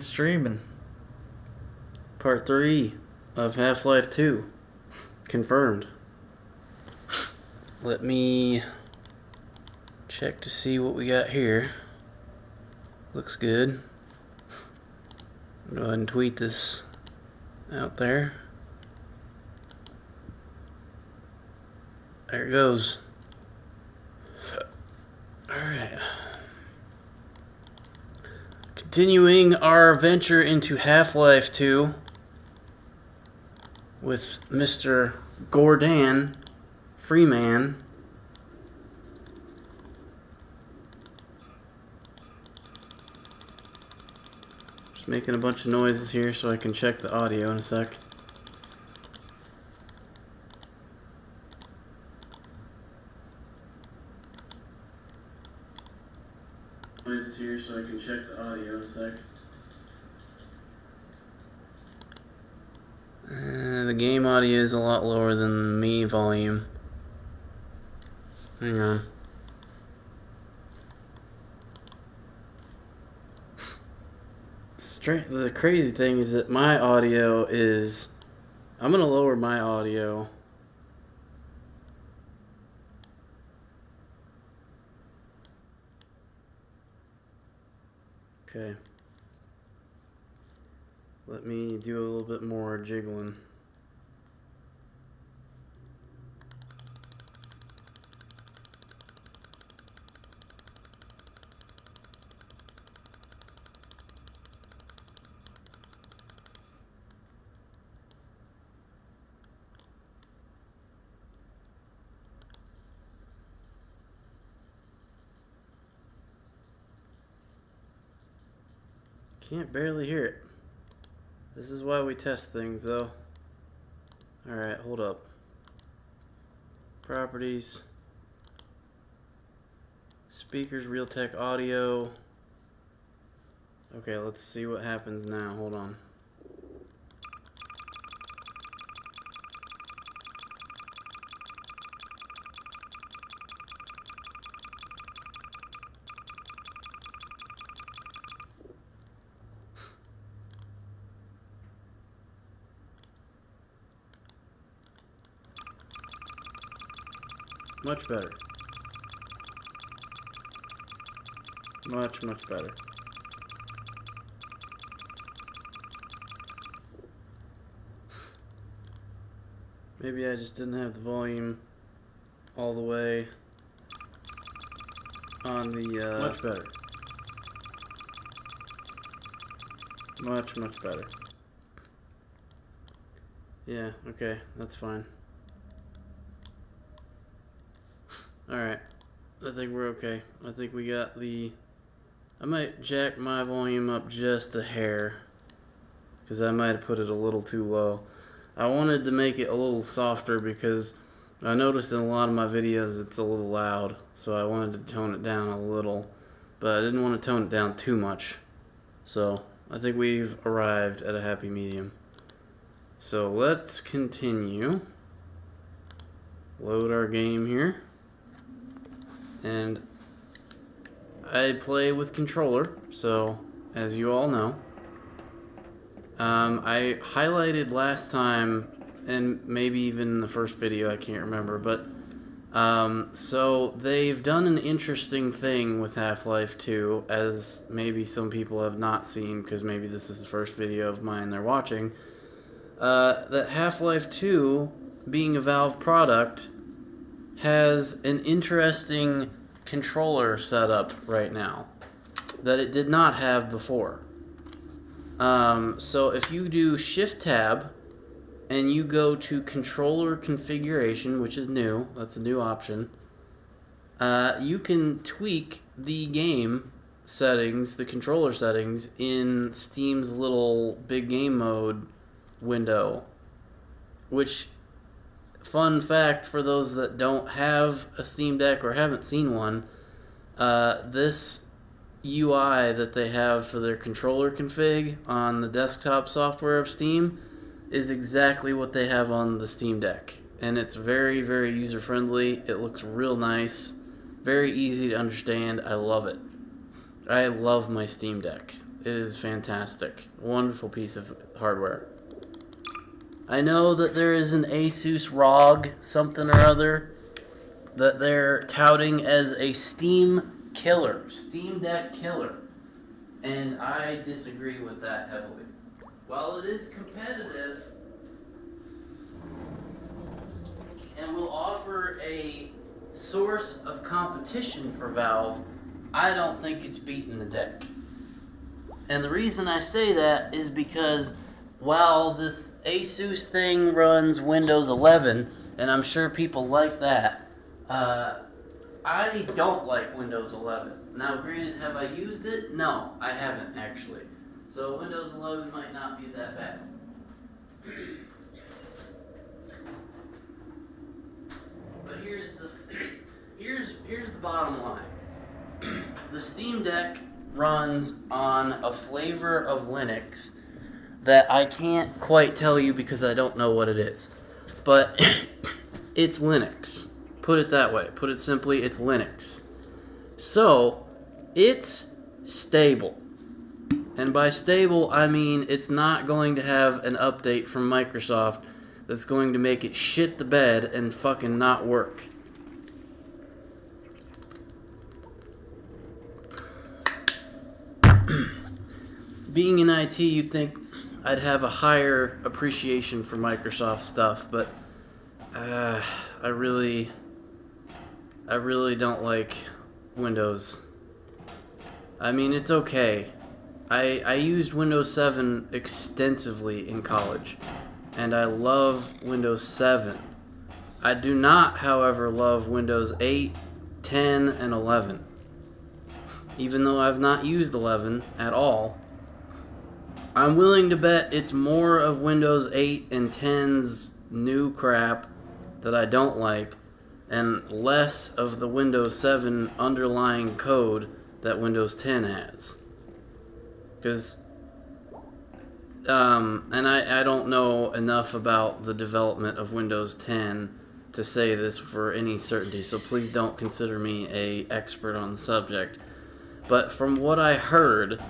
and streaming. Part 3 of Half-Life 2. Confirmed. Let me check to see what we got here. Looks good. Go ahead and tweet this out there. There it goes. Alright. Continuing our venture into Half-Life 2 with Mr. Gordon Freeman. Just making a bunch of noises here so I can check the audio in a sec. Noises here so I can check the audio in a sec. The game audio is a lot lower than me volume. Hang on. The crazy thing is that my audio is... I'm gonna lower my audio. Okay. Let me do a little bit more jiggling. Can't barely hear it. This is why we test things, though. Alright, hold up. Properties. Speakers, Realtek audio. Okay, let's see what happens now. Hold on. Much better. Much better. Maybe I just didn't have the volume all the way on the, Much better. Much better. Yeah, okay, that's fine. Alright, I think we're okay. I think we got the... I might jack my volume up just a hair, because I might have put it a little too low. I wanted to make it a little softer because I noticed in a lot of my videos it's a little loud, so I wanted to tone it down a little, but I didn't want to tone it down too much. So, I think we've arrived at a happy medium. So, let's continue. Load our game here. And I play with controller, so as you all know, I highlighted last time, and maybe even in the first video, I can't remember, but so they've done an interesting thing with Half-Life 2, as maybe some people have not seen, because maybe this is the first video of mine they're watching, that Half-Life 2, being a Valve product, has an interesting controller setup right now that it did not have before. So if you do Shift Tab and you go to controller configuration, which is new, that's a new option, you can tweak the game settings, the controller settings, in Steam's little big game mode window, which... Fun fact for those that don't have a Steam Deck or haven't seen one, this UI that they have for their controller config on the desktop software of Steam is exactly what they have on the Steam Deck. And it's very, very user-friendly. It looks real nice. Very easy to understand. I love it. I love my Steam Deck. It is fantastic. Wonderful piece of hardware. I know that there is an Asus ROG something or other that they're touting as a Steam killer, Steam Deck killer. And I disagree with that heavily. While it is competitive and will offer a source of competition for Valve, I don't think it's beating the deck. And the reason I say that is because while the Asus thing runs Windows 11, and I'm sure people like that, I don't like Windows 11. Now, granted, have I used it? No, I haven't actually. So Windows 11 might not be that bad. But here's the bottom line. The Steam Deck runs on a flavor of Linux that I can't quite tell you because I don't know what it is. But it's Linux. Put it that way. Put it simply, it's Linux. So, it's stable. And by stable, I mean it's not going to have an update from Microsoft that's going to make it shit the bed and fucking not work. Being in IT, you'd think I'd have a higher appreciation for Microsoft stuff, but I really don't like Windows. I mean, it's okay. I used Windows 7 extensively in college, and I love Windows 7. I do not, however, love Windows 8, 10, and 11. Even though I've not used 11 at all, I'm willing to bet it's more of Windows 8 and 10's new crap that I don't like, and less of the Windows 7 underlying code that Windows 10 has. Because, and I don't know enough about the development of Windows 10 to say this for any certainty, so please don't consider me an expert on the subject. But from what I heard,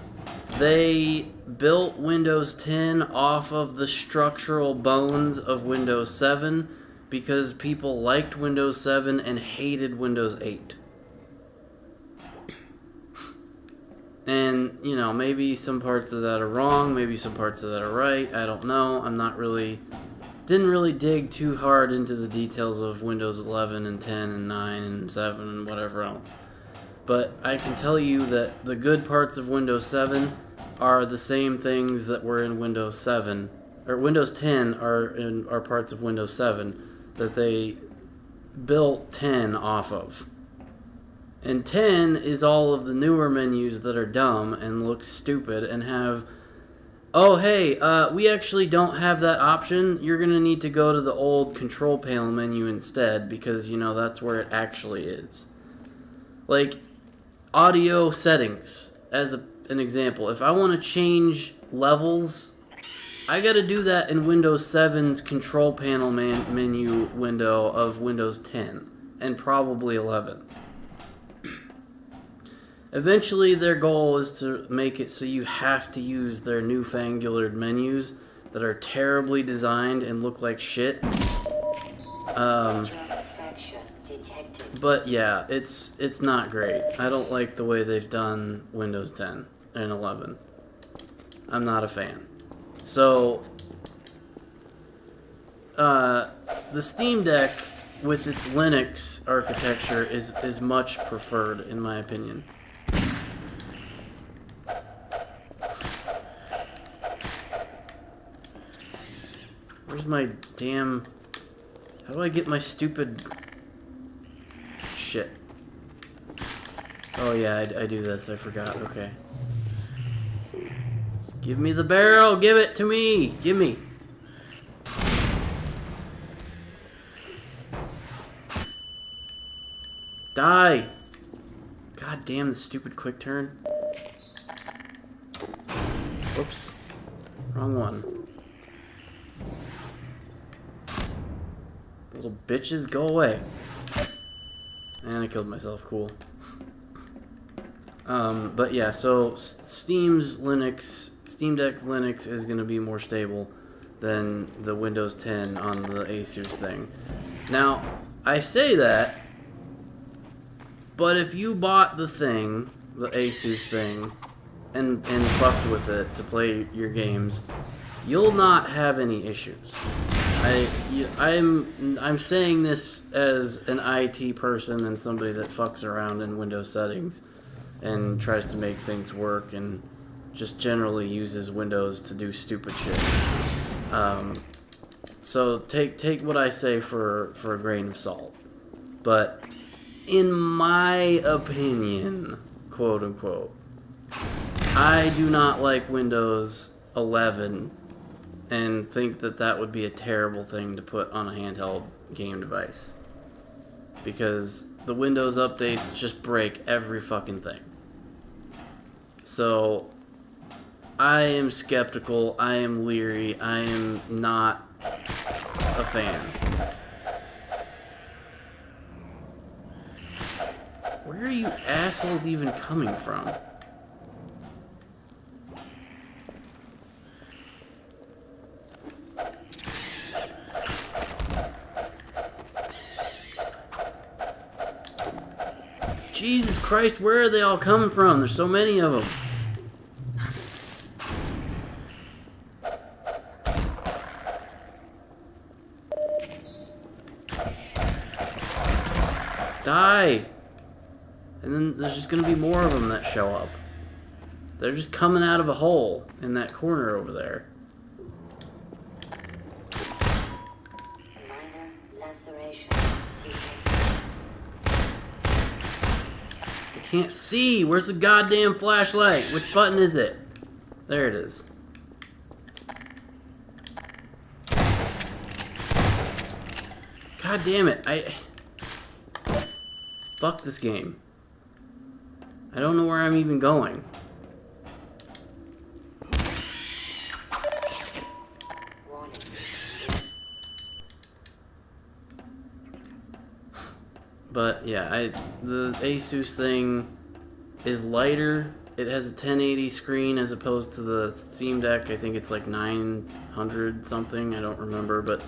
they built Windows 10 off of the structural bones of Windows 7 because people liked Windows 7 and hated Windows 8. And, you know, maybe some parts of that are wrong, maybe some parts of that are right, I don't know. Didn't really dig too hard into the details of Windows 11 and 10 and 9 and 7 and whatever else. But I can tell you that the good parts of Windows 7 are the same things that were in Windows 7, or Windows 10 are parts of Windows 7 that they built 10 off of. And 10 is all of the newer menus that are dumb and look stupid and have, oh hey, we actually don't have that option. You're going to need to go to the old control panel menu instead because, you know, that's where it actually is. Like, audio settings, as an example. If I want to change levels, I got to do that in Windows 7's control panel menu window of Windows 10 and probably 11. Eventually, their goal is to make it so you have to use their newfangled menus that are terribly designed and look like shit. But yeah, it's not great. I don't like the way they've done Windows 10 and 11. I'm not a fan. So, the Steam Deck with its Linux architecture is much preferred, in my opinion. Where's my damn... How do I get my stupid... Shit. Oh yeah, I do this. I forgot. Okay. Give me the barrel! Give it to me! Give me! Die! God damn the stupid quick turn. Whoops. Wrong one. Little bitches, go away. And I killed myself. Cool. But yeah, so Steam Deck Linux is going to be more stable than the Windows 10 on the Asus thing. Now, I say that, but if you bought the thing, the Asus thing, and fucked with it to play your games, you'll not have any issues. I'm saying this as an IT person and somebody that fucks around in Windows settings and tries to make things work and just generally uses Windows to do stupid shit. So take what I say for a grain of salt. But in my opinion, quote unquote, I do not like Windows 11 and think that would be a terrible thing to put on a handheld game device. Because the Windows updates just break every fucking thing. So, I am skeptical, I am leery, I am not a fan. Where are you assholes even coming from? Jesus Christ, where are they all coming from? There's so many of them. Die! And then there's just gonna be more of them that show up. They're just coming out of a hole in that corner over there. Minor laceration. I can't see! Where's the goddamn flashlight? Which button is it? There it is. God damn it, fuck this game. I don't know where I'm even going. Warning. But yeah, the Asus thing is lighter. It has a 1080 screen as opposed to the Steam Deck. I think it's like 900 something. I don't remember, but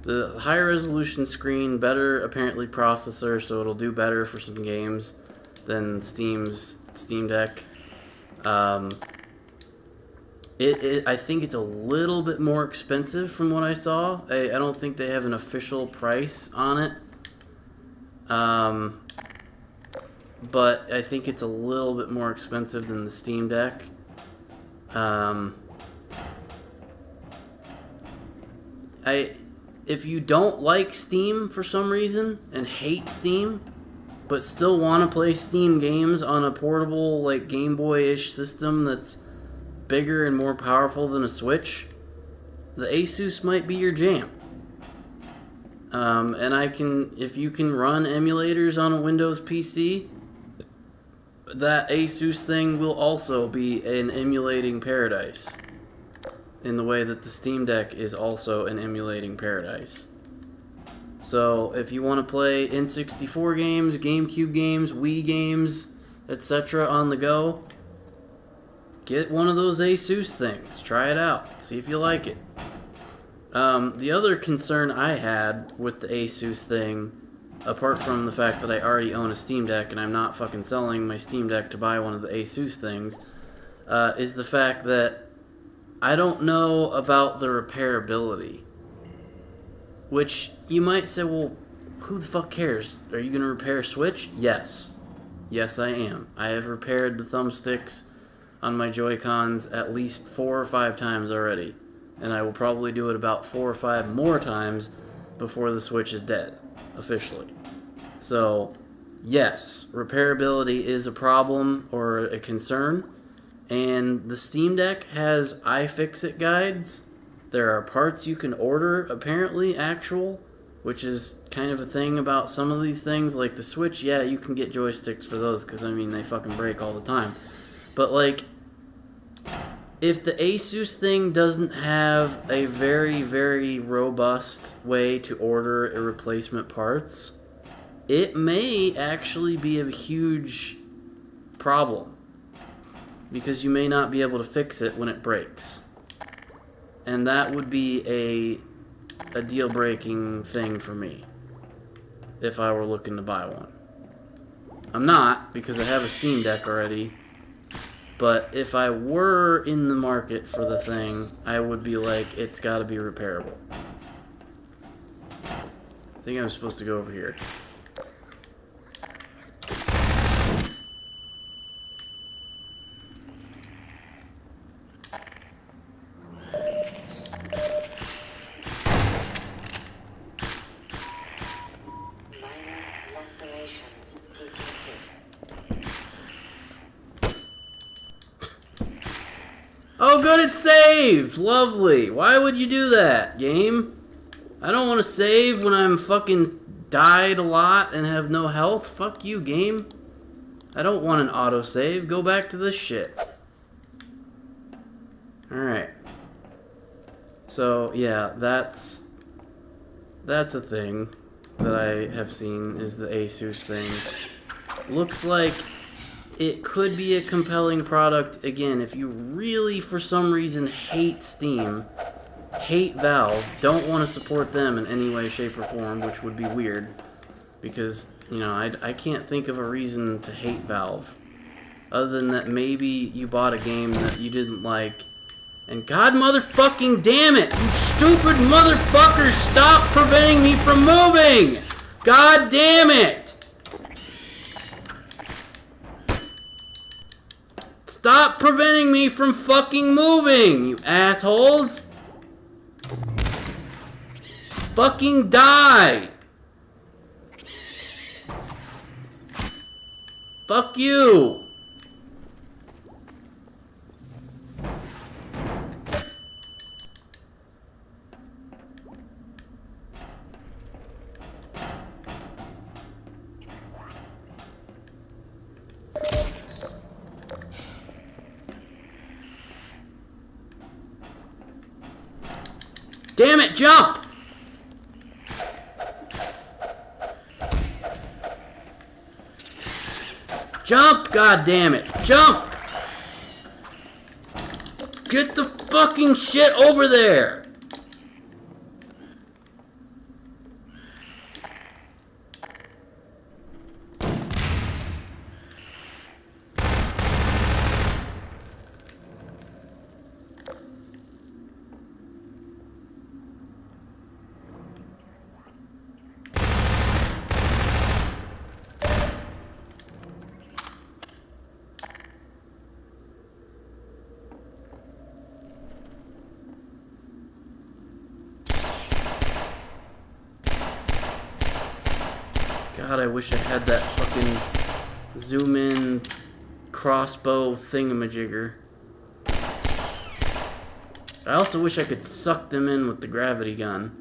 the higher resolution screen, better apparently processor, so it'll do better for some games than Steam's Steam Deck. I think it's a little bit more expensive from what I saw. I don't think they have an official price on it. But I think it's a little bit more expensive than the Steam Deck. If you don't like Steam for some reason and hate Steam, but still want to play Steam games on a portable, like Game Boy-ish system that's bigger and more powerful than a Switch, the Asus might be your jam. And if you can run emulators on a Windows PC, that Asus thing will also be an emulating paradise. In the way that the Steam Deck is also an emulating paradise. So, if you want to play N64 games, GameCube games, Wii games, etc. on the go, get one of those Asus things. Try it out. See if you like it. The other concern I had with the Asus thing, apart from the fact that I already own a Steam Deck and I'm not fucking selling my Steam Deck to buy one of the Asus things, is the fact that I don't know about the repairability. Which, you might say, well, who the fuck cares? Are you going to repair a Switch? Yes. Yes, I am. I have repaired the thumbsticks on my Joy-Cons at least 4 or 5 times already. And I will probably do it about 4 or 5 more times before the Switch is dead, officially. So, yes, repairability is a problem or a concern. And the Steam Deck has iFixit guides. There are parts you can order, apparently, actual, which is kind of a thing about some of these things. Like the Switch, yeah, you can get joysticks for those, because, I mean, they fucking break all the time. But, like, if the Asus thing doesn't have a very, very robust way to order a replacement parts, it may actually be a huge problem. because you may not be able to fix it when it breaks. And that would be a deal-breaking thing for me if I were looking to buy one. I'm not, because I have a Steam Deck already. But if I were in the market for the thing, I would be like, it's got to be repairable. I think I'm supposed to go over here. Oh, good, it saved! Lovely. Why would you do that, game? I don't want to save when I'm fucking died a lot and have no health. Fuck you, game. I don't want an autosave. Go back to this shit. Alright. So, yeah, that's a thing that I have seen, is the Asus thing. Looks like it could be a compelling product, again, if you really, for some reason, hate Steam, hate Valve, don't want to support them in any way, shape, or form, which would be weird, because, you know, I can't think of a reason to hate Valve, other than that maybe you bought a game that you didn't like, and god motherfucking damn it, you stupid motherfuckers, stop preventing me from moving! God damn it! Stop preventing me from fucking moving, you assholes! Fucking die! Fuck you! Damn it, jump! Jump, god damn it, jump! Get the fucking shit over there! God, I wish I had that fucking zoom in crossbow thingamajigger. I also wish I could suck them in with the gravity gun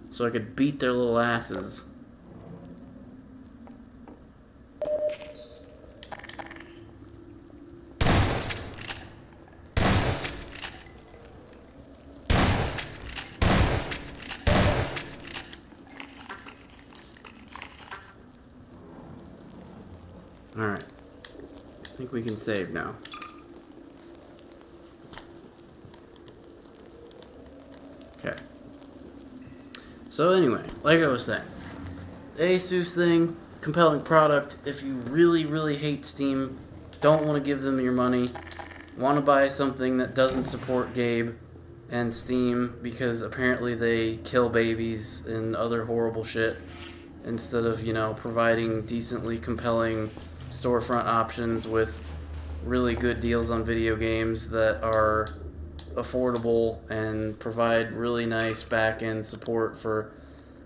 so I could beat their little asses. Alright. I think we can save now. Okay. So anyway, like I was saying, the Asus thing, compelling product. If you really, really hate Steam, don't want to give them your money, want to buy something that doesn't support Gabe and Steam because apparently they kill babies and other horrible shit instead of, you know, providing decently compelling storefront options with really good deals on video games that are affordable and provide really nice back-end support for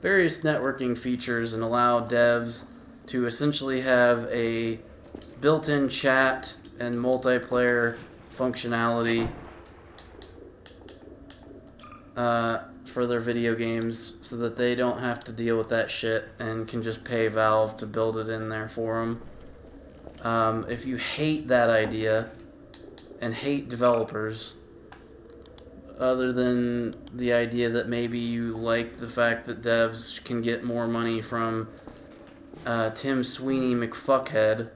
various networking features and allow devs to essentially have a built-in chat and multiplayer functionality for their video games so that they don't have to deal with that shit and can just pay Valve to build it in there for them. If you hate that idea and hate developers, other than the idea that maybe you like the fact that devs can get more money from Tim Sweeney McFuckhead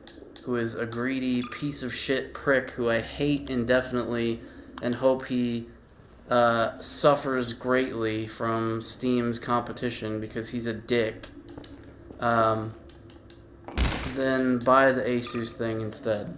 who is a greedy piece of shit prick who I hate indefinitely and hope he suffers greatly from Steam's competition because he's a dick, then buy the Asus thing instead.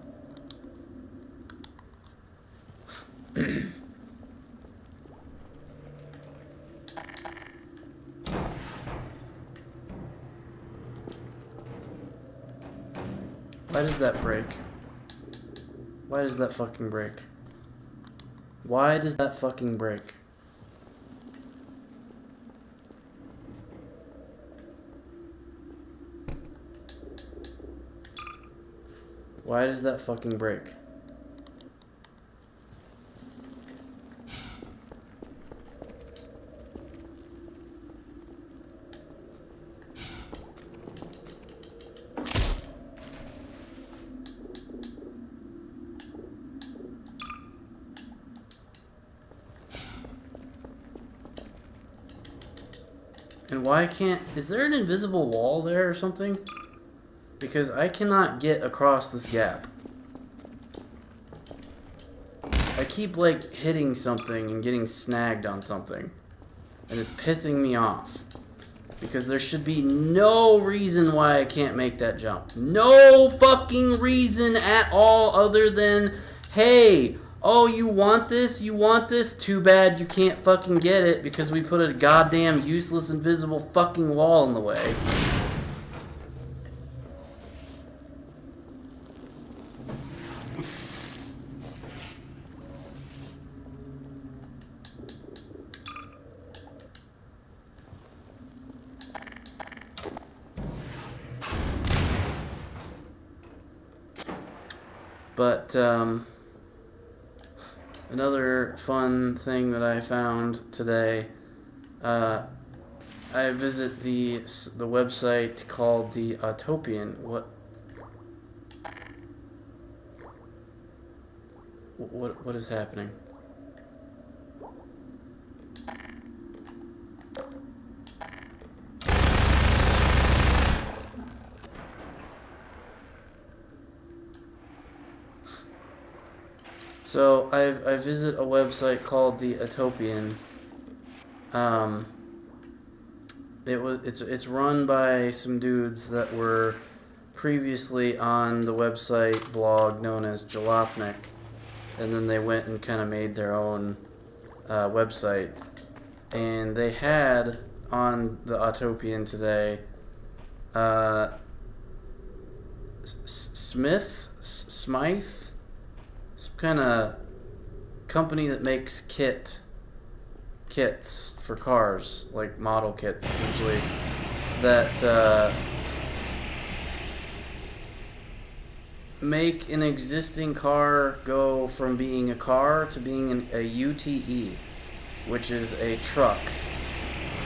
Why does that break? Why does that fucking break? Why does that fucking break? Why does that fucking break? And why can't... Is there an invisible wall there or something? Because I cannot get across this gap. I keep, like, hitting something and getting snagged on something. And it's pissing me off. Because there should be no reason why I can't make that jump. No fucking reason at all other than, hey... Oh, you want this? You want this? Too bad you can't fucking get it because we put a goddamn useless invisible fucking wall in the way. But, another fun thing that I found today, I visit the website called the Autopian. What is happening? So I visit a website called the Autopian. It's run by some dudes that were previously on the website blog known as Jalopnik, and then they went and kind of made their own website. And they had on the Autopian today Smythe, some kind of company that makes kits for cars, like model kits essentially, that make an existing car go from being a car to being a UTE, which is a truck,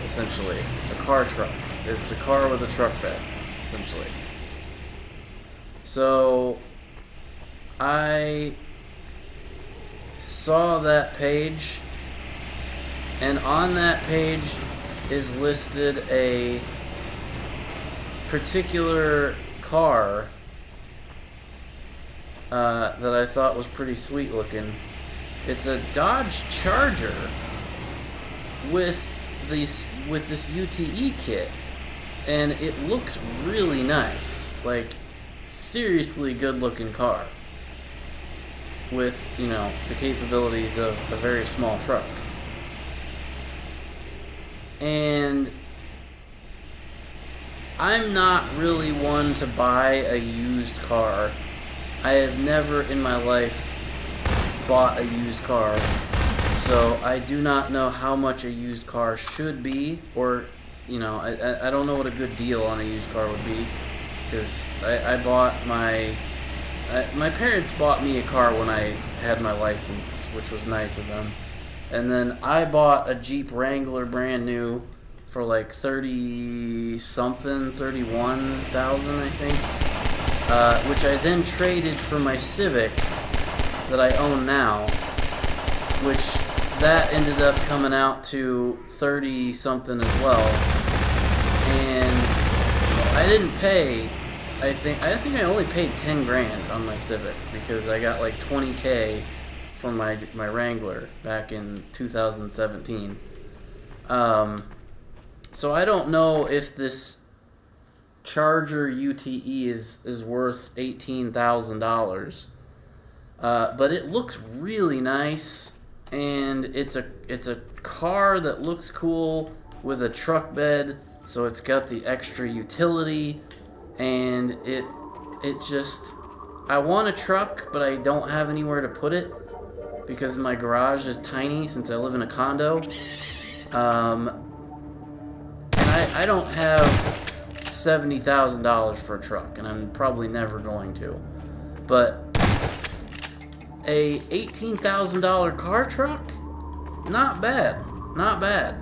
essentially, a car truck. It's a car with a truck bed, essentially. So I saw that page, and on that page is listed a particular car that I thought was pretty sweet looking. It's a Dodge Charger with this UTE kit, and it looks really nice, like seriously good looking car with, you know, the capabilities of a very small truck. And I'm not really one to buy a used car. I have never in my life bought a used car, so I do not know how much a used car should be, or, you know, I don't know what a good deal on a used car would be, because I bought my parents bought me a car when I had my license, which was nice of them. And then I bought a Jeep Wrangler brand new for like 31,000, I think. Which I then traded for my Civic that I own now, which that ended up coming out to 30 something as well. And I didn't pay I think I only paid 10 grand on my Civic because I got like 20K for my Wrangler back in 2017. So I don't know if this Charger UTE is worth $18,000. But it looks really nice, and it's a car that looks cool with a truck bed, so it's got the extra utility, and it just, I want a truck, but I don't have anywhere to put it because my garage is tiny since I live in a condo. And I don't have $70,000 for a truck, and I'm probably never going to. But a $18,000 car truck? Not bad. Not bad.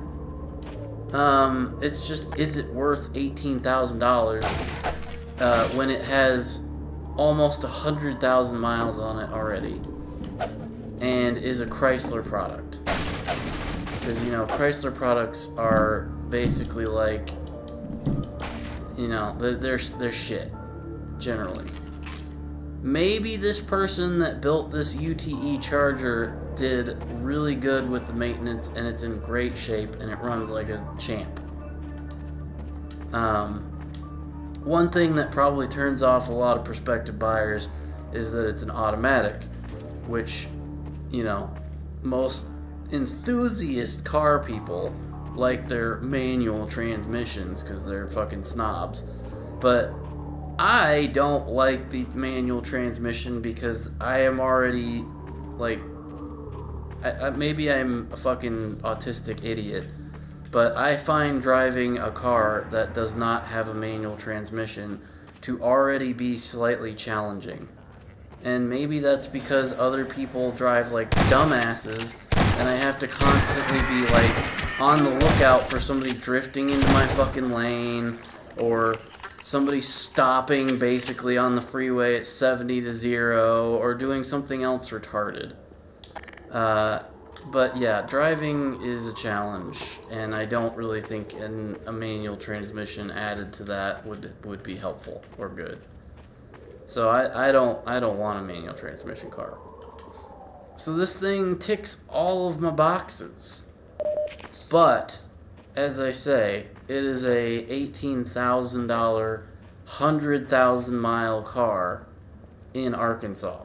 It's just, is it worth $18,000 when it has almost 100,000 miles on it already and is a Chrysler product? Because, you know, Chrysler products are basically like, you know, they're shit, generally. Maybe this person that built this UTE Charger did really good with the maintenance and it's in great shape and it runs like a champ. One thing that probably turns off a lot of prospective buyers is that it's an automatic, which, you know, most enthusiast car people like their manual transmissions because they're fucking snobs. But I don't like the manual transmission because I am already, like, maybe I'm a fucking autistic idiot, but I find driving a car that does not have a manual transmission to already be slightly challenging. And maybe that's because other people drive like dumbasses and I have to constantly be like on the lookout for somebody drifting into my fucking lane or somebody stopping basically on the freeway at 70 to 0 or doing something else retarded. But yeah, driving is a challenge, and I don't really think a manual transmission added to that would be helpful or good. So I don't want a manual transmission car. So this thing ticks all of my boxes. But as I say, it is a $18,000, 100,000 mile car in Arkansas.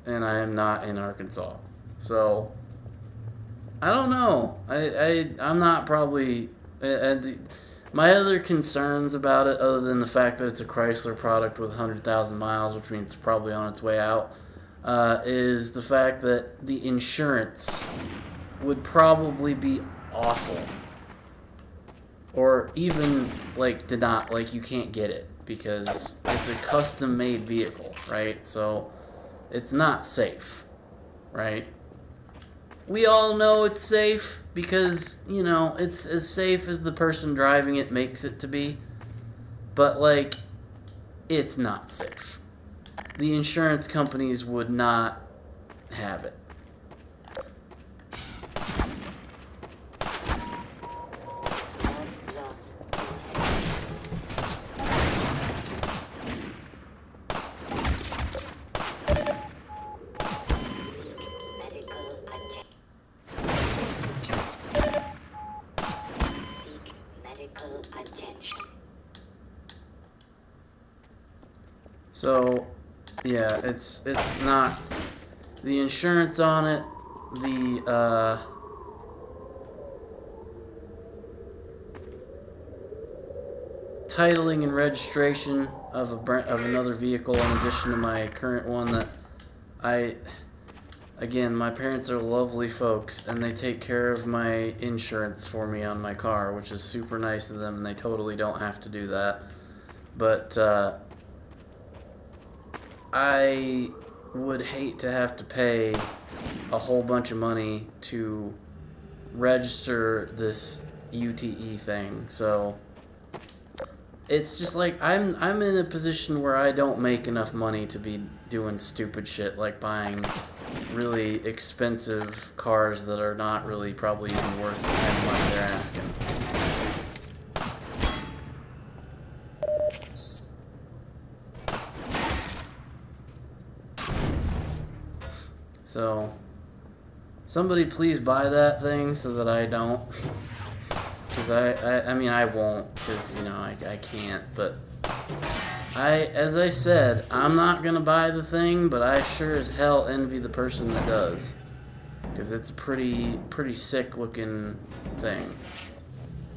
And I am not in Arkansas. So, I don't know. I'm not probably... my other concerns about it, other than the fact that it's a Chrysler product with 100,000 miles, which means it's probably on its way out, is the fact that the insurance would probably be awful. Or even, like, you can't get it because it's a custom-made vehicle, right? So, it's not safe, right? We all know it's safe because, you know, it's as safe as the person driving it makes it to be. But, like, it's not safe. The insurance companies would not have it. So, yeah, it's not the insurance on it, the titling and registration of another vehicle in addition to my current one that again, my parents are lovely folks and they take care of my insurance for me on my car, which is super nice of them, and they totally don't have to do that. But I would hate to have to pay a whole bunch of money to register this UTE thing. So it's just like I'm in a position where I don't make enough money to be doing stupid shit like buying really expensive cars that are not really probably even worth the kind of money they're asking. Somebody please buy that thing so that I don't. Because I mean, I won't, because, you know, I can't, but as I said, I'm not gonna buy the thing, but I sure as hell envy the person that does. Because it's a pretty sick looking thing.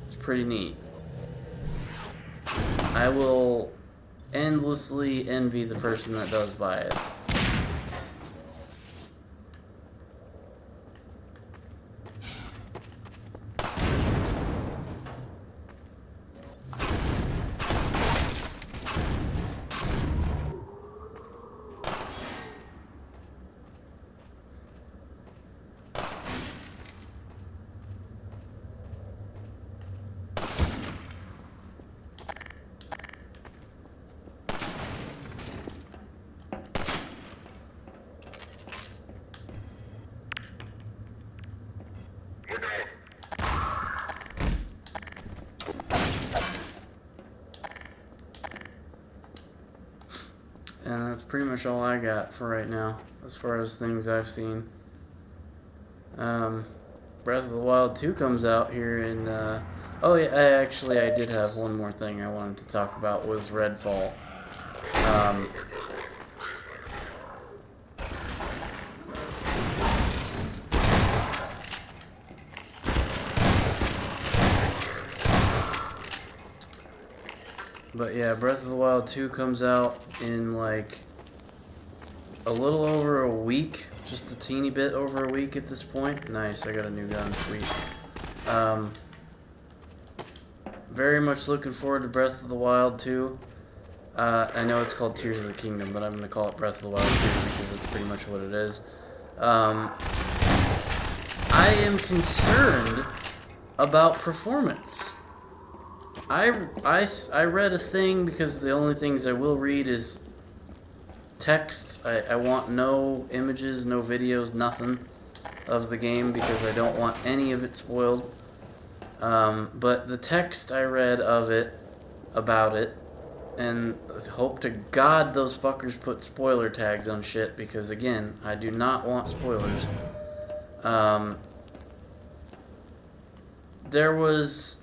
It's pretty neat. I will endlessly envy the person that does buy it. And that's pretty much all I got for right now, as far as things I've seen. Breath of the Wild 2 comes out here in, oh yeah, I did have one more thing I wanted to talk about, was Redfall. But yeah, Breath of the Wild 2 comes out in like a little over a week. Just a teeny bit over a week at this point. Nice, I got a new gun, sweet. Very much looking forward to Breath of the Wild 2. I know it's called Tears of the Kingdom, but I'm going to call it Breath of the Wild 2 because that's pretty much what it is. I am concerned about performance. I read a thing because the only things I will read is text. I want no images, no videos, nothing of the game because I don't want any of it spoiled. But the text I read of it, about it, and hope to God those fuckers put spoiler tags on shit because, again, I do not want spoilers. There was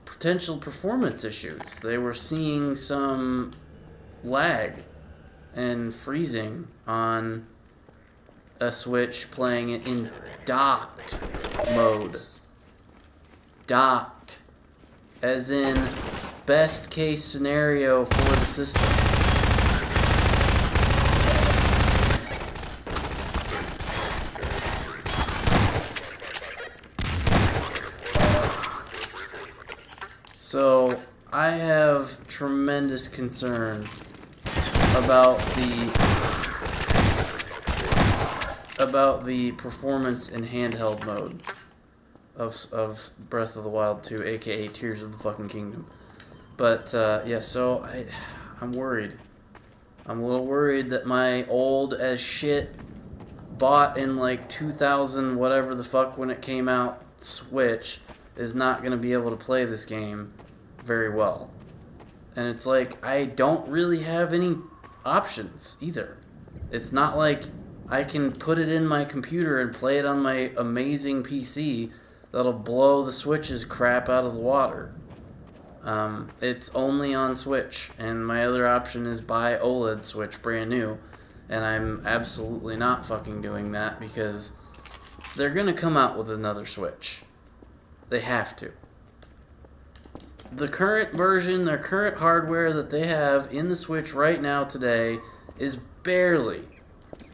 potential performance issues. They were seeing some lag and freezing on a Switch playing it in docked mode. Docked. As in, best case scenario for the system. So, I have tremendous concern about the performance in handheld mode of Breath of the Wild 2, aka Tears of the fucking Kingdom. But yeah, so I'm worried. I'm a little worried that my old as shit bought in like 2000 whatever the fuck when it came out Switch is not going to be able to play this game very well. And it's like, I don't really have any options either. It's not like I can put it in my computer and play it on my amazing PC that'll blow the Switch's crap out of the water. It's only on Switch, and my other option is buy OLED Switch brand new, and I'm absolutely not fucking doing that because they're gonna come out with another Switch. They have to. The current version, their current hardware that they have in the Switch right now today is barely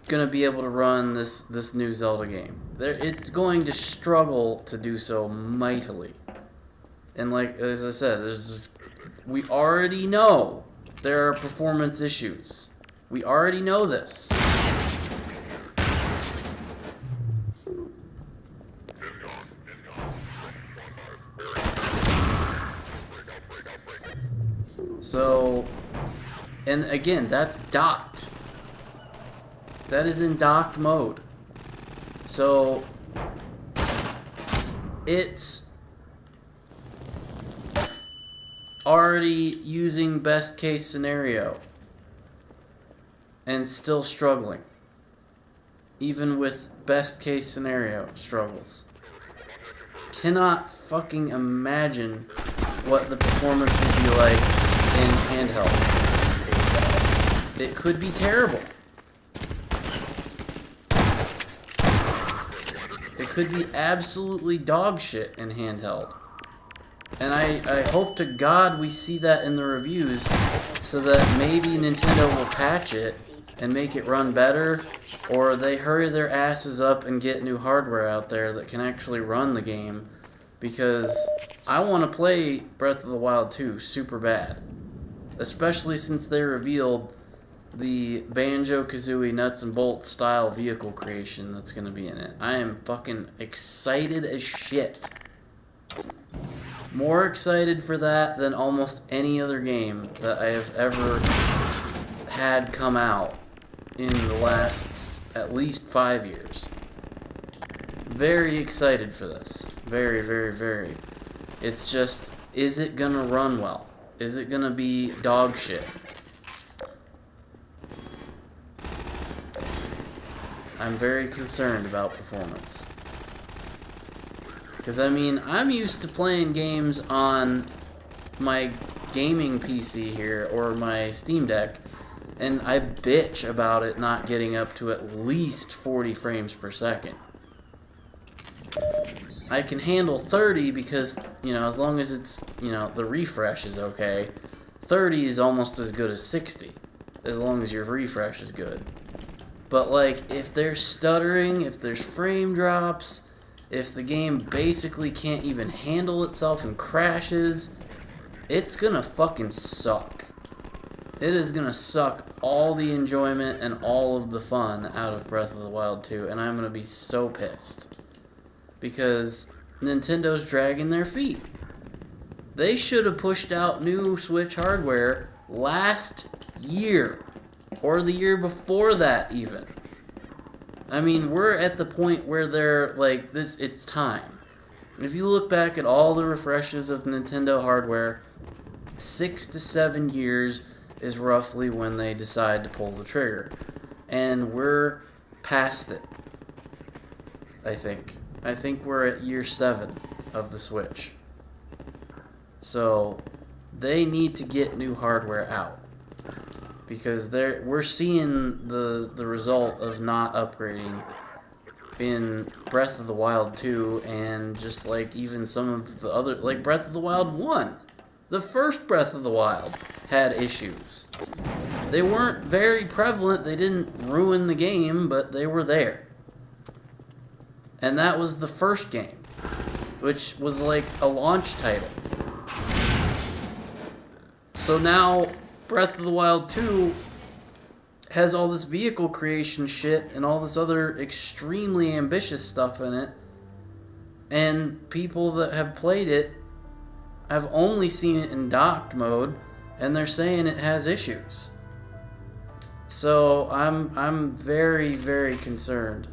going to be able to run this new Zelda game. It's going to struggle to do so mightily. And like, as I said, we already know there are performance issues. We already know this. So, and again, that's docked. That is in docked mode. So, it's already using best case scenario and still struggling. even with best case scenario struggles. Cannot fucking imagine what the performance would be like in handheld. It could be terrible. It could be absolutely dog shit in handheld. And I hope to God we see that in the reviews so that maybe Nintendo will patch it and make it run better, or they hurry their asses up and get new hardware out there that can actually run the game, because I want to play Breath of the Wild 2 super bad. Especially since they revealed the Banjo-Kazooie nuts and bolts style vehicle creation that's going to be in it. I am fucking excited as shit. More excited for that than almost any other game that I have ever had come out in the last at least 5 years. Very excited for this. Very, very, very. It's just, is it gonna run well? Is it gonna be dog shit? I'm very concerned about performance. Because, I mean, I'm used to playing games on my gaming PC here, or my Steam Deck, and I bitch about it not getting up to at least 40 frames per second. I can handle 30 because, you know, as long as it's, you know, the refresh is okay. 30 is almost as good as 60, as long as your refresh is good. But, like, if there's stuttering, if there's frame drops, if the game basically can't even handle itself and crashes, it's gonna fucking suck. It is gonna suck all the enjoyment and all of the fun out of Breath of the Wild 2, and I'm gonna be so pissed. Because Nintendo's dragging their feet. They should have pushed out new Switch hardware last year. Or the year before that, even. I mean, we're at the point where they're like, it's time. If you look back at all the refreshes of Nintendo hardware, 6 to 7 years is roughly when they decide to pull the trigger. And we're past it, I think. I think we're at year 7 of the Switch. So, they need to get new hardware out. Because we're seeing the result of not upgrading in Breath of the Wild 2, and just like even some of the other, like Breath of the Wild 1. The first Breath of the Wild had issues. They weren't very prevalent, they didn't ruin the game, but they were there. And that was the first game, which was like a launch title. So now Breath of the Wild 2 has all this vehicle creation shit and all this other extremely ambitious stuff in it. And people that have played it have only seen it in docked mode, and they're saying it has issues. So I'm very, very concerned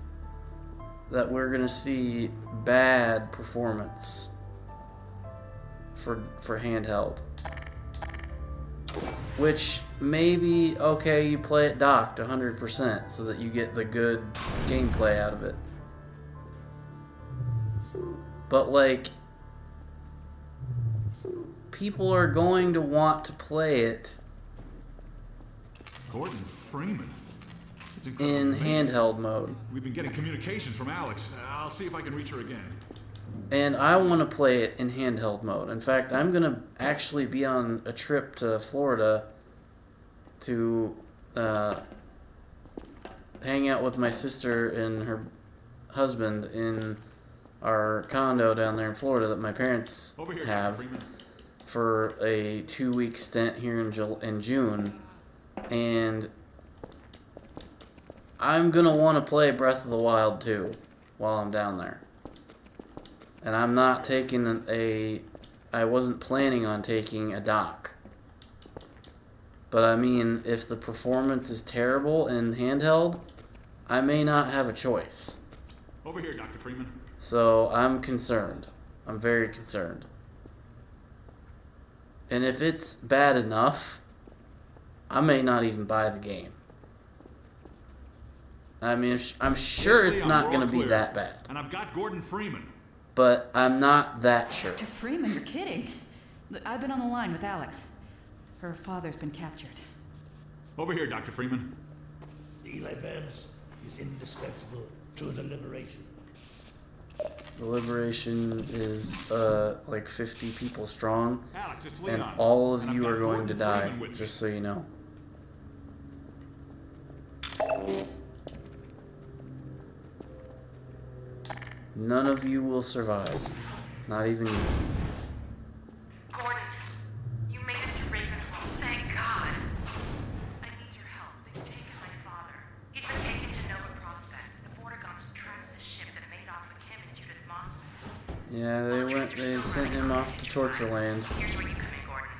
that we're gonna see bad performance for handheld. Which maybe, okay, you play it docked 100% so that you get the good gameplay out of it. But like, people are going to want to play it Gordon Freeman. It's in incredible. handheld mode. We've been getting communications from Alex. I'll see if I can reach her again. And I want to play it in handheld mode. In fact, I'm going to actually be on a trip to Florida to hang out with my sister and her husband in our condo down there in Florida that my parents Over here, have Freeman. for a 2-week stint here in June. And I'm going to want to play Breath of the Wild 2 while I'm down there. And I'm not taking I wasn't planning on taking a dock. But I mean, if the performance is terrible in handheld, I may not have a choice. Over here, Dr. Freeman. So I'm concerned. I'm very concerned. And if it's bad enough, I may not even buy the game. I mean, I'm sure Yes, it's Leon, not we're going all to be clear. that bad. And I've got Gordon Freeman. But I'm not that sure. Dr. Freeman, you're kidding. Look, I've been on the line with Alex. Her father's been captured. Over here, Dr. Freeman. Eli Vance is indispensable to the liberation. The Liberation is, like 50 people strong. Alex, it's Leon. And all of And I've you got are going Gordon to die, Freeman with me. just so you know. None of you will survive. Not even you. Gordon, you made it to Ravenholm. Thank God. I need your help. They've taken my father. He's been taken to Nova Prospect. The Vortigaunts tracked the ship that made off with him and Judith Mossman. Yeah, they sent him off to Torture Land. Here's where you come in, Gordon.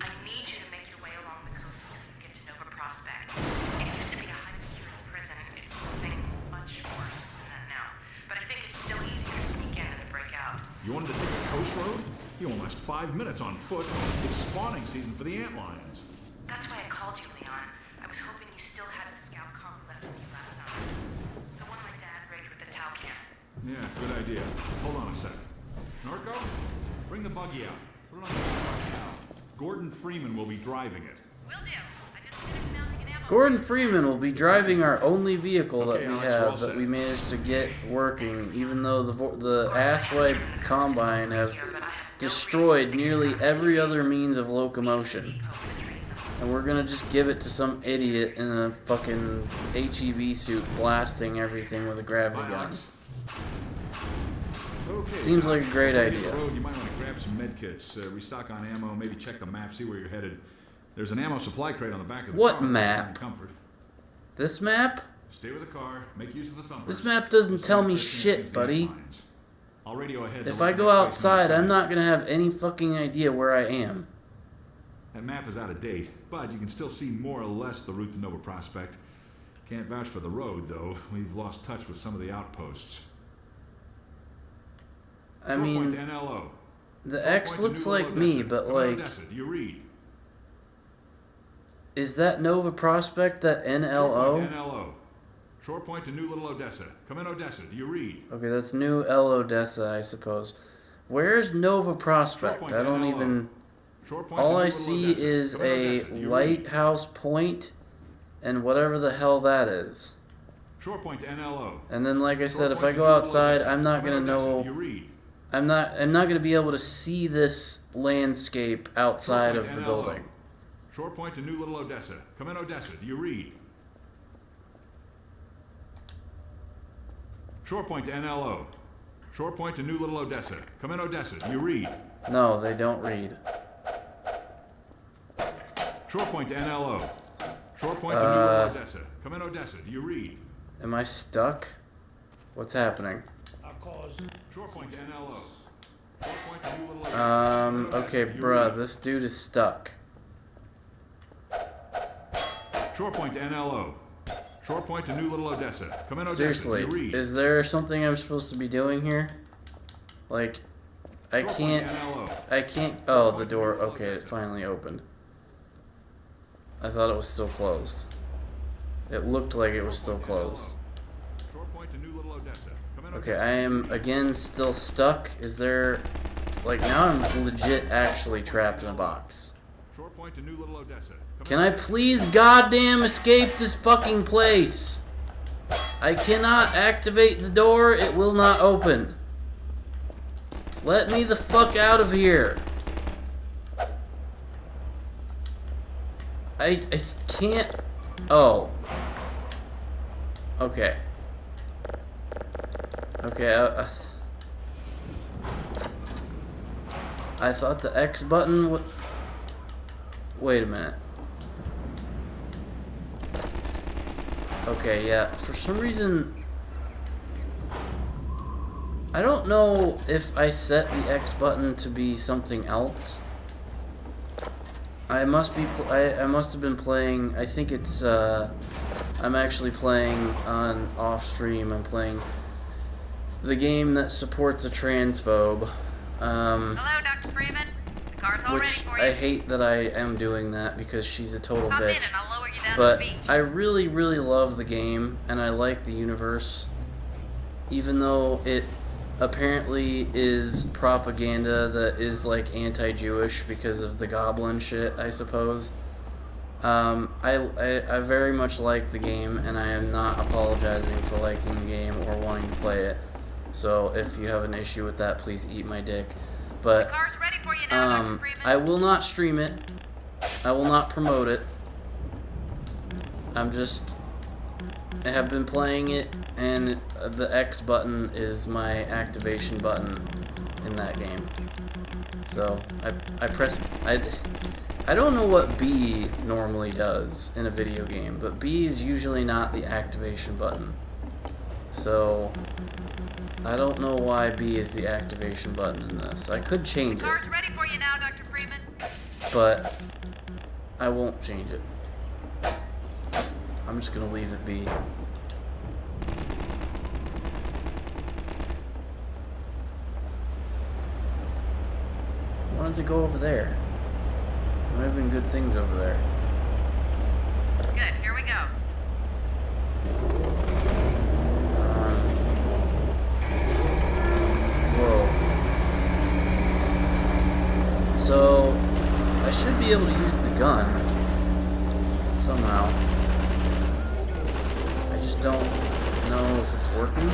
I need you to make your way along the coast until you get to Nova Prospect. It used to be a high-security prison. It's something much worse than that now. But I think it's still easier to sneak in than to break out. You wanted to take the coast road? You won't last 5 minutes on foot. It's spawning season for the antlions. That's why I called you, Leon. I was hoping you still had the scout car we left with you last summer. The one my dad rigged with the Tau camp. Yeah, good idea. Hold on a sec. Norco, bring the buggy out. Put it on the car now. Gordon Freeman will be driving it. Will do. I just finished mounting an ammo. Gordon Freeman will be driving our only vehicle Okay, that we Alex, we're all have that set. we managed to get working, even though the asswipe combine have destroyed nearly every other means of locomotion. And we're gonna just give it to some idiot in a fucking HEV suit blasting everything with a gravity Bye, gun. Alex. Okay. Seems like a great before you hit idea. the road, you might want to grab some med kits, restock on ammo, maybe check the map, see where you're headed. There's an ammo supply crate on the back of the What car. map? In comfort. This map? Stay with the car. Make use of the thumpers. This map doesn't Just tell like me the first shit, instance buddy. landmines. I'll radio ahead. to If let I the go next station outside, know. I'm not gonna have any fucking idea where I am. That map is out of date, but you can still see more or less the route to Nova Prospect. Can't vouch for the road, though. We've lost touch with some of the outposts. I Short point mean, to NLO. the Short X point to looks New like me, Odessa. but Come in like, Odessa. Do you read? is that Nova Prospect that Short point NLO? to NLO. Short point to New Little Odessa. Come in Odessa. Do you read? Okay, that's New L Odessa, I suppose. Where's Nova Prospect? point I to don't NLO. even. Short point to All New I Little see Odessa. is Come in a Odessa. Do you read? lighthouse point and whatever the hell that is. Short point to NLO. And then, like I Short said, if point I to go New Little outside, Odessa. I'm not Come in gonna Odessa. know. Do you read? I'm not gonna be able to see this landscape outside Short of point the to NLO. building. Short point to New Little Odessa. Come in Odessa. Do you read? Short point to NLO. Short point to New Little Odessa. Come in Odessa. Do you read? No, they don't read. Short point to NLO. Short point to New Little Odessa. Come in Odessa. Do you read? Am I stuck? What's happening? Our cause Short point to NLO. Short point to New Little Odessa. Come in Odessa. Okay, Do you bruh, read? this dude is stuck. Short point to NLO. Short point to New Little Odessa. Come in Odessa. Seriously, Do you read? is there something I'm supposed to be doing here? Like, I Short point can't. to NLO. I can't. Oh, the door. Okay, it finally opened. I thought it was still closed. It looked like it was still closed. Short point to New Little Odessa. Come in Okay, Odessa. I am again still stuck. Is there. Like, now I'm legit actually trapped in a box. Short point to New Little Odessa. Come Can in I Odessa. please goddamn escape this fucking place? I cannot activate the door. It will not open. Let me the fuck out of here. I can't. Oh. Okay. Okay. I thought the X button would. Wait a minute. Okay, yeah. For some reason, I don't know if I set the X button to be something else. I must have been playing. I think it's. I'm actually playing on off stream. I'm playing the game that supports a transphobe. Hello, Dr. Freeman. The car's all ready Which for you. I hate that I am doing that because she's a total Hop in bitch. and I'll lower you down But the beach. I really, really love the game, and I like the universe. Even though it apparently is propaganda that is like anti-Jewish because of the goblin shit, I suppose. I very much like the game, and I am not apologizing for liking the game or wanting to play it. So if you have an issue with that, please eat my dick. But Car's ready for you now, Dr. Freeman. I will not stream it. I will not promote it. I have been playing it, and the X button is my activation button in that game. So I press I don't know what B normally does in a video game, but B is usually not the activation button. So I don't know why B is the activation button in this. I could change it, Car's ready for you now, Dr. Freeman. but I won't change it. I'm just gonna leave it be. I wanted to go over there. There might have been good things over there. Good, here we go. Whoa. So, I should be able to use the gun somehow. I just don't know if it's working.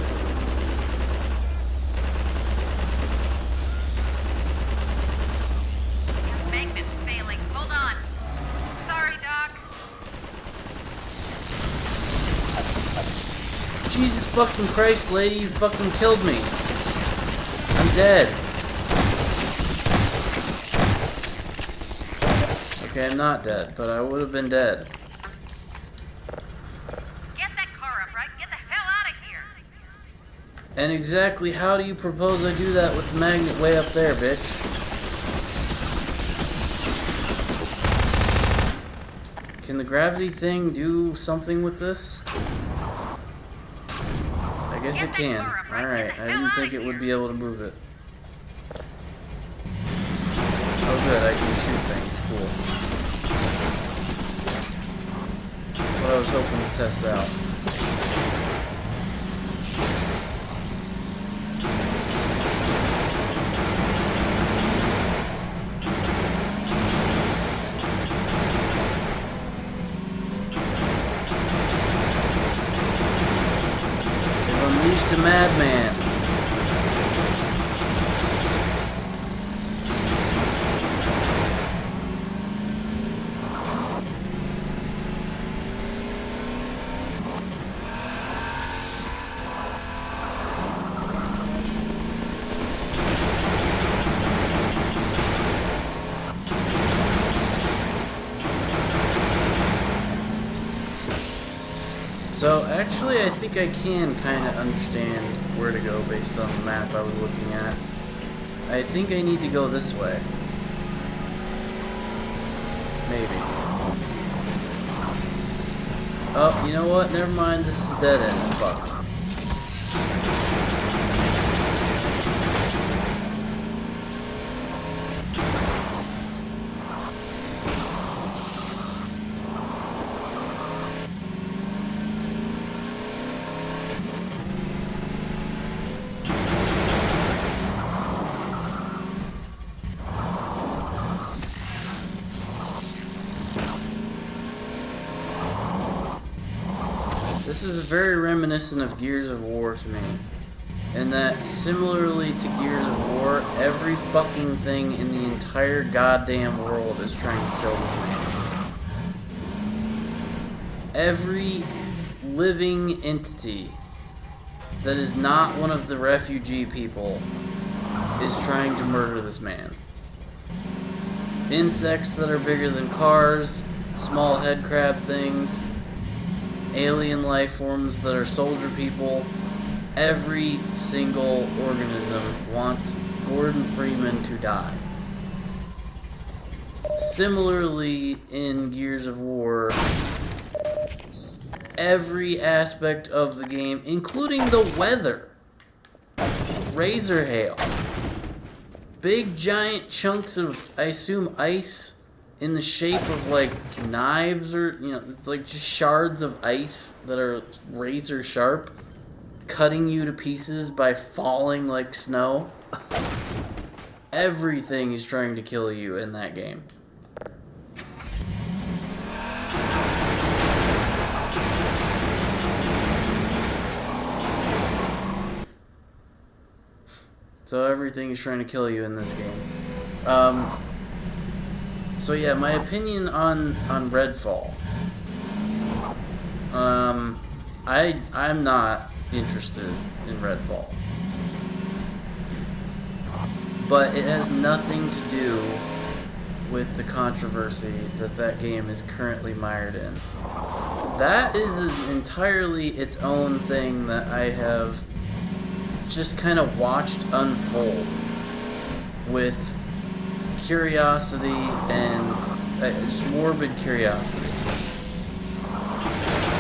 Embankment's failing. Hold on. Sorry, Doc. Jesus fucking Christ, lady, you fucking killed me. I'm dead. Okay, I'm not dead, but I would have been dead. Get that car up, right? Get the hell out of here. And exactly how do you propose I do that with the magnet way up there, bitch? Can the gravity thing do something with this? I guess it can. Alright, I didn't think it would be able to move it. Oh good, I can shoot things. Cool. What I was hoping to test out. They've unleashed a madman. So actually I think I can kind of understand where to go based on the map I was looking at. I think I need to go this way. Maybe. Oh, you know what? Never mind, this is dead end. Fuck. This is very reminiscent of Gears of War to me. And that, similarly to Gears of War, every fucking thing in the entire goddamn world is trying to kill this man. Every living entity that is not one of the refugee people is trying to murder this man. Insects that are bigger than cars, small head crab things, alien life forms that are soldier people. Every single organism wants Gordon Freeman to die. Similarly, in Gears of War, every aspect of the game, including the weather, razor hail, big giant chunks of, I assume, ice in the shape of like knives, or it's like just shards of ice that are razor sharp, cutting you to pieces by falling like snow. Everything is trying to kill you in that game. So everything is trying to kill you in this game. So yeah, my opinion on Redfall. I'm not interested in Redfall. But it has nothing to do with the controversy that game is currently mired in. That is entirely its own thing that I have just kind of watched unfold with curiosity and just morbid curiosity.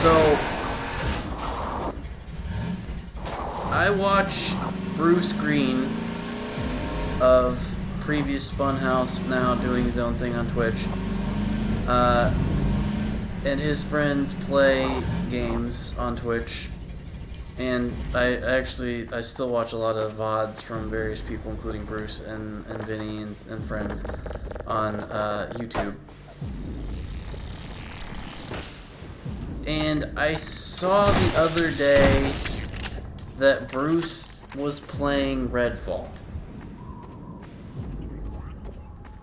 So I watch Bruce Green of previous Funhouse, now doing his own thing on Twitch, and his friends play games on Twitch. And I still watch a lot of VODs from various people, including Bruce and Vinny and friends on YouTube. And I saw the other day that Bruce was playing Redfall.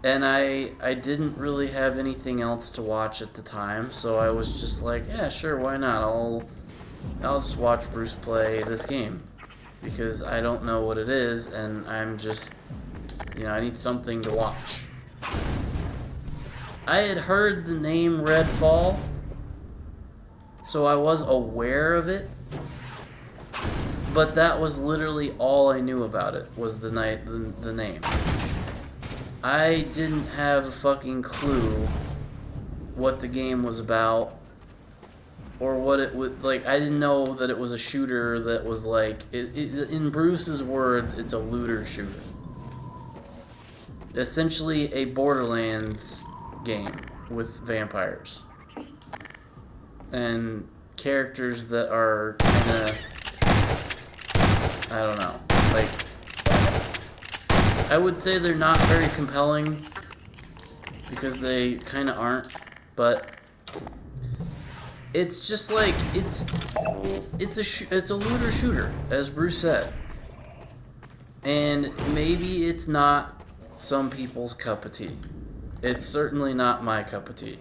And I didn't really have anything else to watch at the time, so I was just like, yeah, sure, why not? I'll just watch Bruce play this game, because I don't know what it is, and I'm just, I need something to watch. I had heard the name Redfall, so I was aware of it, but that was literally all I knew about it, was the name. I didn't have a fucking clue what the game was about, or what it would, like, I didn't know that it was a shooter that was like, in Bruce's words, it's a looter shooter. Essentially a Borderlands game with vampires. And characters that are kinda, I don't know, like, I would say they're not very compelling, because they kinda aren't, but it's just like, it's a looter shooter, as Bruce said. And maybe it's not some people's cup of tea. It's certainly not my cup of tea.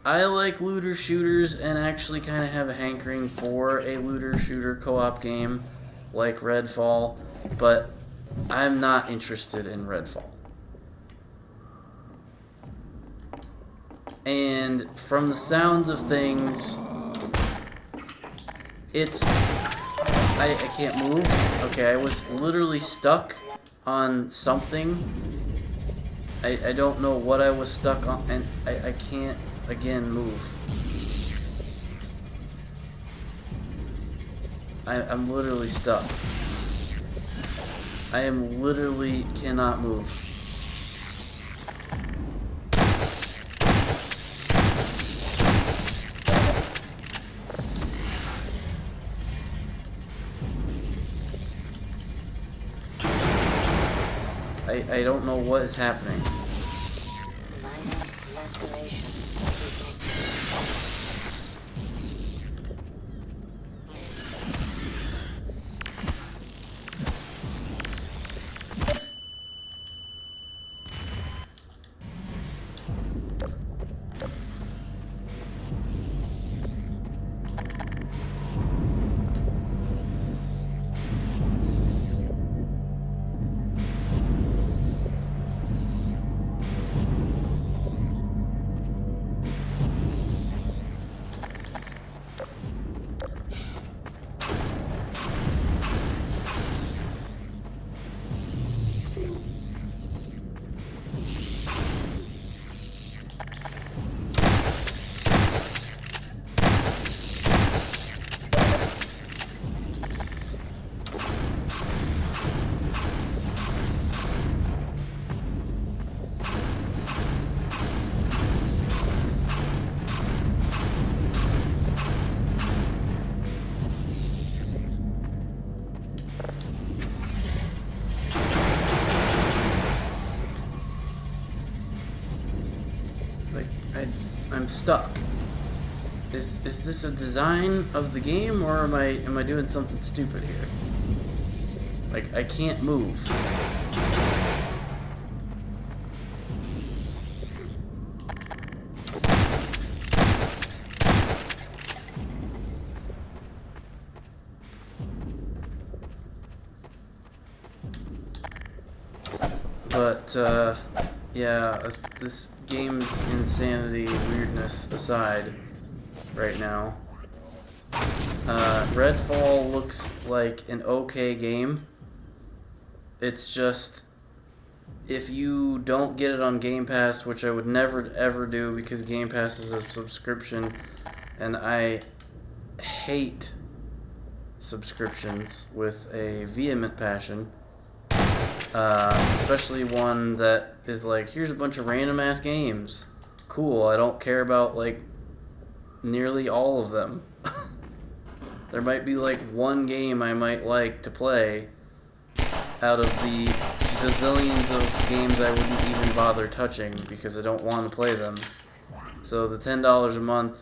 I like looter shooters and actually kind of have a hankering for a looter shooter co-op game like Redfall, but I'm not interested in Redfall. And from the sounds of things, it's, I can't move. Okay, I was literally stuck on something. I don't know what I was stuck on, and I can't, again, move. I'm literally stuck. I am literally cannot move. I don't know what is happening. Minor laceration. stuck. Is this a design of the game, or am I doing something stupid here? Like, I can't move. But, yeah, this game's insanity, weirdness aside, right now. Redfall looks like an okay game. It's just, if you don't get it on Game Pass, which I would never ever do because Game Pass is a subscription, and I hate subscriptions with a vehement passion. Especially one that is like, here's a bunch of random ass games. Cool, I don't care about like nearly all of them. There might be like one game I might like to play out of the gazillions of games I wouldn't even bother touching because I don't want to play them. So the $10 a month,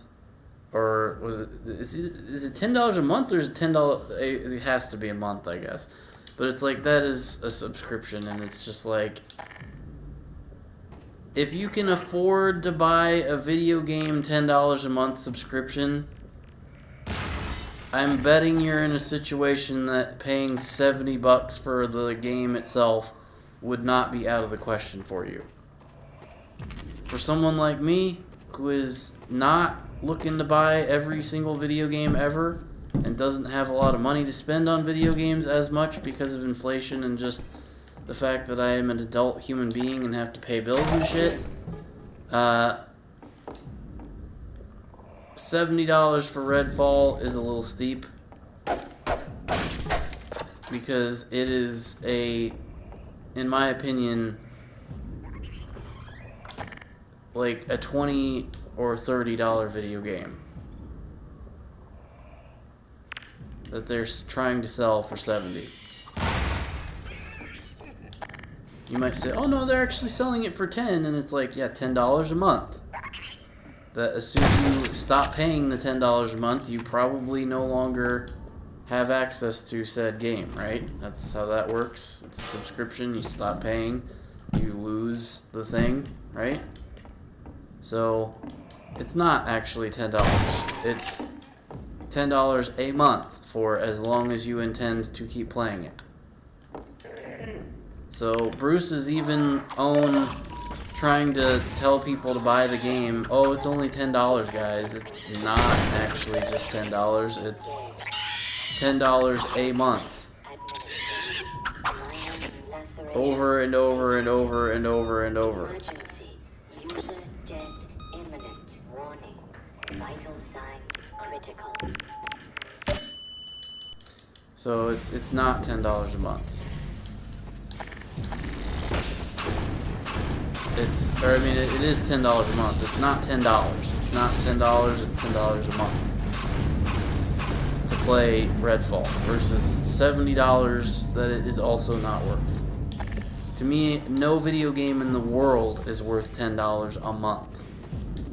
or was it, is it $10 a month, or is it $10? It has to be a month, I guess. But it's like, that is a subscription, and it's just like, if you can afford to buy a video game $10 a month subscription, I'm betting you're in a situation that paying $70 for the game itself would not be out of the question for you. For someone like me, who is not looking to buy every single video game ever, and doesn't have a lot of money to spend on video games as much because of inflation and just the fact that I am an adult human being and have to pay bills and shit, $70 for Redfall is a little steep, because it is a, in my opinion, like a $20 or $30 video game that they're trying to sell for $70. You might say, oh no, they're actually selling it for $10, and it's like, yeah, $10 a month. That as soon as you stop paying the $10 a month, you probably no longer have access to said game, right? That's how that works. It's a subscription, you stop paying, you lose the thing, right? So, it's not actually $10. It's $10 a month for as long as you intend to keep playing it. So Bruce's even own trying to tell people to buy the game, oh, it's only $10, guys. It's not actually just $10. It's $10 a month. Over and over and over and over and over. Emergency. User death imminent. Warning. Vital signs critical. So it's not $10 a month. It is $10 a month. It's not $10. It's not $10. It's $10 a month to play Redfall versus $70 that it is also not worth. To me, no video game in the world is worth $10 a month,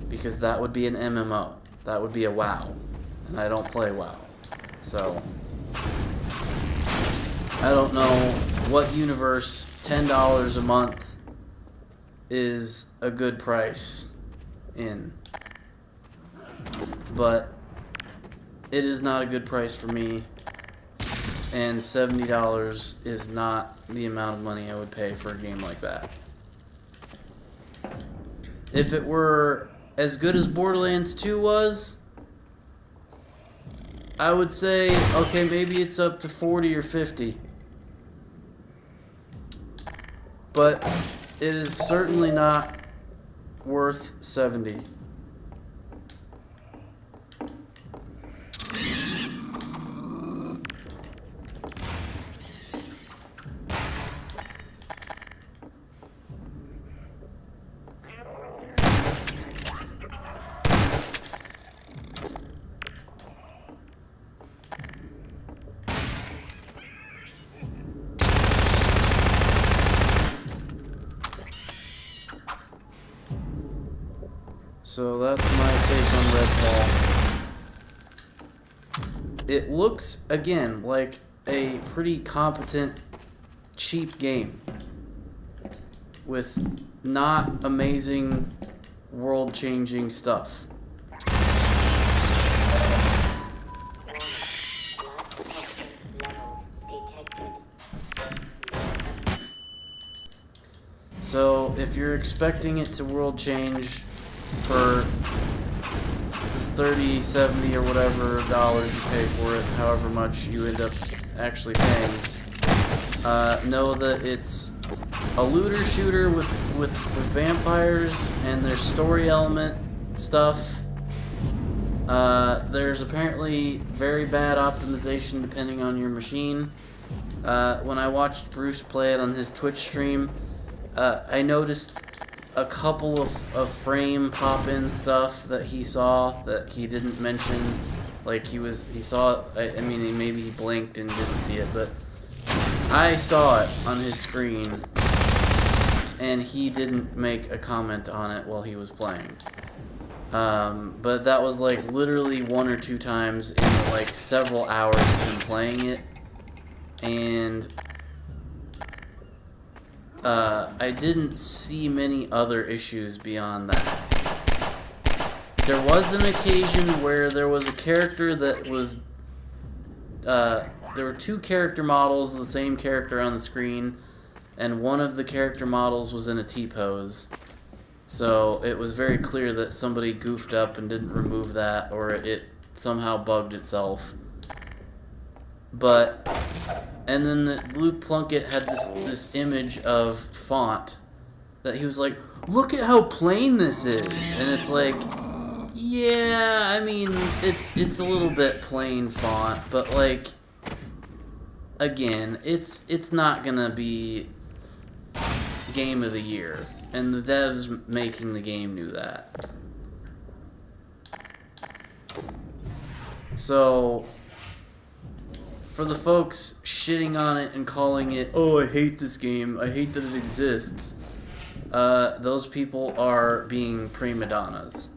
because that would be an MMO. That would be a WoW, and I don't play WoW. So I don't know what universe $10 a month is a good price in, but it is not a good price for me, and $70 is not the amount of money I would pay for a game like that. If it were as good as Borderlands 2 was, I would say, okay, maybe it's up to 40 or 50. But it is certainly not worth 70. So that's my take on Redfall. It looks, again, like a pretty competent, cheap game. With not amazing, world-changing stuff. So, if you're expecting it to world change for this 30, 70, or whatever dollars you pay for it, however much you end up actually paying, know that it's a looter shooter with vampires, and there's story element stuff. There's apparently very bad optimization depending on your machine. When I watched Bruce play it on his Twitch stream, I noticed a couple of frame pop-in stuff that he saw that he didn't mention. Like he saw it, I mean, maybe he blinked and didn't see it, but I saw it on his screen, and he didn't make a comment on it while he was playing. But that was like literally 1 or 2 times in like several hours of him playing it, and I didn't see many other issues beyond that. There was an occasion where there was a character that was, there were 2 character models of the same character on the screen, and one of the character models was in a T-pose. So it was very clear that somebody goofed up and didn't remove that, or it somehow bugged itself. But, and then Luke Plunkett had this image of font that he was like, look at how plain this is. And it's like, yeah, I mean, it's a little bit plain font, but like, again, it's not gonna be game of the year. And the devs making the game knew that. So, for the folks shitting on it and calling it, oh, I hate this game, I hate that it exists, those people are being prima donnas.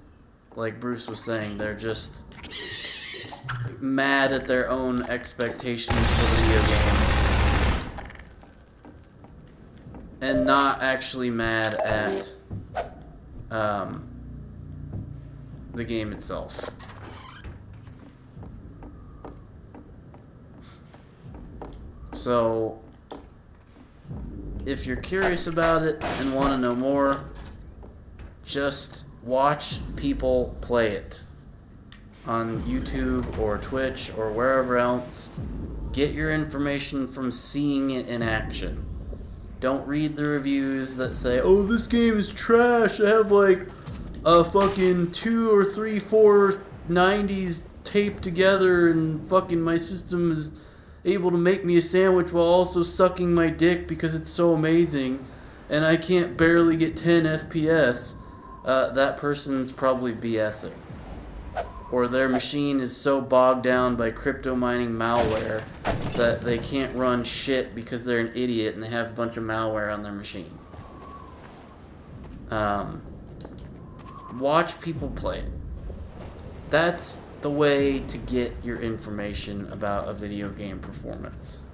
Like Bruce was saying, they're just mad at their own expectations for the video game. And not actually mad at the game itself. So, if you're curious about it and want to know more, just watch people play it on YouTube or Twitch or wherever else. Get your information from seeing it in action. Don't read the reviews that say, oh, this game is trash, I have like a fucking 2 or 3, 4 90s taped together and fucking my system is able to make me a sandwich while also sucking my dick because it's so amazing and I can't barely get 10 FPS. That person's probably BSing. Or their machine is so bogged down by crypto mining malware that they can't run shit because they're an idiot and they have a bunch of malware on their machine. Watch people play it. That's the way to get your information about a video game performance.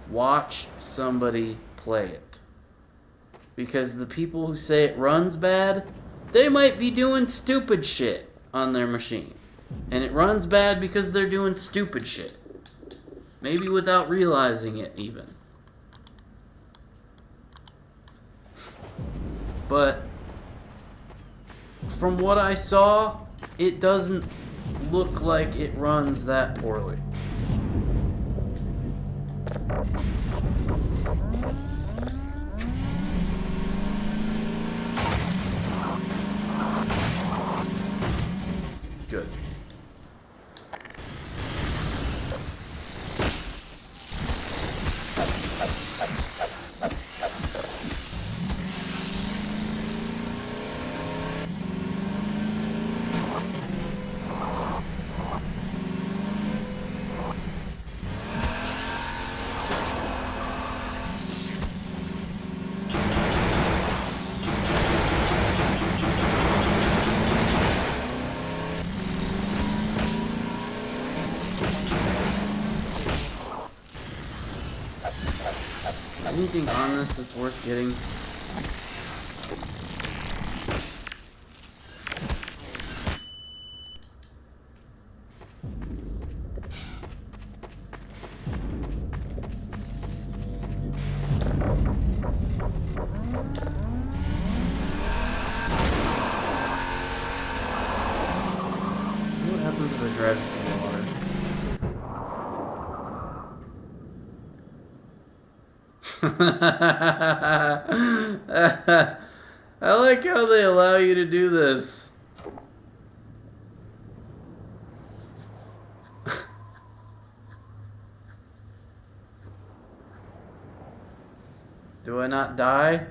Watch somebody play it. Because the people who say it runs bad, they might be doing stupid shit on their machine. And it runs bad because they're doing stupid shit. Maybe without realizing it even. But from what I saw, it doesn't look like it runs that poorly. Good. Anything on this that's worth getting? What happens if I drive this in the water? I like how they allow you to do this. Do I not die?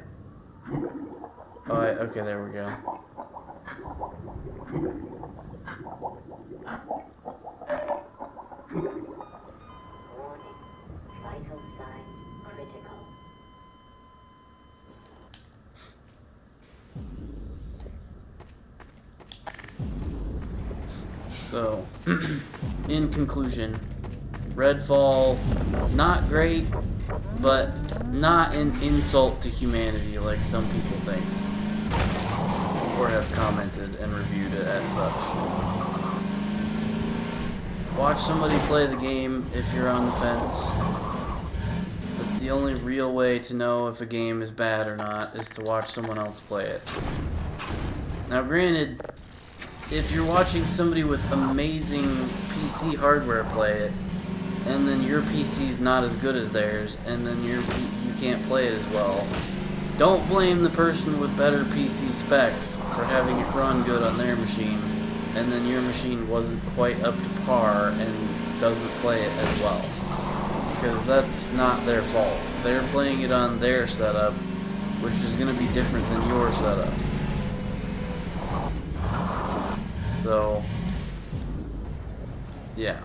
Oh, okay, there we go. Warning. Vital signs critical. So, in conclusion, Redfall, not great, but not an insult to humanity like some people think, or have commented and reviewed it as such. Watch somebody play the game if you're on the fence. That's the only real way to know if a game is bad or not, is to watch someone else play it. Now granted, if you're watching somebody with amazing PC hardware play it, and then your PC's not as good as theirs, and then you can't play it as well, don't blame the person with better PC specs for having it run good on their machine, and then your machine wasn't quite up to par and doesn't play it as well. Because that's not their fault. They're playing it on their setup, which is going to be different than your setup. So, yeah.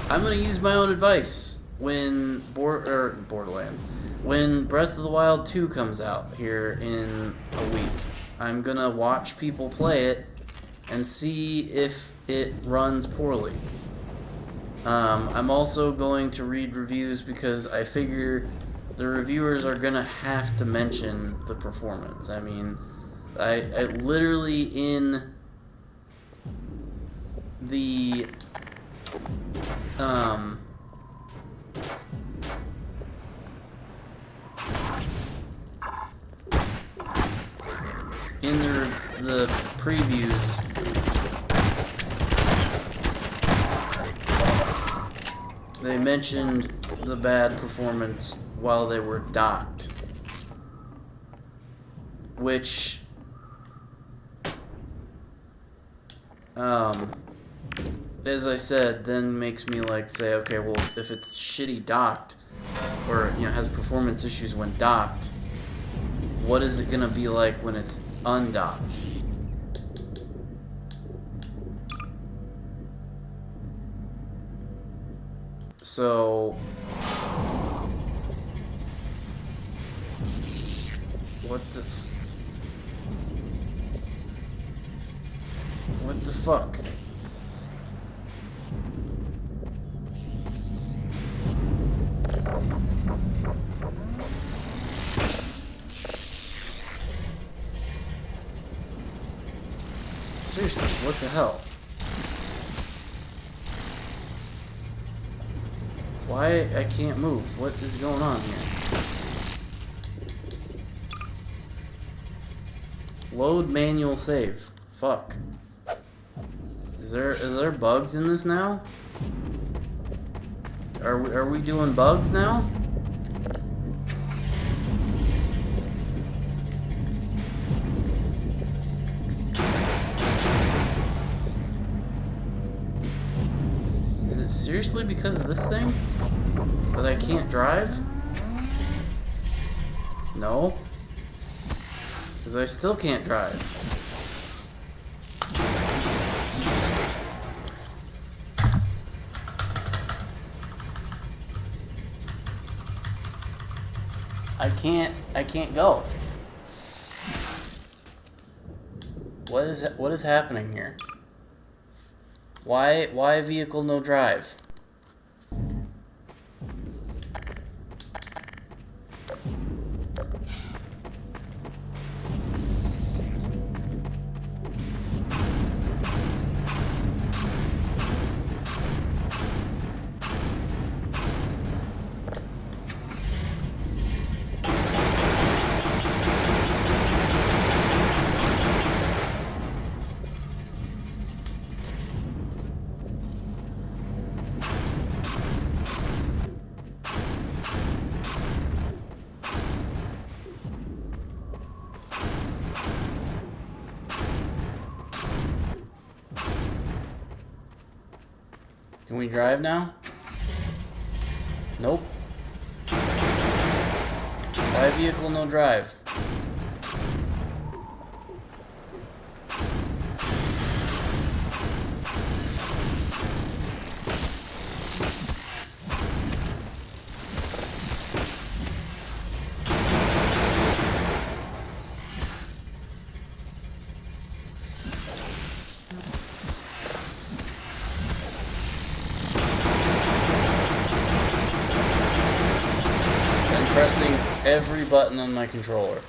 I'm gonna use my own advice when Borderlands, when Breath of the Wild 2 comes out here in a week. I'm gonna watch people play it and see if it runs poorly. I'm also going to read reviews because I figure the reviewers are gonna have to mention the performance. I mean, I literally in the in the previews, they mentioned the bad performance while they were docked, which as I said, then makes me like say, okay, well, if it's shitty docked, or has performance issues when docked, what is it gonna be like when it's undocked? So, what the fuck? Seriously, what the hell? Why I can't move? What is going on here? Load manual save. Fuck. Is there bugs in this now? Are we doing bugs now? Is it seriously because of this thing that I can't drive? No. Because I still can't drive. I can't go. What is happening here? Why vehicle no drive? Can we drive now? Nope. Why vehicle, no drive? Pressing every button on my controller.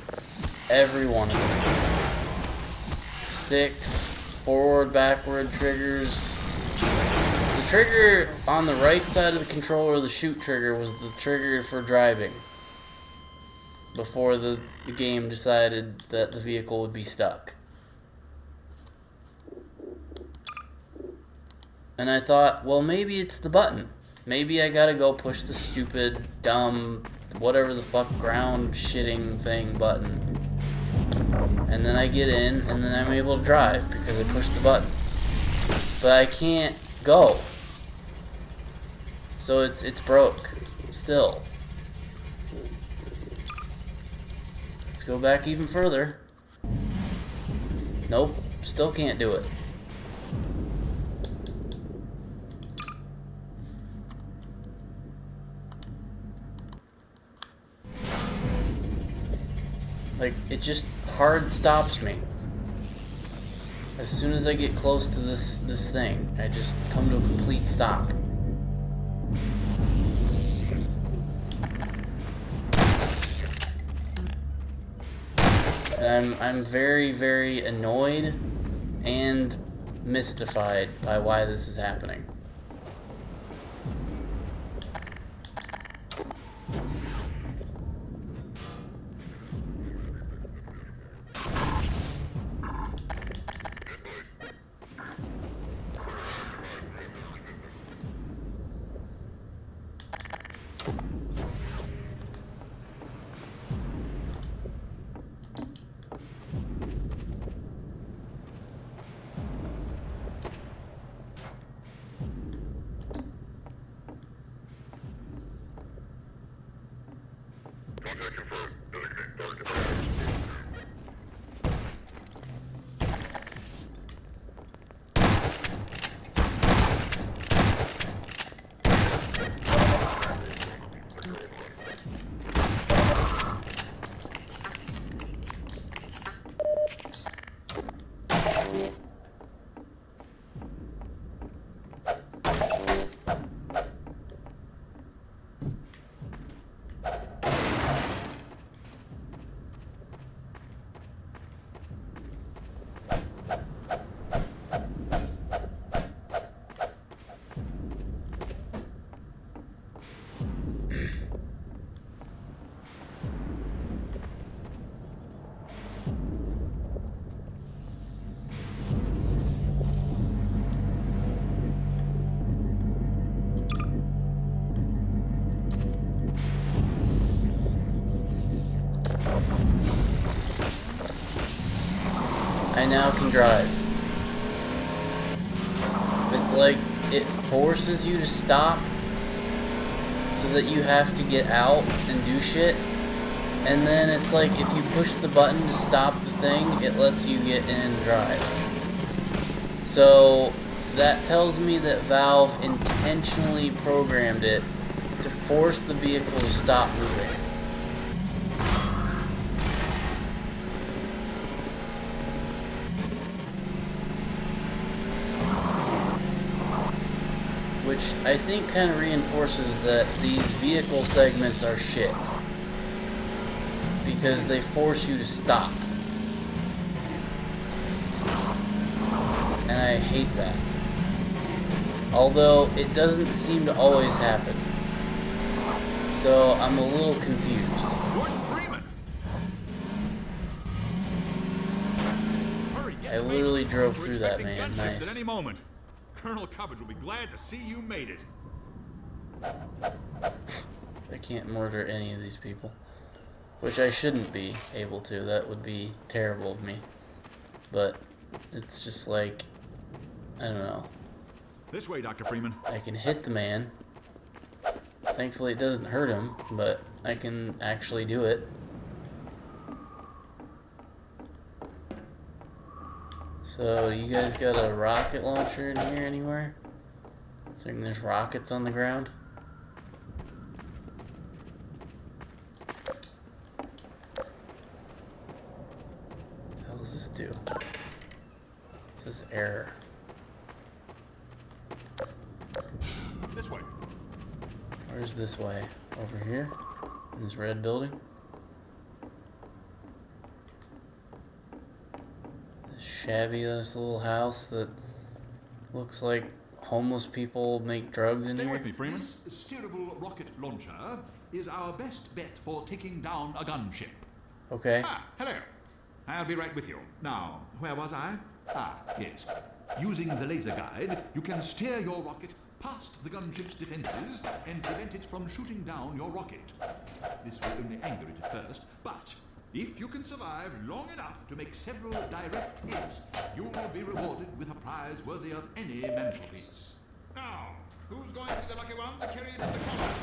Every one of them. Sticks, forward, backward triggers. The trigger on the right side of the controller, the shoot trigger, was the trigger for driving. Before the game decided that the vehicle would be stuck. And I thought, well, maybe it's the button. Maybe I gotta go push the stupid, dumb, whatever the fuck ground shitting thing button. And then I get in, and then I'm able to drive because I pushed the button. But I can't go. So it's broke. Still. Let's go back even further. Nope. Still can't do it. Like, it just hard stops me. As soon as I get close to this thing, I just come to a complete stop. And I'm very, very annoyed and mystified by why this is happening. I now can drive. It's like it forces you to stop so that you have to get out and do shit. And then it's like if you push the button to stop the thing, it lets you get in and drive. So that tells me that Valve intentionally programmed it to force the vehicle to stop moving. Which I think kind of reinforces that these vehicle segments are shit. Because they force you to stop. And I hate that. Although it doesn't seem to always happen. So I'm a little confused. Gordon Freeman! Hurry, get I to the literally basement. drove We're through that, expecting man. gunships Nice. At any moment. Colonel Coverage will be glad to see you made it. I can't murder any of these people. Which I shouldn't be able to. That would be terrible of me. But it's just like, I don't know. This way, Dr. Freeman. I can hit the man. Thankfully it doesn't hurt him, but I can actually do it. So, you guys got a rocket launcher in here anywhere? So there's rockets on the ground? What the hell does this do? It says error. This way. Where's this way? Over here? In this red building? This shabby-ass little house that looks like homeless people make drugs in Stay here? with me, Freeman. This steerable rocket launcher is our best bet for taking down a gunship. Okay. Ah, hello. I'll be right with you. Now, where was I? Ah, yes. Using the laser guide, you can steer your rocket past the gunship's defenses and prevent it from shooting down your rocket. This will only anger it at first, but if you can survive long enough to make several direct hits, you will be rewarded with a prize worthy of any mantelpiece. Now, who's going to be the lucky one to carry it into combat?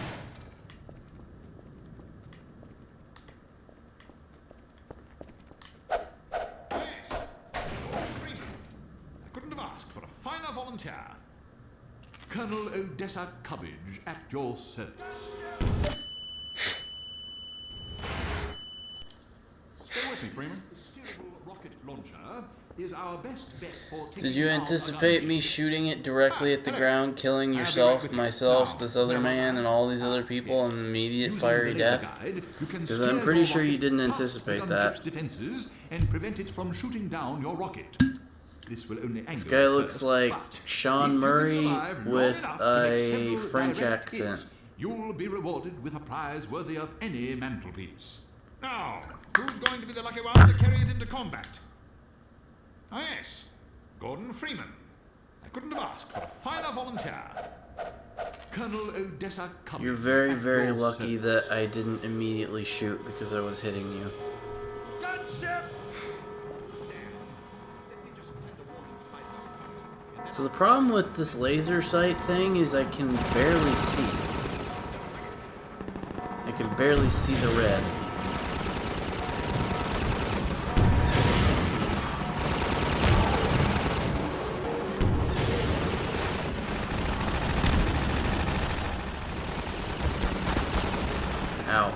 Yes, Lord Freeman. I couldn't have asked for a finer volunteer. Colonel Odessa Cubbage at your service. Stay with me, Freeman. The steerable rocket launcher is our best bet for taking Did you down a anticipate gunship. me shooting it directly at the hello. ground, killing I'll be right yourself, with you. myself, Now, this other where was man, I? and all these other Ah, people yes. in immediate Using fiery the laser death? guide, you can 'Cause steer I'm pretty your sure you rocket didn't past anticipate the that. gunship's defenses and prevent it from shooting down your rocket. This will only anger This it guy at looks first, like but Sean if you can Murray survive long with enough to make a several French direct accent. hits, you'll be rewarded with a prize worthy of any mantelpiece. Now, who's going to be the lucky one to carry it into combat? Ah, yes, Gordon Freeman. I couldn't have asked for a finer volunteer. Colonel Odessa Cummings. You're very, at very your lucky service. that I didn't immediately shoot because I was hitting you. Gunship! So the problem with this laser sight thing is I can barely see. I can barely see the red. Ow.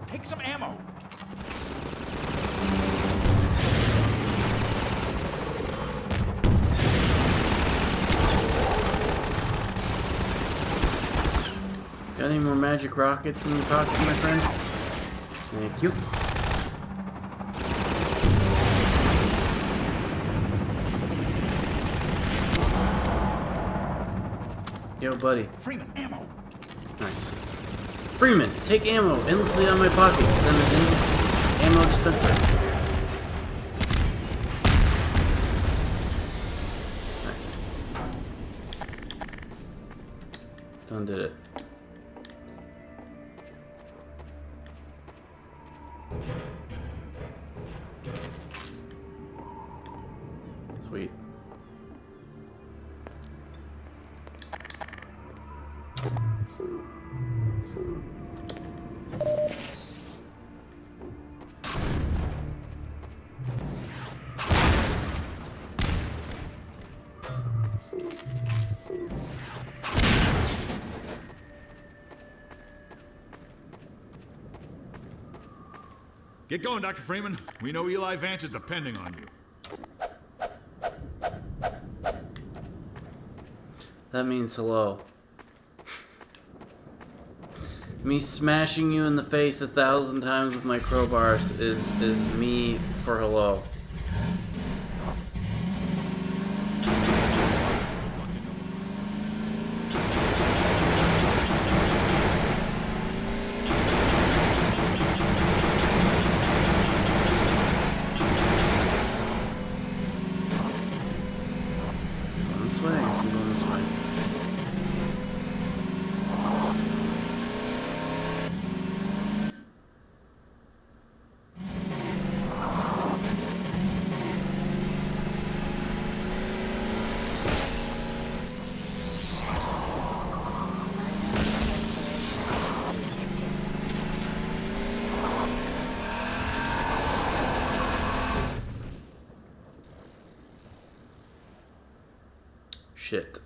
Take some ammo. Got any more magic rockets in your pocket, my friend? Thank you. Yo, buddy. Freeman, ammo. Nice. Freeman, take ammo endlessly out of my pocket. Send an endless ammo dispenser. Nice. Done did it. Sweet. Get going, Dr. Freeman. We know Eli Vance is depending on you. That means hello. Me smashing you in the face 1,000 times with my crowbars is me for hello. Going this way, I guess I'm going this way. Shit.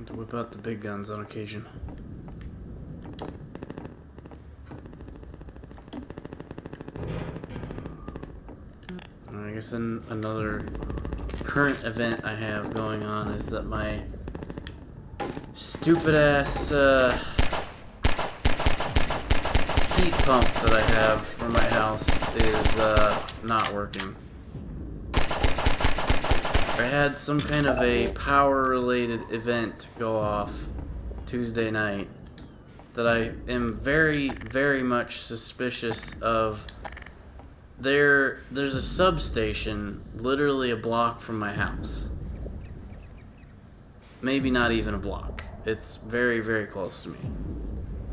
To whip out the big guns on occasion. I guess another current event I have going on is that my stupid ass heat pump that I have for my house is not working. I had some kind of a power-related event go off Tuesday night that I am very, very much suspicious of. There's a substation literally a block from my house. Maybe not even a block. It's very, very close to me.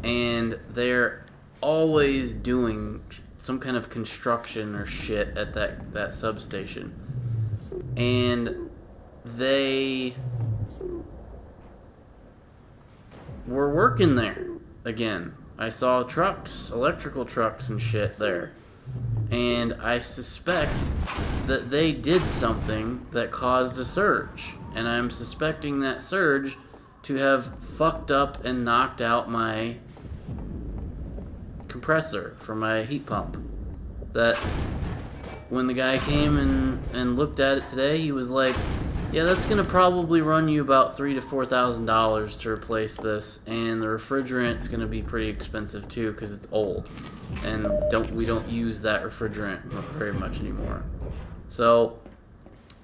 And they're always doing some kind of construction or shit at that substation. And they were working there again. I saw trucks, electrical trucks and shit there. And I suspect that they did something that caused a surge. And I'm suspecting that surge to have fucked up and knocked out my compressor for my heat pump. That when the guy came and looked at it today, he was like, yeah, that's gonna probably run you about $3,000 to $4,000 to replace this, and the refrigerant's gonna be pretty expensive too because it's old, and we don't use that refrigerant very much anymore. So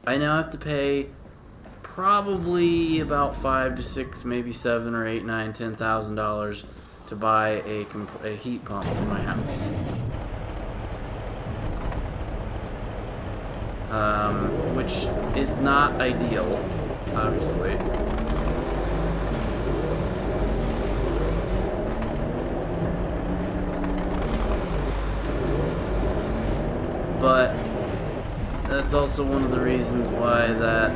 I now have to pay probably about $5,000 to $6,000, maybe $7,000 or $8,000, $9,000, $10,000 to buy a heat pump for my house. Which is not ideal, obviously. but that's also one of the reasons why that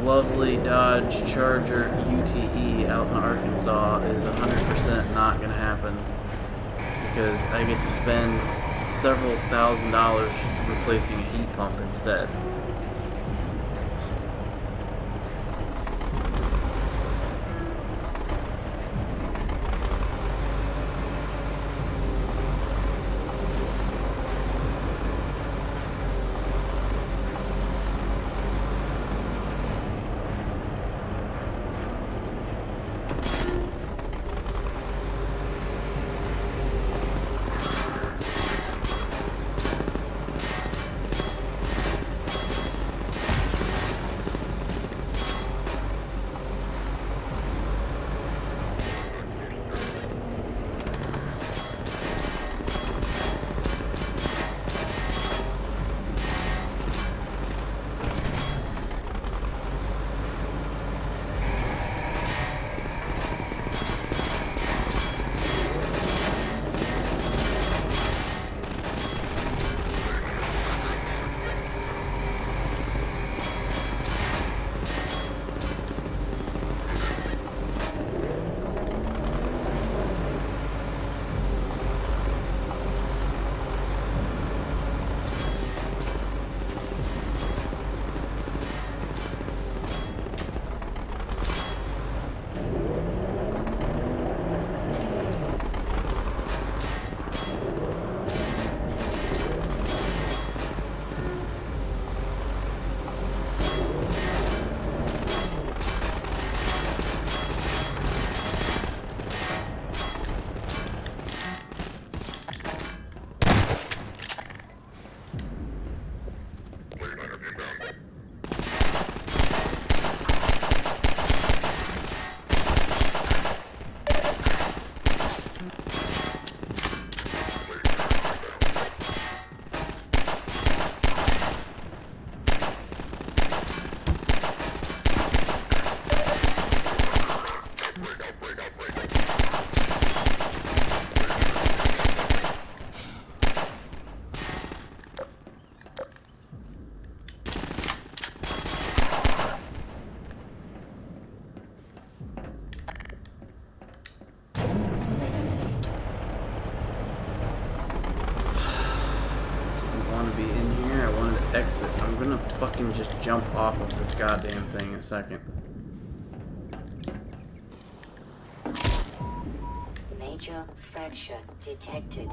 lovely Dodge Charger UTE out in Arkansas is 100% not going to happen, because I get to spend several $1,000s replacing a heat pump instead. Exit. I'm gonna fucking just jump off of this goddamn thing in a second. Major fracture detected.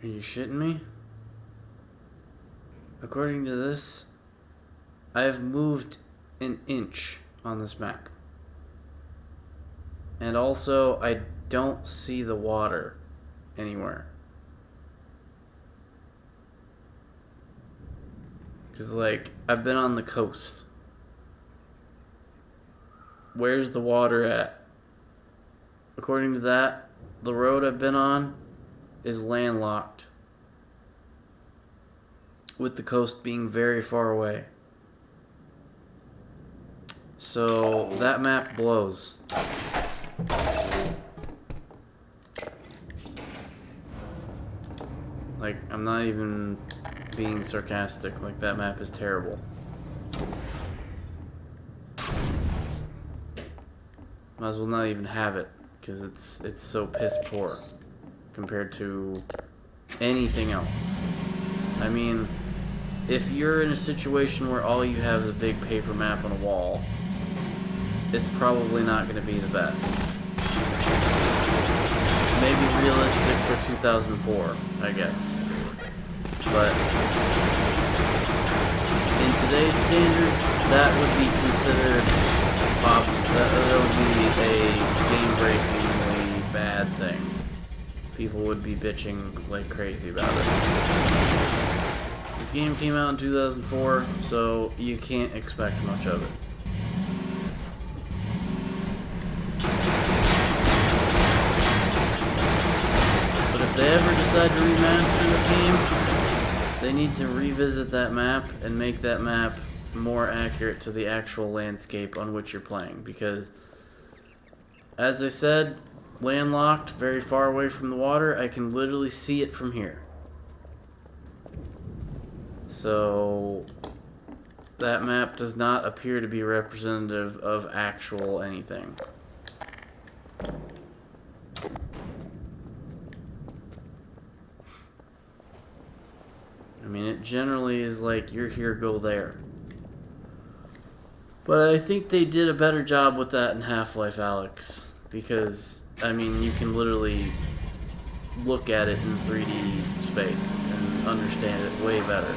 Are you shitting me? According to this, I have moved an inch on this map. And also, I don't see the water anywhere. Because, like, I've been on the coast. Where's the water at? According to that, the road I've been on is landlocked, with the coast being very far away. So that map blows. Like, I'm not even being sarcastic. Like, that map is terrible. Might as well not even have it, because it's so piss poor compared to anything else. I mean, if you're in a situation where all you have is a big paper map on a wall, it's probably not going to be the best. Maybe realistic for 2004, I guess. But in today's standards, that would be considered that would be a game-breakingly bad thing. People would be bitching like crazy about it. This game came out in 2004, so you can't expect much of it. But if they ever decide to remaster this game, they need to revisit that map and make that map more accurate to the actual landscape on which you're playing. Because, as I said, landlocked, very far away from the water, I can literally see it from here. So, that map does not appear to be representative of actual anything. I mean, it generally is like, you're here, go there. But I think they did a better job with that in Half-Life Alyx. Because, I mean, you can literally look at it in 3D space and understand it way better.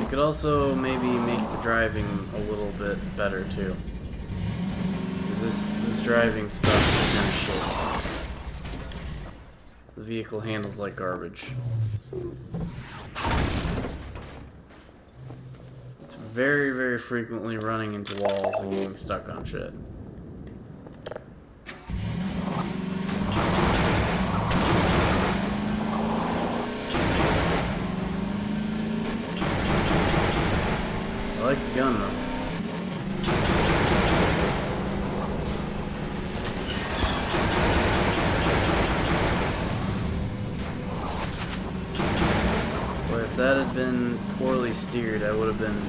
Could also maybe make the driving a little bit better too. Because this driving stuff is kind of shit. The vehicle handles like garbage. It's very, very frequently running into walls and getting stuck on shit. I like the gun though. But if that had been poorly steered, I would have been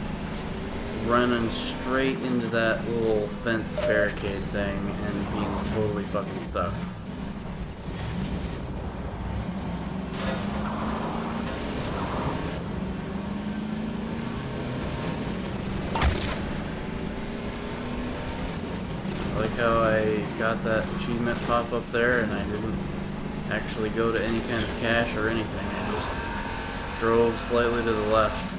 running straight into that little fence barricade thing and being totally fucking stuck. I like how I got that achievement pop up there and I didn't actually go to any kind of cache or anything. I just drove slightly to the left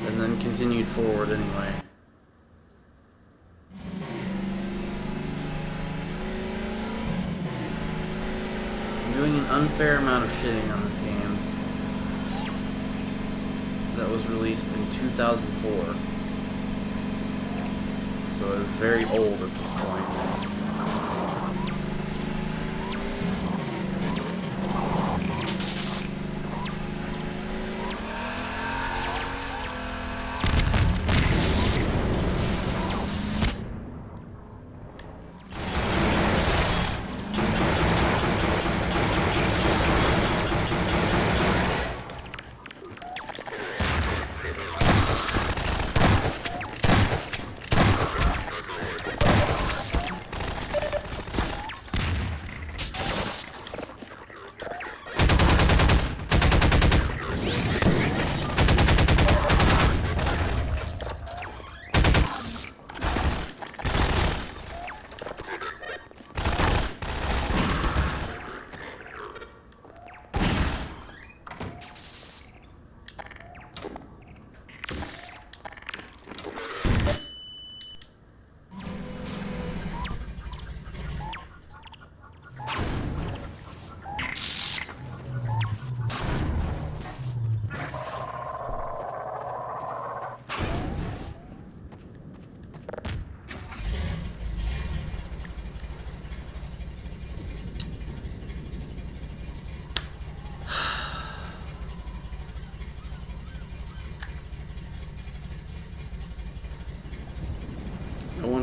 and then continued forward anyway. I'm doing an unfair amount of shitting on this game that was released in 2004. So it was very old at this point.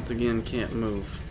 once again can't move.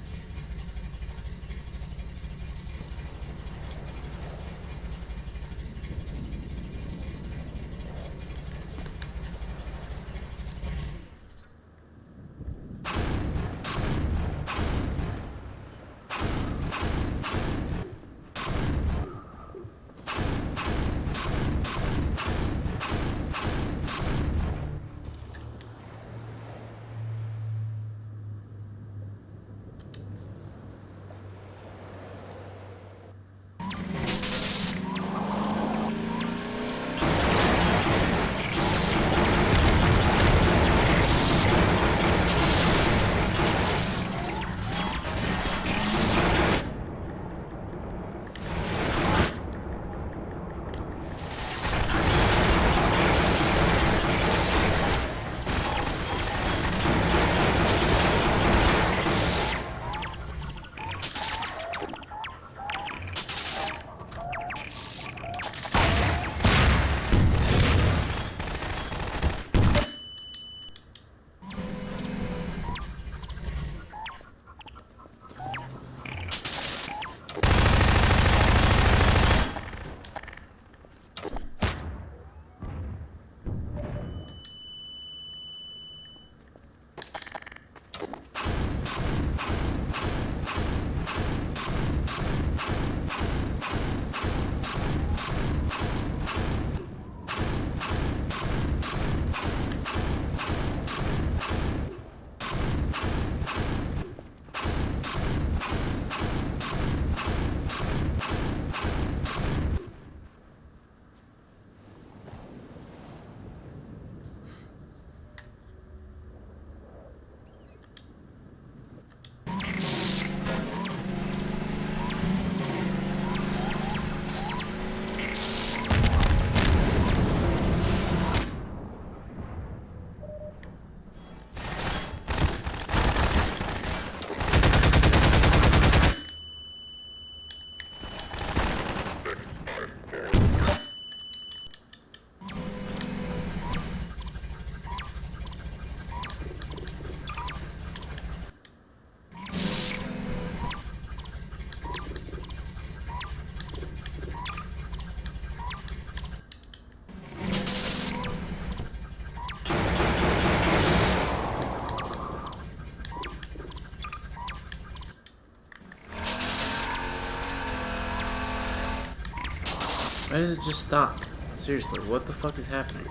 Why does it just stop? Seriously, what the fuck is happening?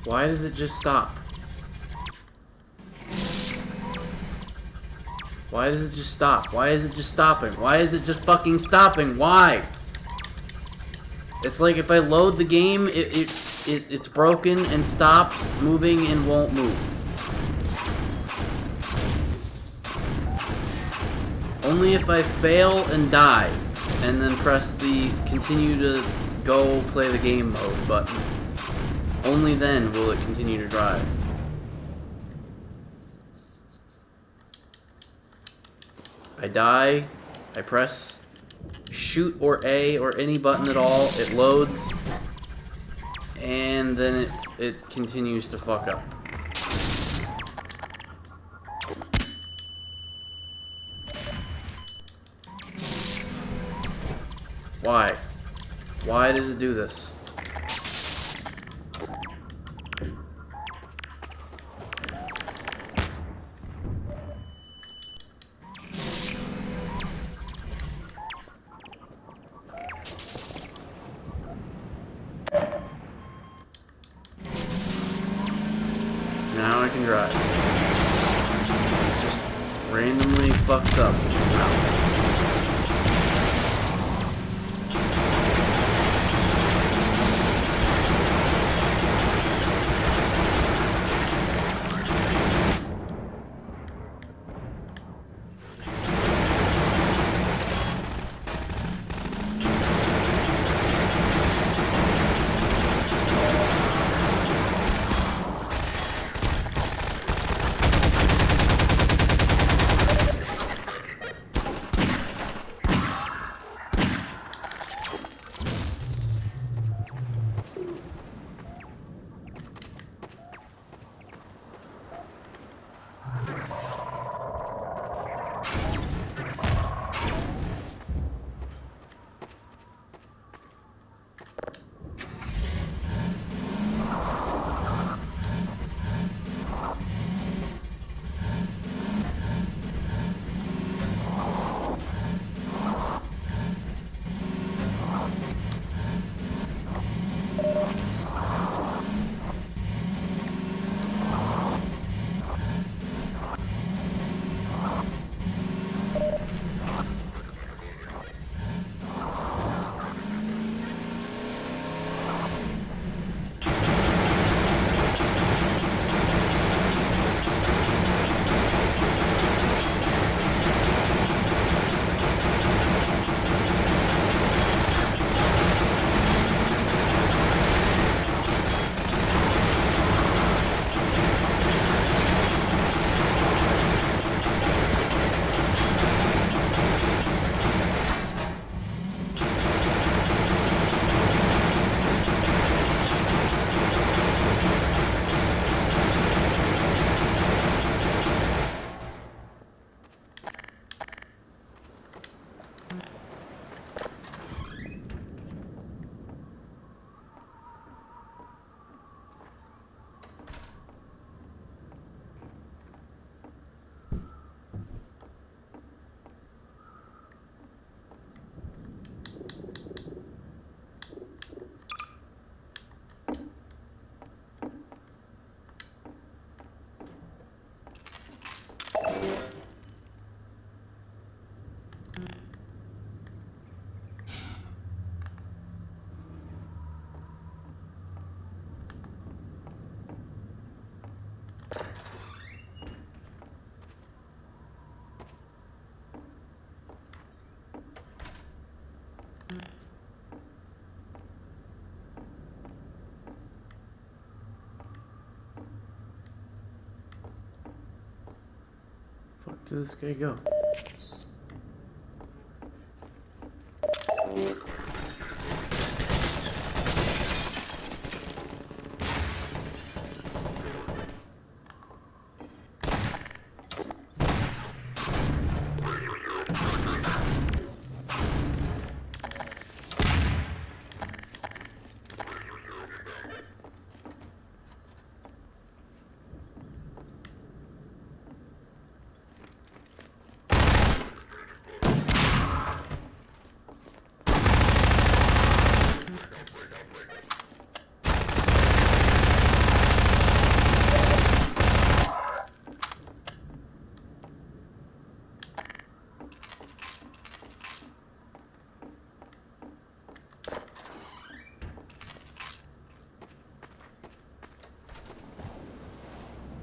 Why does it just stop? Why does it just stop? Why is it just stopping? Why is it just fucking stopping? Why? It's like if I load the game, it's broken and stops moving and won't move. Only if I fail and die, and then press the continue to go play the game mode button. Only then will it continue to drive. I die, I press shoot or A or any button at all, it loads, and then it continues to fuck up. Why? Why does it do this? Now I can drive. Just randomly fucked up. did this guy go?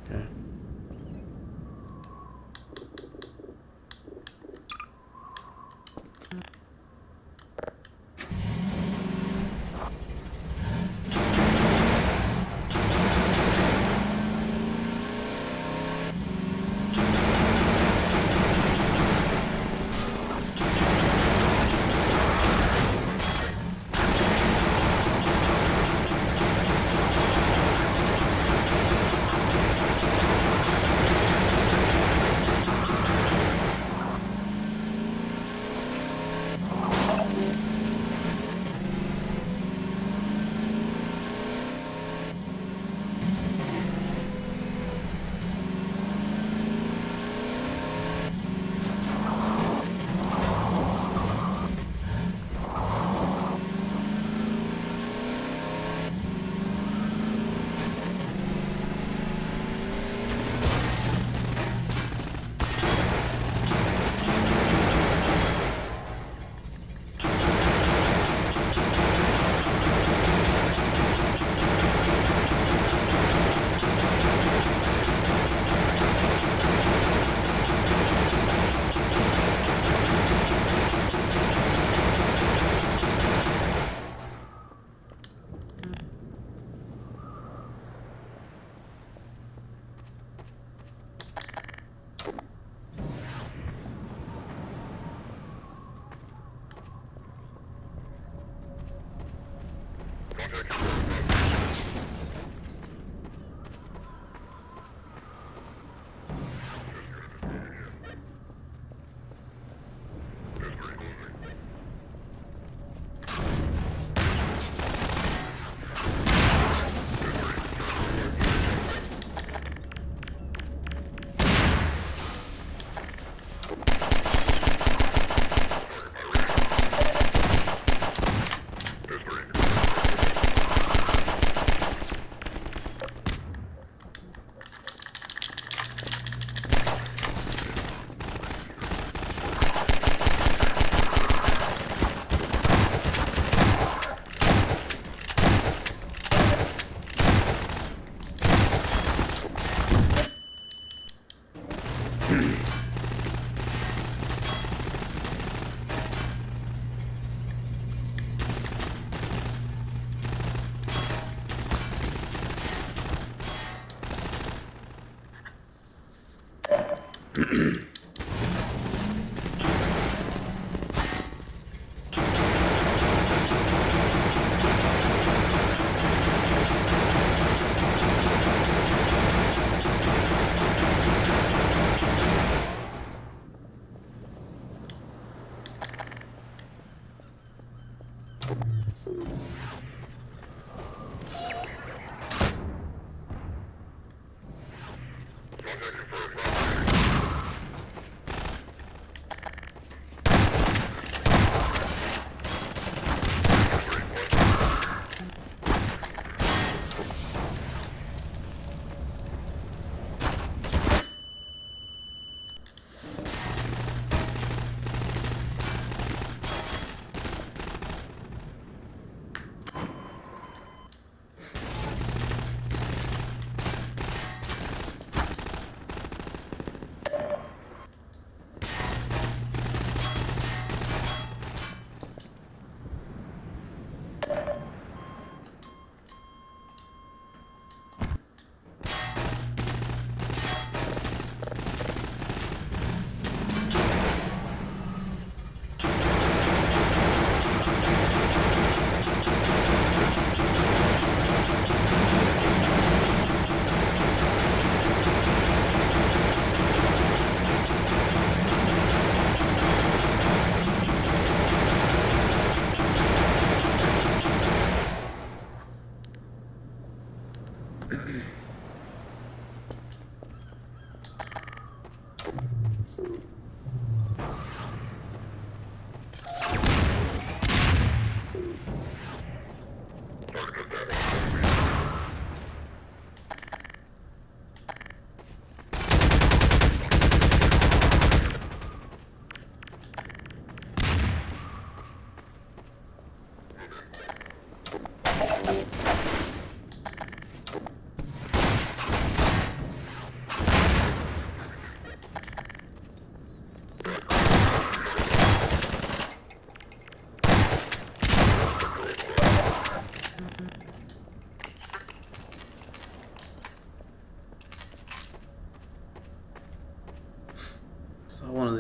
Okay.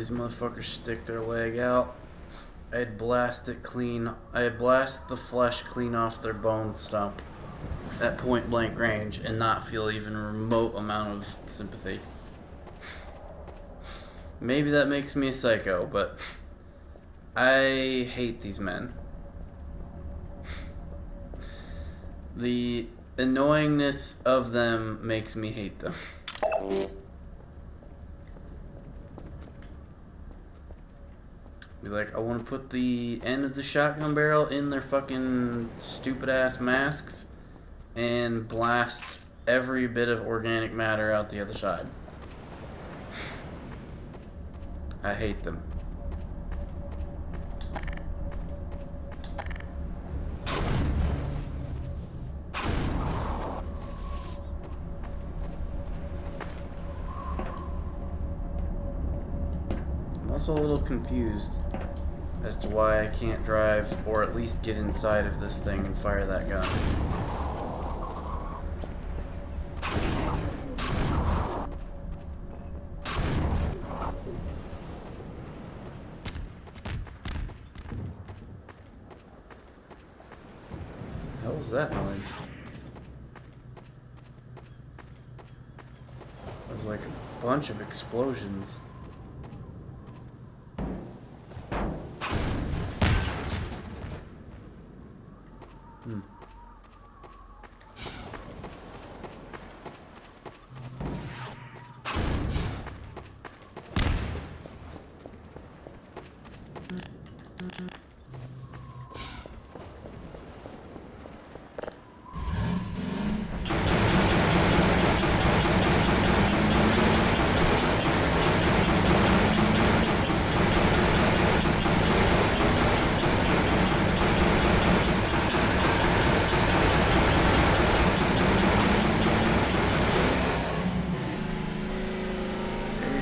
these motherfuckers stick their leg out, I'd blast it clean. I'd blast the flesh clean off their bone stump at point blank range and not feel even a remote amount of sympathy. Maybe that makes me a psycho, but I hate these men. The annoyingness of them makes me hate them. Be like, I want to put the end of the shotgun barrel in their fucking stupid ass masks and blast every bit of organic matter out the other side. I hate them. I'm also a little confused as to why I can't drive or at least get inside of this thing and fire that gun. What was that noise? It was like a bunch of explosions.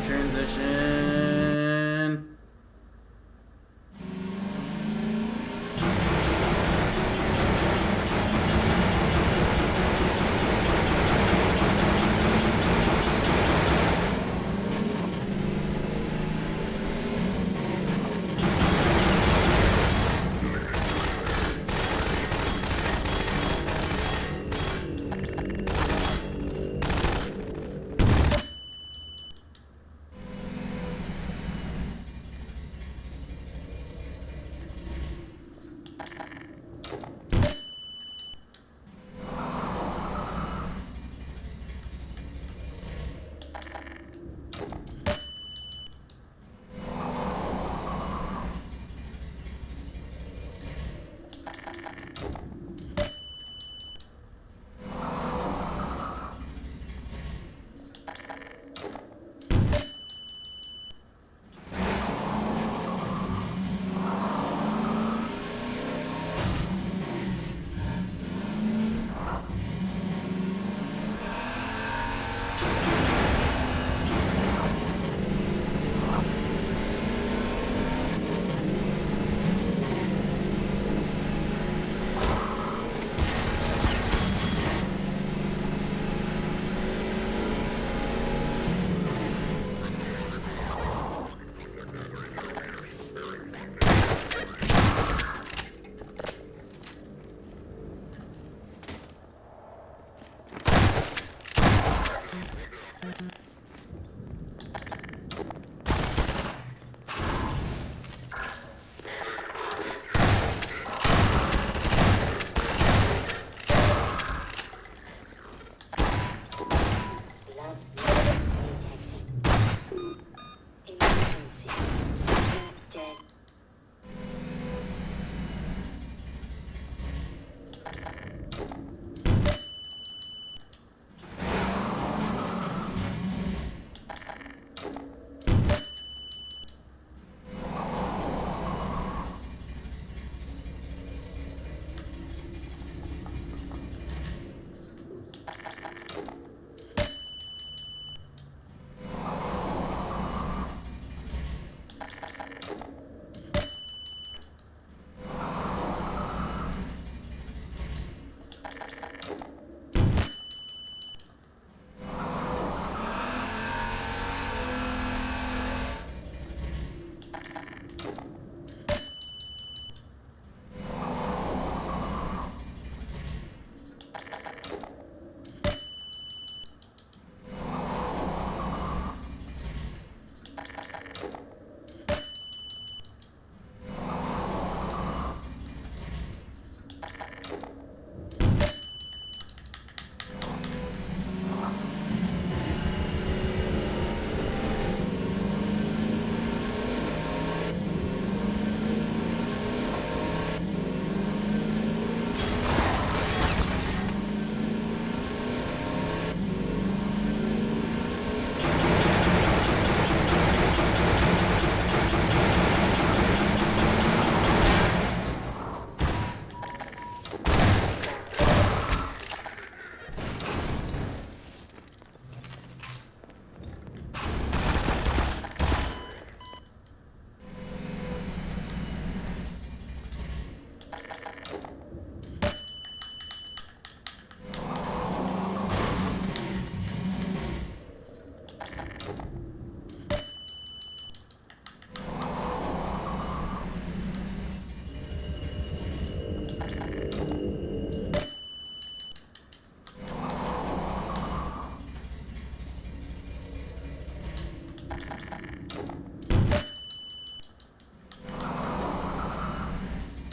Transition.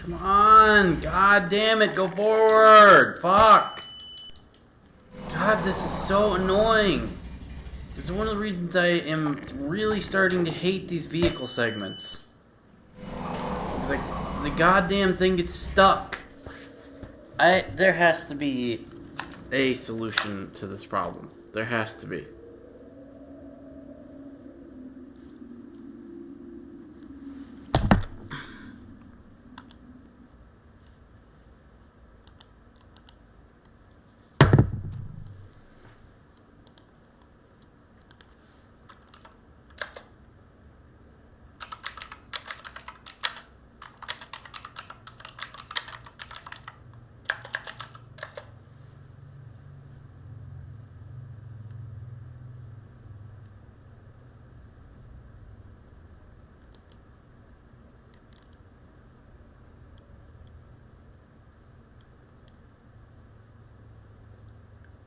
Come on! God damn it, go forward! Fuck! God, this is so annoying. This is one of the reasons I am really starting to hate these vehicle segments. It's like, the goddamn thing gets stuck. There has to be a solution to this problem. There has to be.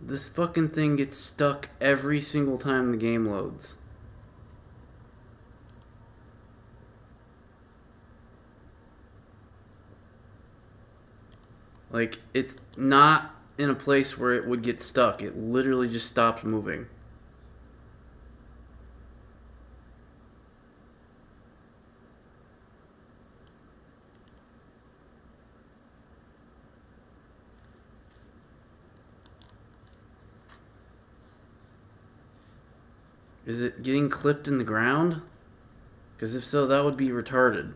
This fucking thing gets stuck every single time the game loads. Like, it's not in a place where it would get stuck. It literally just stops moving. Is it getting clipped in the ground? Because if so, that would be retarded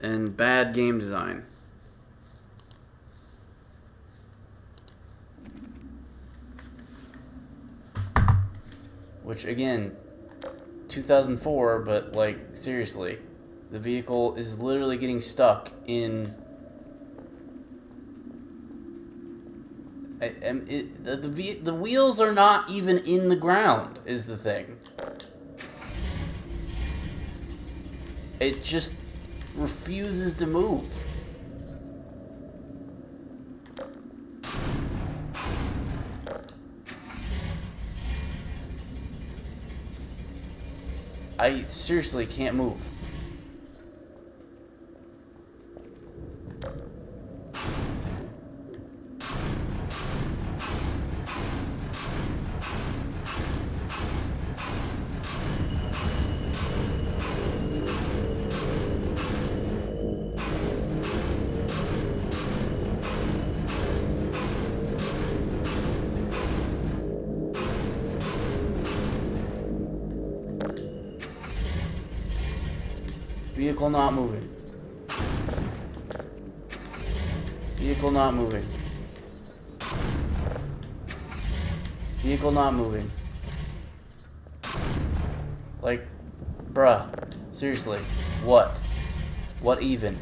and bad game design. Which, again, 2004, but, like, seriously, the vehicle is literally getting stuck in... The wheels are not even in the ground, is the thing. It just refuses to move. I seriously can't move. Vehicle not moving. Vehicle not moving. Vehicle not moving. Like, bruh, seriously, what? What even?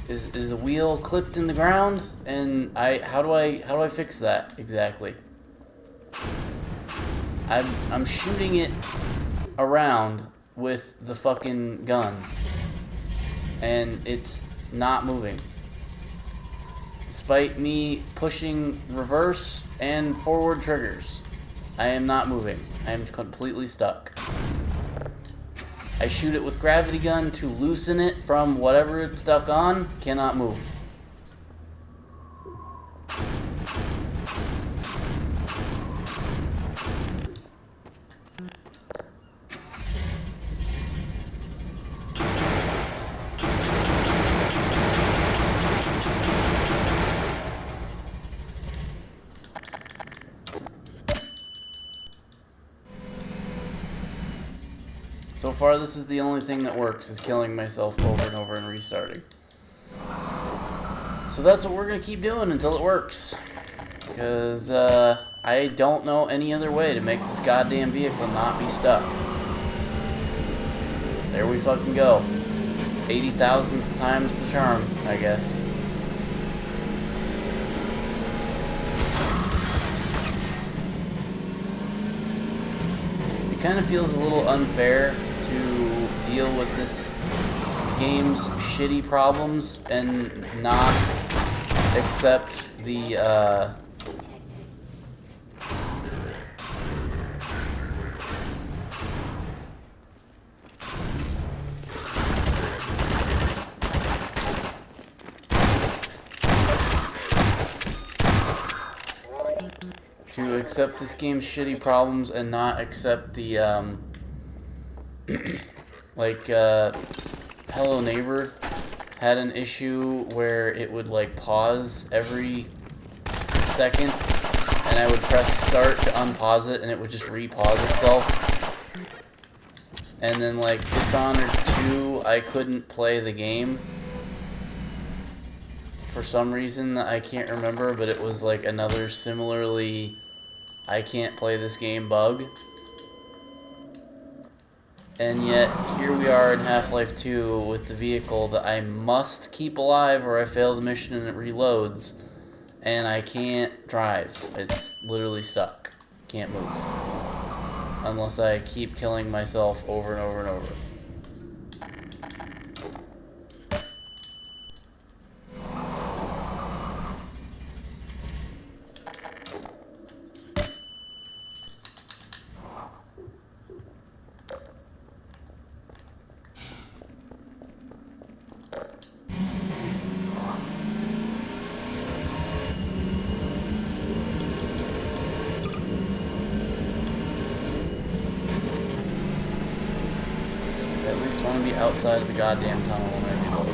Is the wheel clipped in the ground? And how do I fix that exactly? I'm shooting it around with the fucking gun, and it's not moving. Despite me pushing reverse and forward triggers, I am not moving. I am completely stuck. I shoot it with gravity gun to loosen it from whatever it's stuck on, cannot move. So far, this is the only thing that works, is killing myself over and over and restarting. So that's what we're going to keep doing until it works. Because I don't know any other way to make this goddamn vehicle not be stuck. There we fucking go. 80,000th times the charm, I guess. It kind of feels a little unfair to deal with this game's shitty problems and not accept the to accept this game's shitty problems and not accept the, Hello Neighbor had an issue where it would, like, pause every second, and I would press start to unpause it, and it would just repause itself. And then, like, Dishonored 2, I couldn't play the game. For some reason, I can't remember, but it was, like, another similarly I can't play this game bug. And yet, here we are in Half-Life 2 with the vehicle that I must keep alive or I fail the mission and it reloads. And I can't drive. It's literally stuck. Can't move. Unless I keep killing myself over and over and over. Outside of the goddamn tunnel when I reload.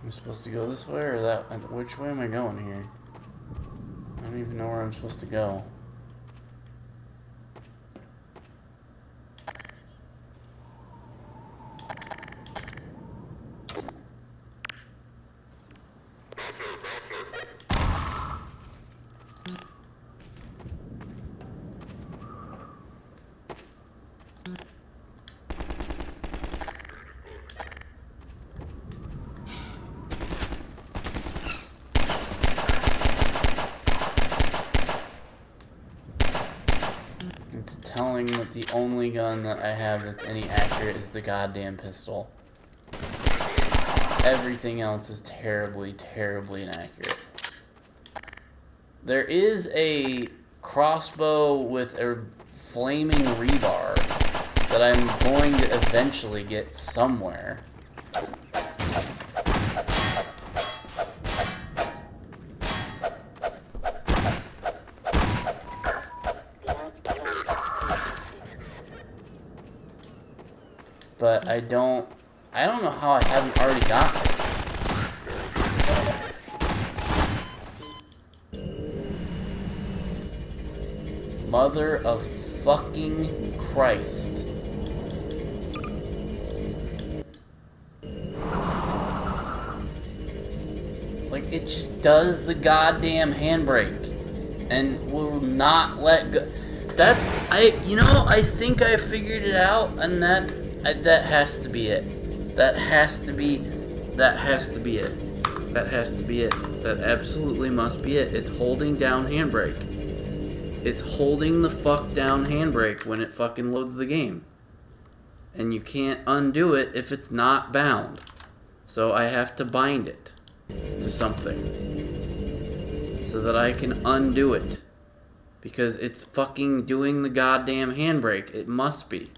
I'm supposed to go this way or that? Which way am I going here? I don't even know where I'm supposed to go. It's telling that the only gun that I have that's any accurate is the goddamn pistol. Everything else is terribly, terribly inaccurate. There is a crossbow with a flaming rebar that I'm going to eventually get somewhere. But I don't know how I haven't already gotten it. Mother of fucking Christ. Like, it just does the goddamn handbrake and will not let go. I think I figured it out, and that has to be it. That has to be it. That absolutely must be it. It's holding down handbrake. It's holding the fuck down handbrake when it fucking loads the game. And you can't undo it if it's not bound. So I have to bind it to something so that I can undo it. Because it's fucking doing the goddamn handbrake. It must be.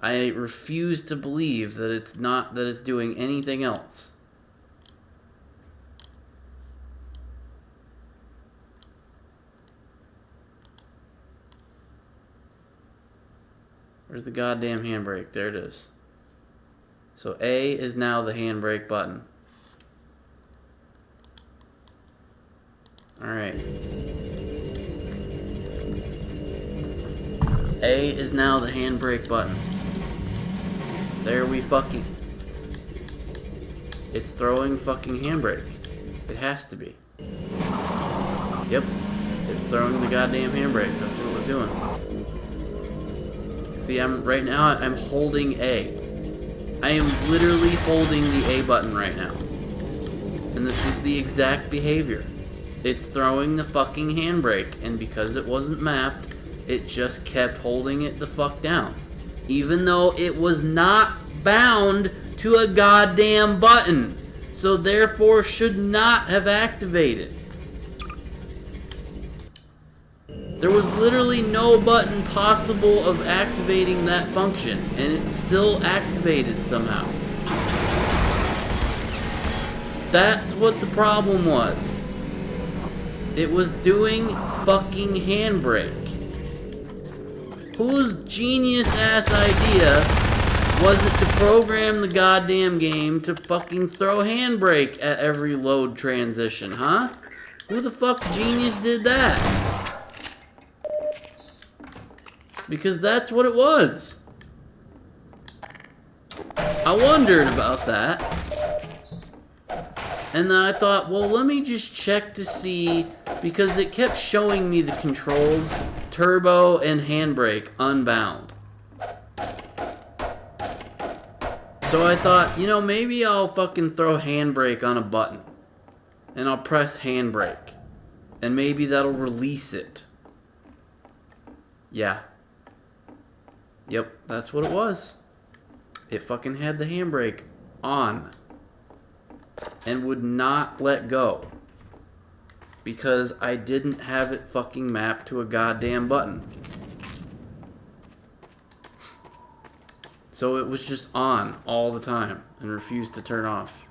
I refuse to believe that it's doing anything else. Where's the goddamn handbrake? There it is. So A is now the handbrake button. Alright. A is now the handbrake button. There we fucking... It's throwing fucking handbrake. It has to be. Yep. It's throwing the goddamn handbrake. That's what we're doing. See, right now I'm holding A. I am literally holding the A button right now. And this is the exact behavior. It's throwing the fucking handbrake, and because it wasn't mapped, it just kept holding it the fuck down. Even though it was not bound to a goddamn button. So therefore should not have activated. There was literally no button possible of activating that function, and it still activated somehow. That's what the problem was. It was doing fucking handbrake. Whose genius ass idea was it to program the goddamn game to fucking throw handbrake at every load transition, huh? Who the fuck genius did that? Because that's what it was. I wondered about that. And then I thought, well, let me just check to see, because it kept showing me the controls, turbo and handbrake unbound. So I thought, you know, maybe I'll fucking throw handbrake on a button. And I'll press handbrake. And maybe that'll release it. Yeah. Yep, that's what it was. It fucking had the handbrake on. And would not let go. Because I didn't have it fucking mapped to a goddamn button. So it was just on all the time and refused to turn off.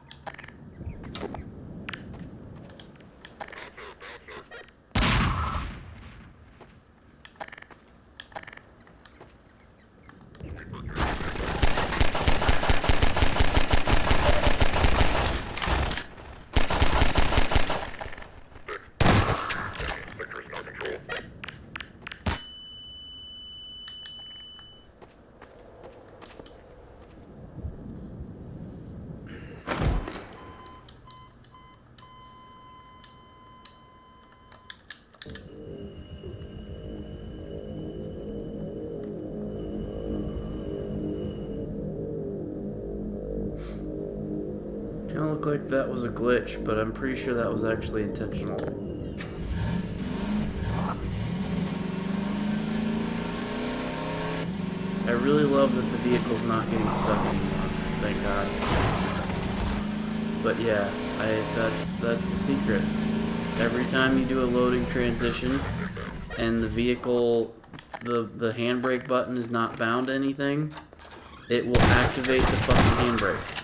Kinda looked like that was a glitch, but I'm pretty sure that was actually intentional. I really love that the vehicle's not getting stuck anymore. Thank God. But yeah, that's the secret. Every time you do a loading transition and the vehicle, the handbrake button is not bound to anything, it will activate the fucking handbrake.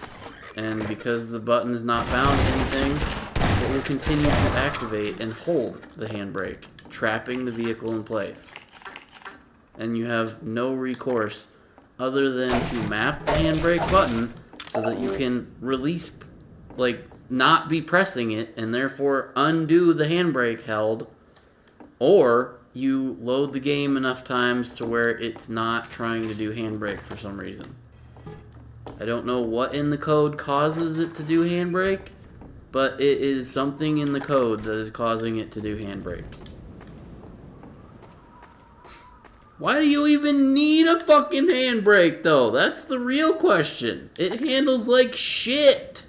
And because the button is not bound to anything, it will continue to activate and hold the handbrake, trapping the vehicle in place. And you have no recourse other than to map the handbrake button so that you can release, like, not be pressing it and therefore undo the handbrake held, or you load the game enough times to where it's not trying to do handbrake for some reason. I don't know what in the code causes it to do handbrake, but it is something in the code that is causing it to do handbrake. Why do you even need a fucking handbrake, though? That's the real question. It handles like shit.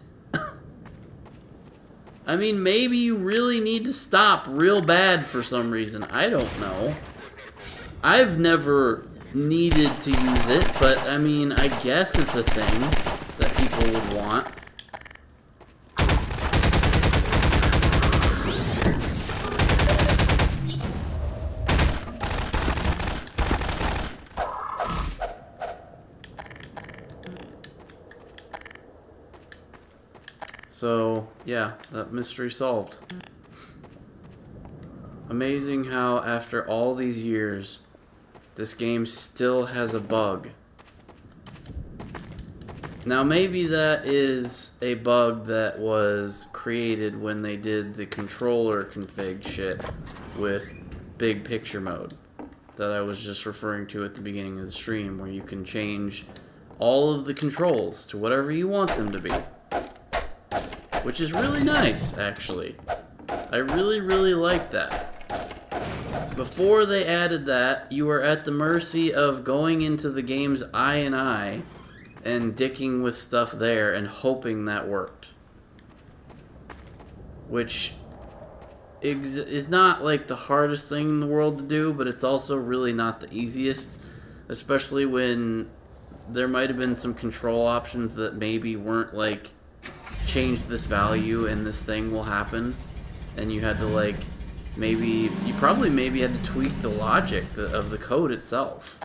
I mean, maybe you really need to stop real bad for some reason. I don't know. I've never needed to use it, but I mean, I guess it's a thing that people would want. So, yeah, that mystery solved. Amazing how after all these years, this game still has a bug. Now maybe that is a bug that was created when they did the controller config shit with big picture mode that I was just referring to at the beginning of the stream, where you can change all of the controls to whatever you want them to be. Which is really nice, actually. I really, really like that. Before they added that, you were at the mercy of going into the game's INI and dicking with stuff there and hoping that worked. Which is not like the hardest thing in the world to do, but it's also really not the easiest. Especially when there might have been some control options that maybe weren't like change this value and this thing will happen, and you had to like maybe had to tweak the logic of the code itself,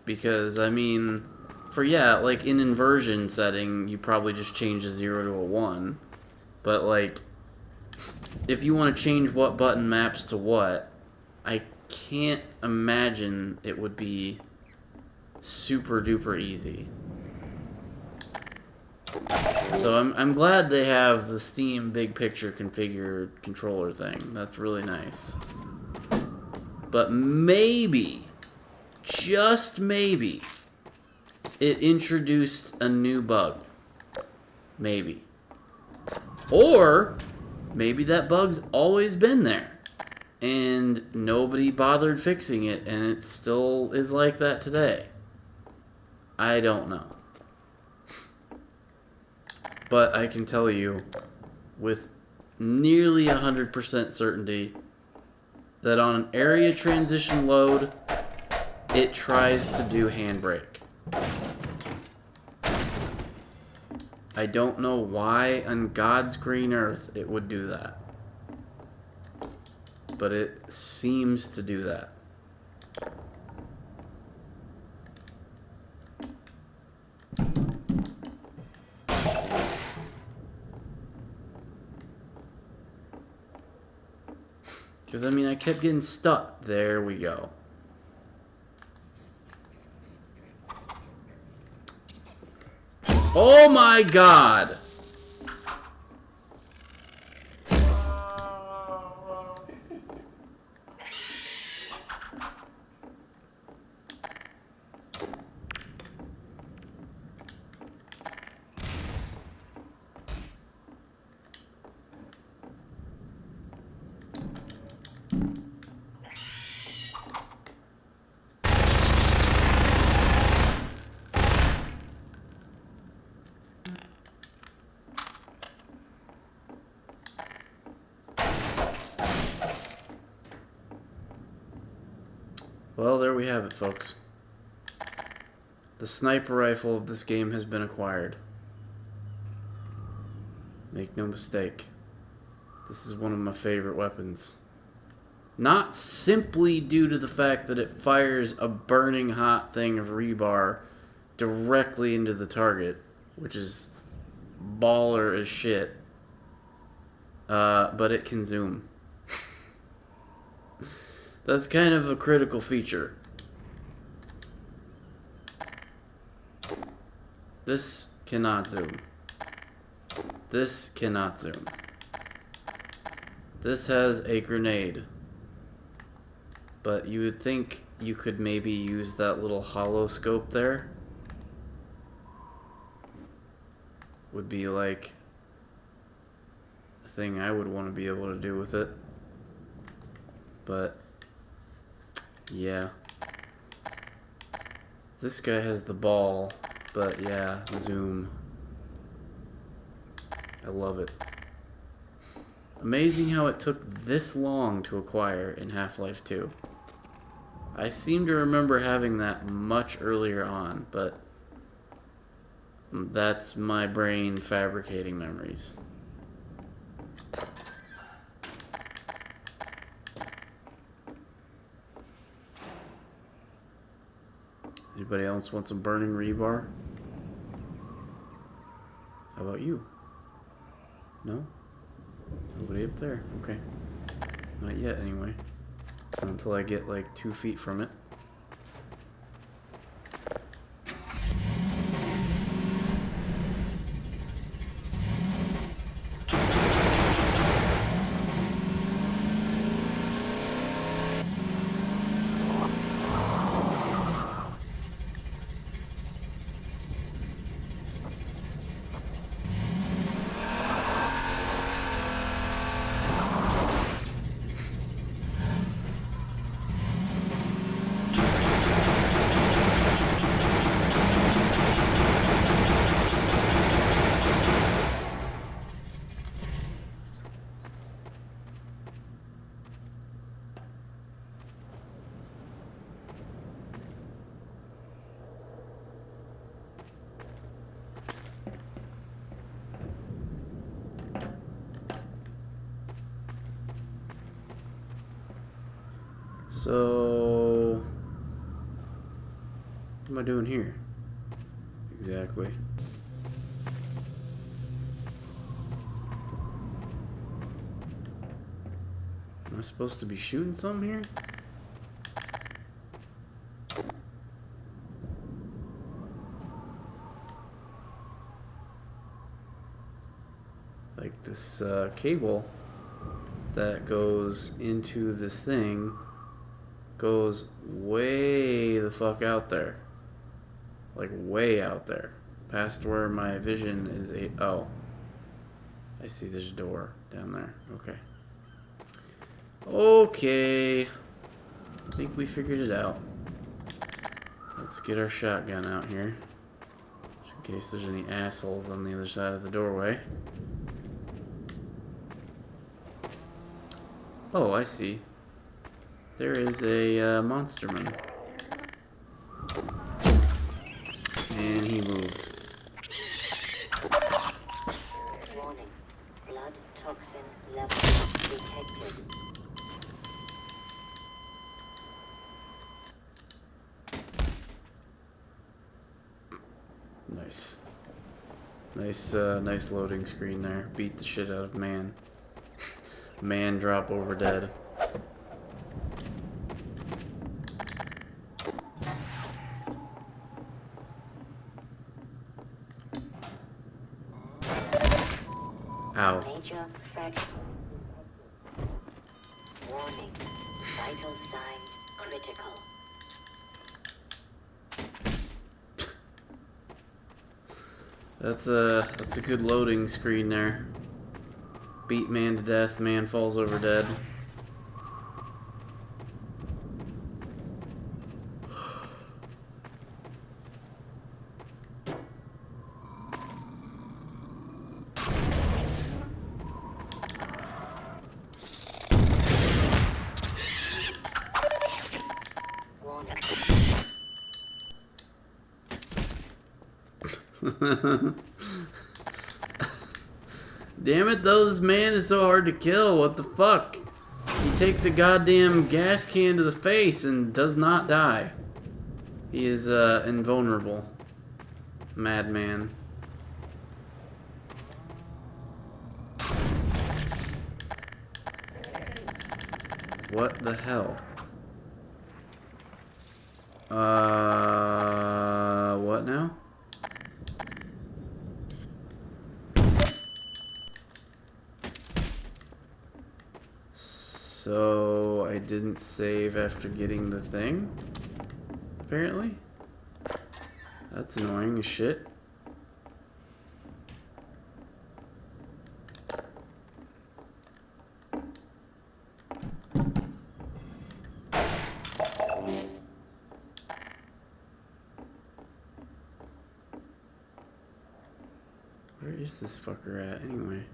because I mean, for like in inversion setting you probably just change a 0 to a 1, but like if you want to change what button maps to what, I can't imagine it would be super duper easy. So I'm glad they have the Steam big picture configure controller thing. That's really nice. But maybe, just maybe, it introduced a new bug. Maybe. Or maybe that bug's always been there and nobody bothered fixing it and it still is like that today. I don't know. But I can tell you with nearly 100% certainty that on an area transition load, it tries to do handbrake. I don't know why on God's green earth it would do that. But it seems to do that. Because, I mean, I kept getting stuck. There we go. Oh my god! Well, there we have it, folks. The sniper rifle of this game has been acquired. Make no mistake. This is one of my favorite weapons. Not simply due to the fact that it fires a burning hot thing of rebar directly into the target, which is baller as shit, but it can zoom. That's kind of a critical feature. This cannot zoom. This cannot zoom. This has a grenade. But you would think you could maybe use that little hollow scope there. Would be like a thing I would want to be able to do with it. But yeah. This guy has the ball, but yeah, zoom. I love it. Amazing how it took this long to acquire in Half-Life 2. I seem to remember having that much earlier on, but that's my brain fabricating memories. Anybody else want some burning rebar? How about you? No? Nobody up there? Okay. Not yet, anyway. Not until I get like 2 feet from it. So, what am I doing here? Exactly. Am I supposed to be shooting something here? Like this cable that goes into this thing goes way the fuck out there. Like way out there. Past where my vision is oh. I see there's a door down there. Okay. Okay. I think we figured it out. Let's get our shotgun out here. Just in case there's any assholes on the other side of the doorway. Oh, I see. There is a monsterman. And he moved. Warning. Blood toxin level detected. Nice. Nice loading screen there. Beat the shit out of man. Man drop over dead. Ow. Major fracture. Warning. Vital signs critical. That's a good loading screen there. Beat man to death, man falls over dead. Warning. Damn it though, this man is so hard to kill. What the fuck? He takes a goddamn gas can to the face and does not die. He is invulnerable. Madman. What the hell? What now? So I didn't save after getting the thing, apparently. That's annoying as shit. Where is this fucker at anyway?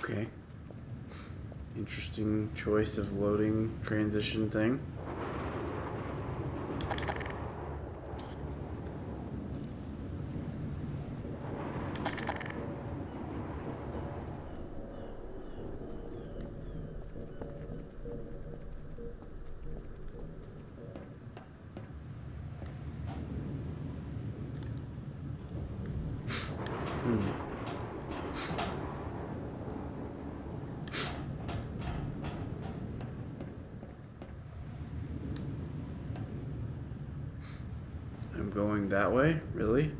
Okay. Interesting choice of loading transition thing. I'm going that way? Really?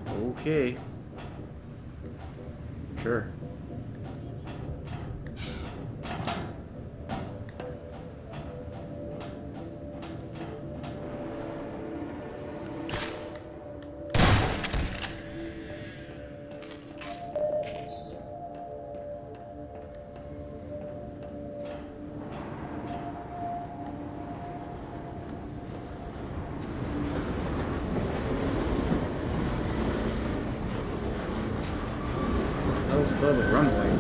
Okay. Sure. How's with all the rumbling?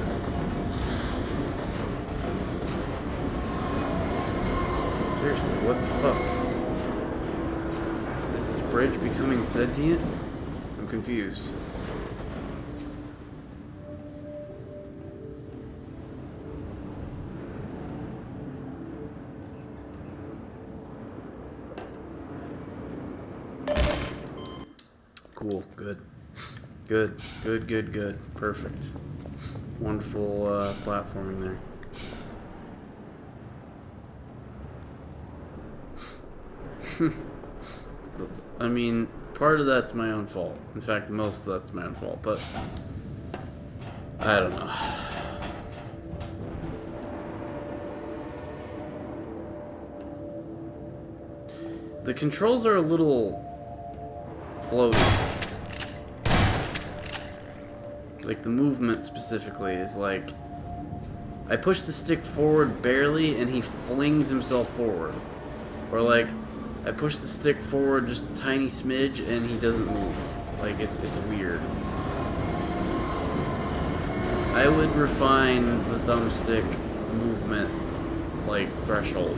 Seriously, what the fuck? Is this bridge becoming sentient? I'm confused. Cool, good. Good. Perfect. Wonderful platforming there. I mean, part of that's my own fault. In fact, most of that's my own fault, but I don't know. The controls are a little floaty. Like the movement specifically is like, I push the stick forward barely and he flings himself forward. Or like, I push the stick forward just a tiny smidge and he doesn't move. Like it's weird. I would refine the thumbstick movement like threshold.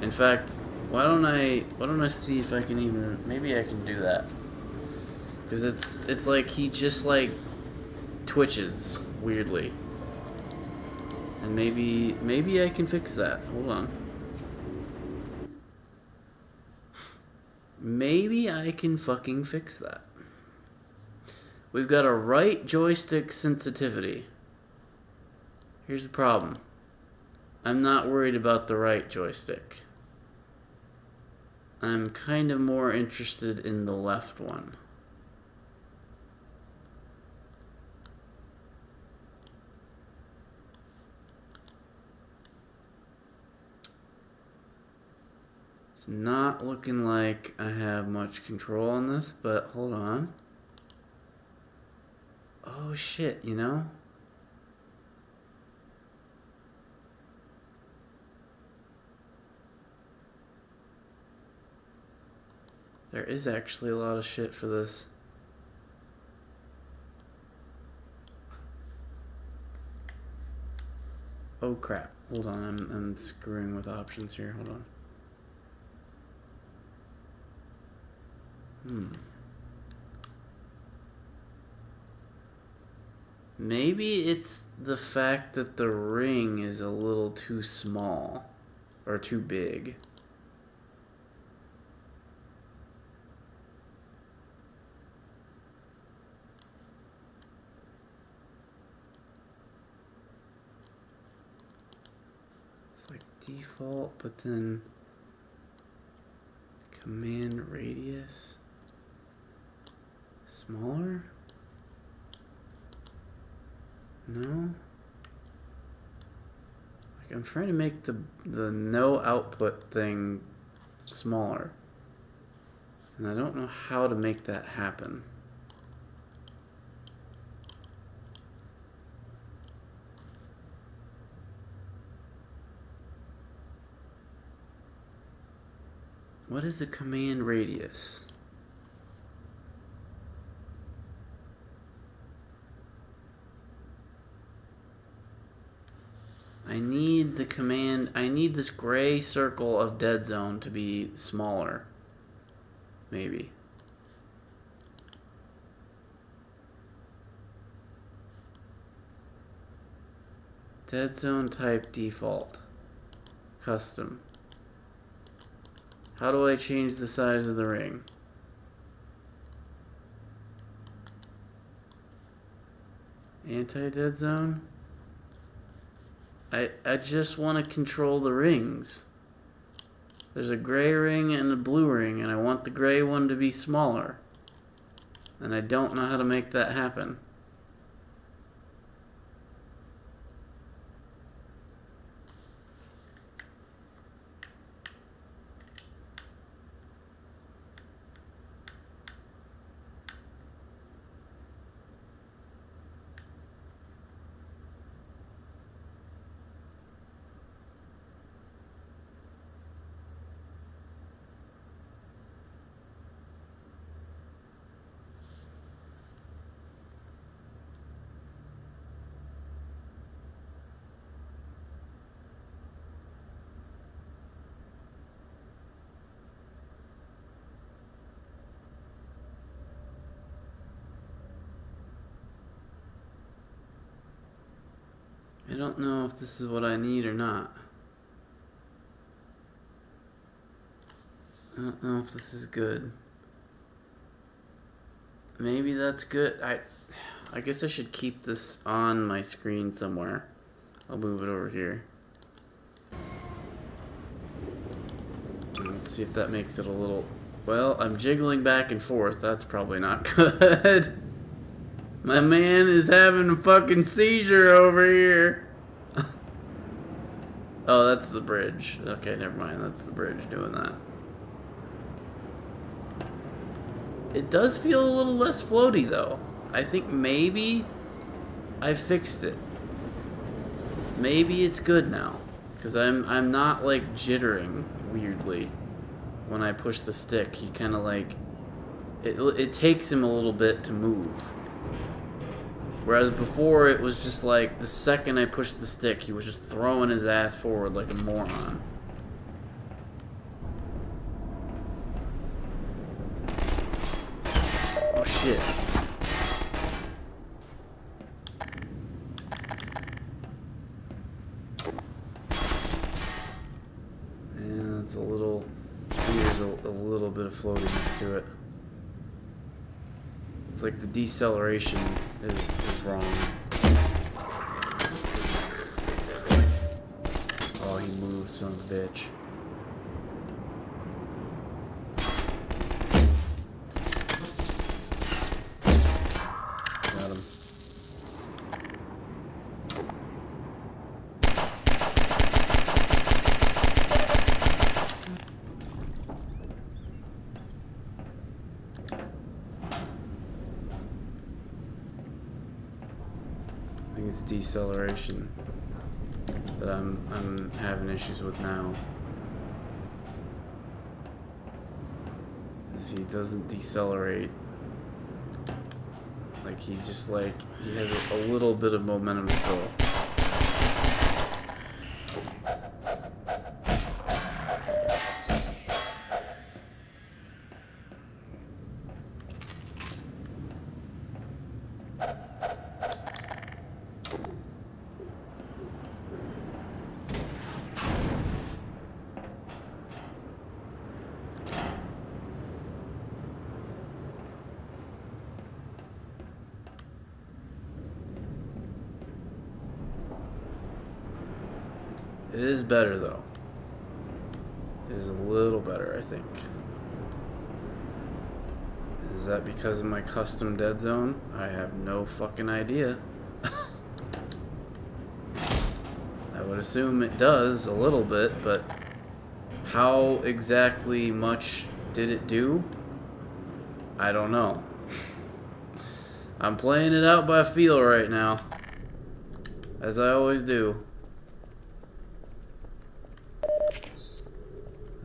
In fact, why don't I see if I can even, maybe I can do that. Cause it's like he just like twitches weirdly. And maybe I can fix that. Hold on. Maybe I can fucking fix that. We've got a right joystick sensitivity. Here's the problem. I'm not worried about the right joystick. I'm kind of more interested in the left one. It's not looking like I have much control on this, but hold on. Oh shit, you know? There is actually a lot of shit for this. Oh crap. Hold on, I'm screwing with options here. Hold on. Maybe it's the fact that the ring is a little too small or too big. It's like default, but then command radius smaller? No? Like I'm trying to make the no output thing smaller. And I don't know how to make that happen. What is a command radius? I need the command. I need this gray circle of dead zone to be smaller. Maybe. Dead zone type default. Custom. How do I change the size of the ring? Anti-dead zone? I just want to control the rings. There's a gray ring and a blue ring, and I want the gray one to be smaller. And I don't know how to make that happen. I don't know if this is what I need or not. I don't know if this is good. Maybe that's good. I guess I should keep this on my screen somewhere. I'll move it over here. Let's see if that makes it a little... Well, I'm jiggling back and forth. That's probably not good. My man is having a fucking seizure over here. Oh, that's the bridge. Okay, never mind. That's the bridge doing that. It does feel a little less floaty, though. I think maybe I fixed it. Maybe it's good now. Because I'm not, like, jittering weirdly when I push the stick. He kind of, like... It takes him a little bit to move. Whereas before, it was just like, the second I pushed the stick, he was just throwing his ass forward like a moron. Oh, shit. Yeah, it's a little... There's a little bit of floatiness to it. It's like the deceleration is wrong. Oh, he moves, son of a bitch. Got him. I think it's deceleration that I'm having issues with now. As he doesn't decelerate. Like he just like he has a little bit of momentum still. It is better though. It is a little better, I think. Is that because of my custom dead zone? I have no fucking idea. I would assume it does a little bit, but how exactly much did it do? I don't know. I'm playing it out by feel right now, as I always do.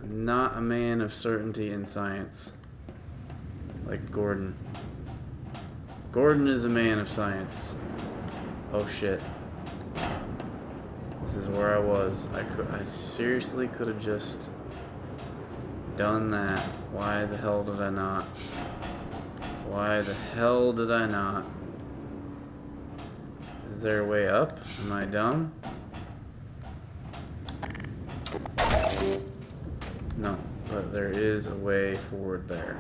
I'm not a man of certainty in science, like Gordon. Gordon is a man of science. Oh shit. This is where I was. I seriously could have just done that. Why the hell did I not? Why the hell did I not? Is there a way up? Am I dumb? No, but there is a way forward there.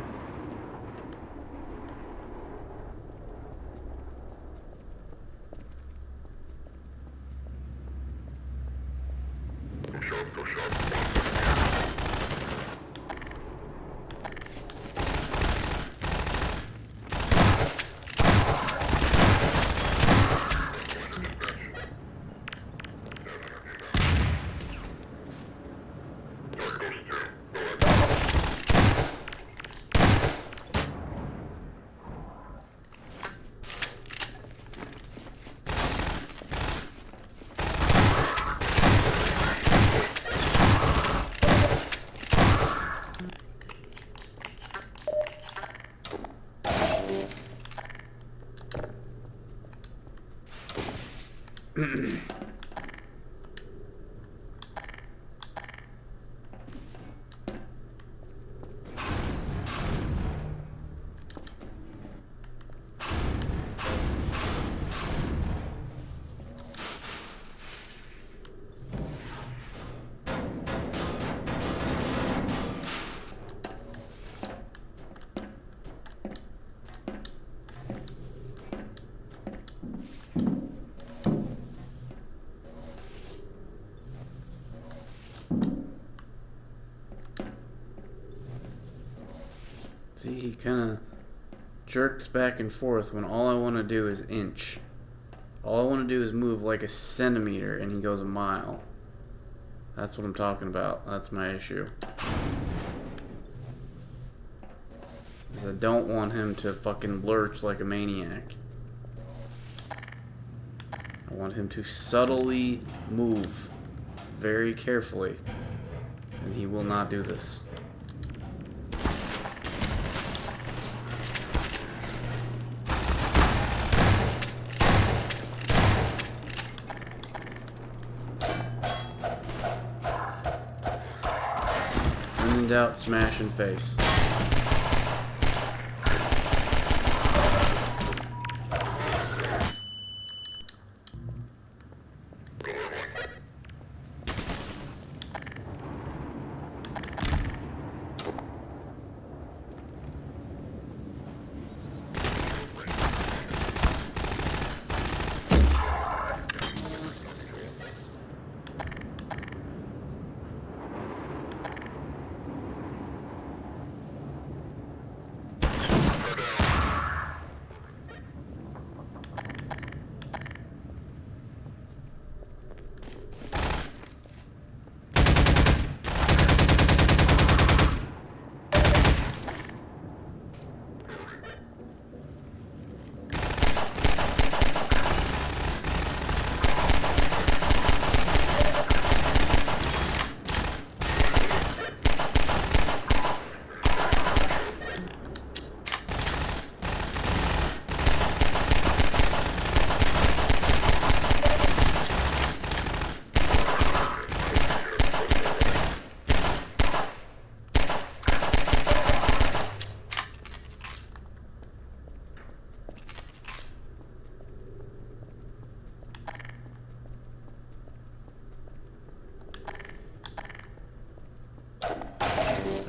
See, he kind of jerks back and forth when all I want to do is inch. All I want to do is move like a centimeter and he goes a mile. That's what I'm talking about. That's my issue. Because I don't want him to fucking lurch like a maniac. I want him to subtly move very carefully. And he will not do this. When in doubt, smash and face.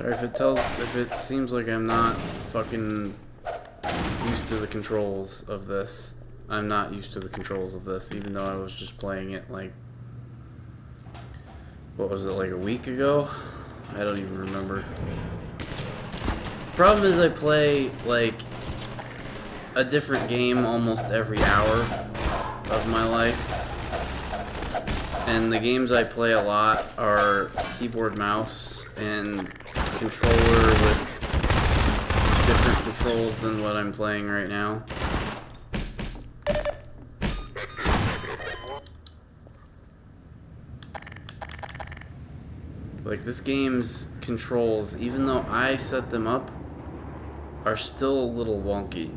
Or if it seems like I'm not fucking used to the controls of this. I'm not used to the controls of this, even though I was just playing it like, what was it, like a week ago? I don't even remember. Problem is I play like a different game almost every hour of my life. And the games I play a lot are keyboard, mouse, and controller with different controls than what I'm playing right now. Like, this game's controls, even though I set them up, are still a little wonky.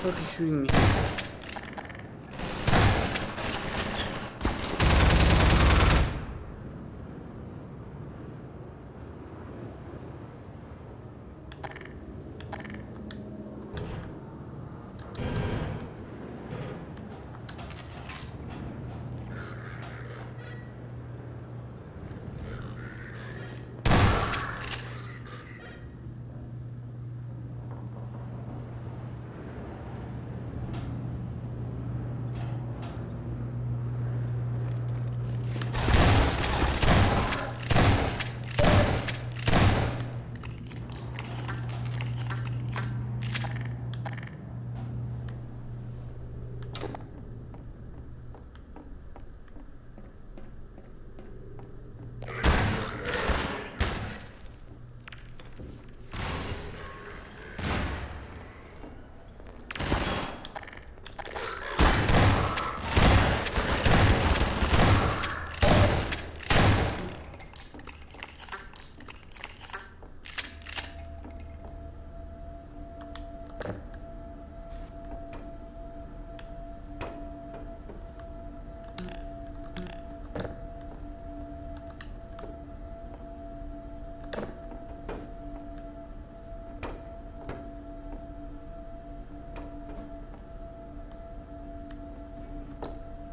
fuck is shooting me?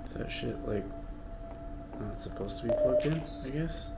Is that shit like not supposed to be plugged in, I guess?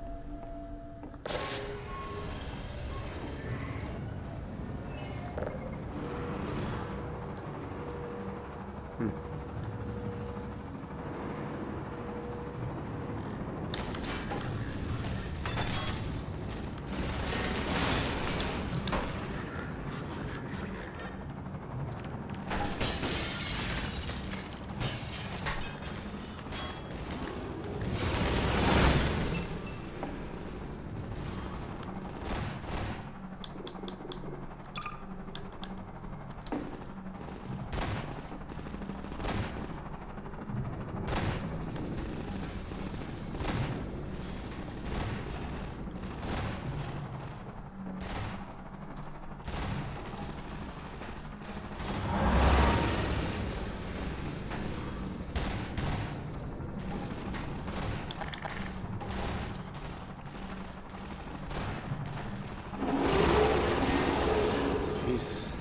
Jesus.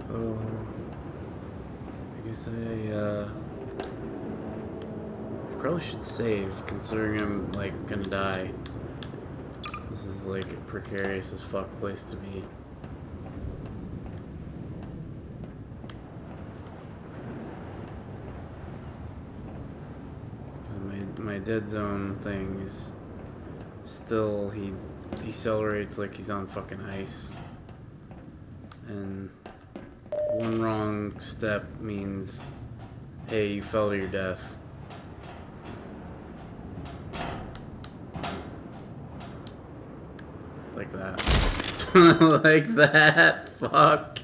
So, I guess I probably should save, considering I'm, like, gonna die. This is, like, a precarious as fuck place to be. my dead zone thing is still, he decelerates like he's on fucking ice. And one wrong step means, hey, you fell to your death. Like that. Like that. Fuck.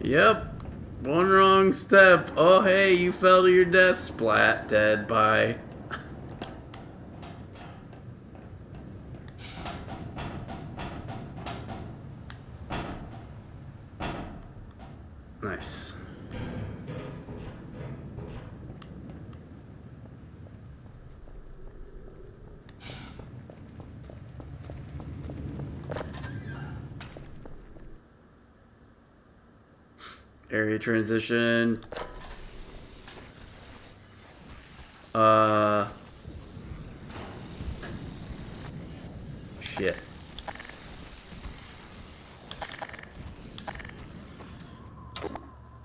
Yep. One wrong step. Oh, hey, you fell to your death. Splat. Dead. Bye. Nice. Area transition. Shit.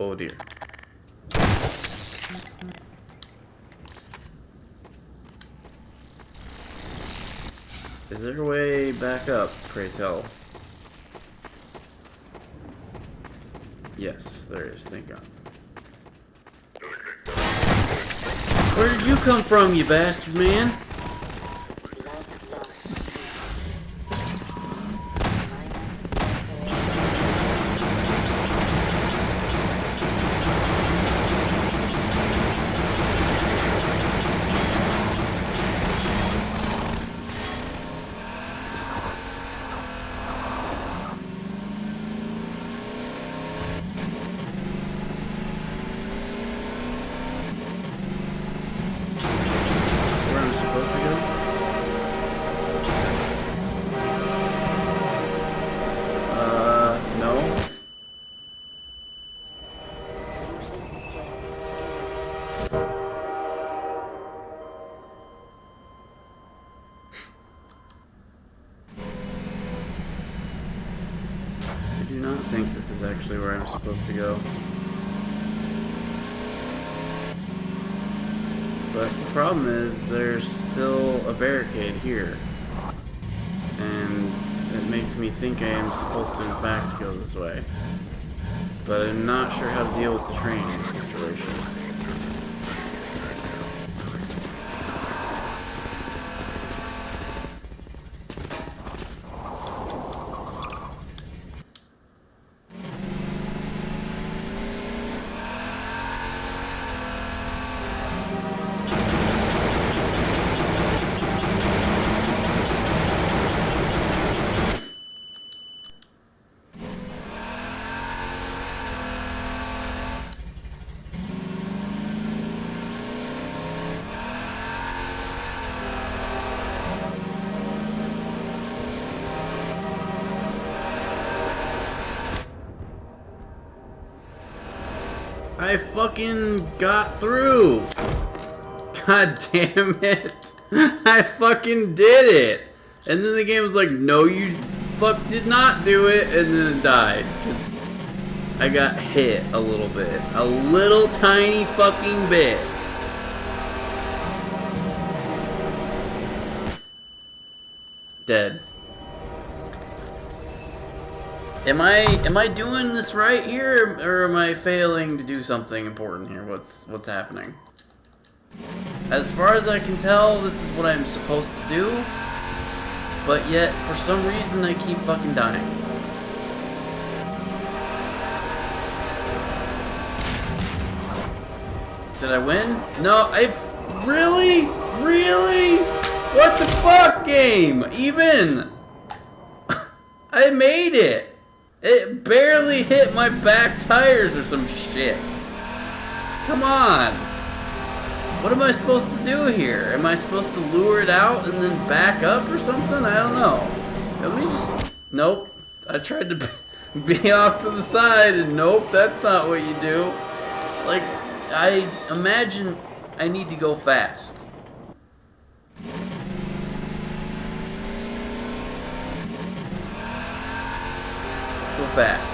Oh dear. Is there a way back up, pray tell? Yes, there is, thank God. Where did you come from, you bastard man? Blood loss pieces. Where I'm supposed to go? No. Using gel. I do not think this is actually where I'm supposed to go. But the problem is, there's still a barricade here. And it makes me think I am supposed to, in fact, go this way. But I'm not sure how to deal with the train situation. I fucking got through! God damn it! I fucking did it! And then the game was like, no, you fuck did not do it, and then it died. Because I got hit a little bit. A little tiny fucking bit. Dead. Am I doing this right here, or am I failing to do something important here? What's happening? As far as I can tell, this is what I'm supposed to do, but yet for some reason I keep fucking dying. Did I win? No, really? What the fuck, game? Even I made it. It barely hit my back tires or some shit. Come on. What am I supposed to do here? Am I supposed to lure it out and then back up or something? I don't know. Let me just... Nope. I tried to be off to the side and nope, that's not what you do. Like, I imagine I need to go fast. Go fast.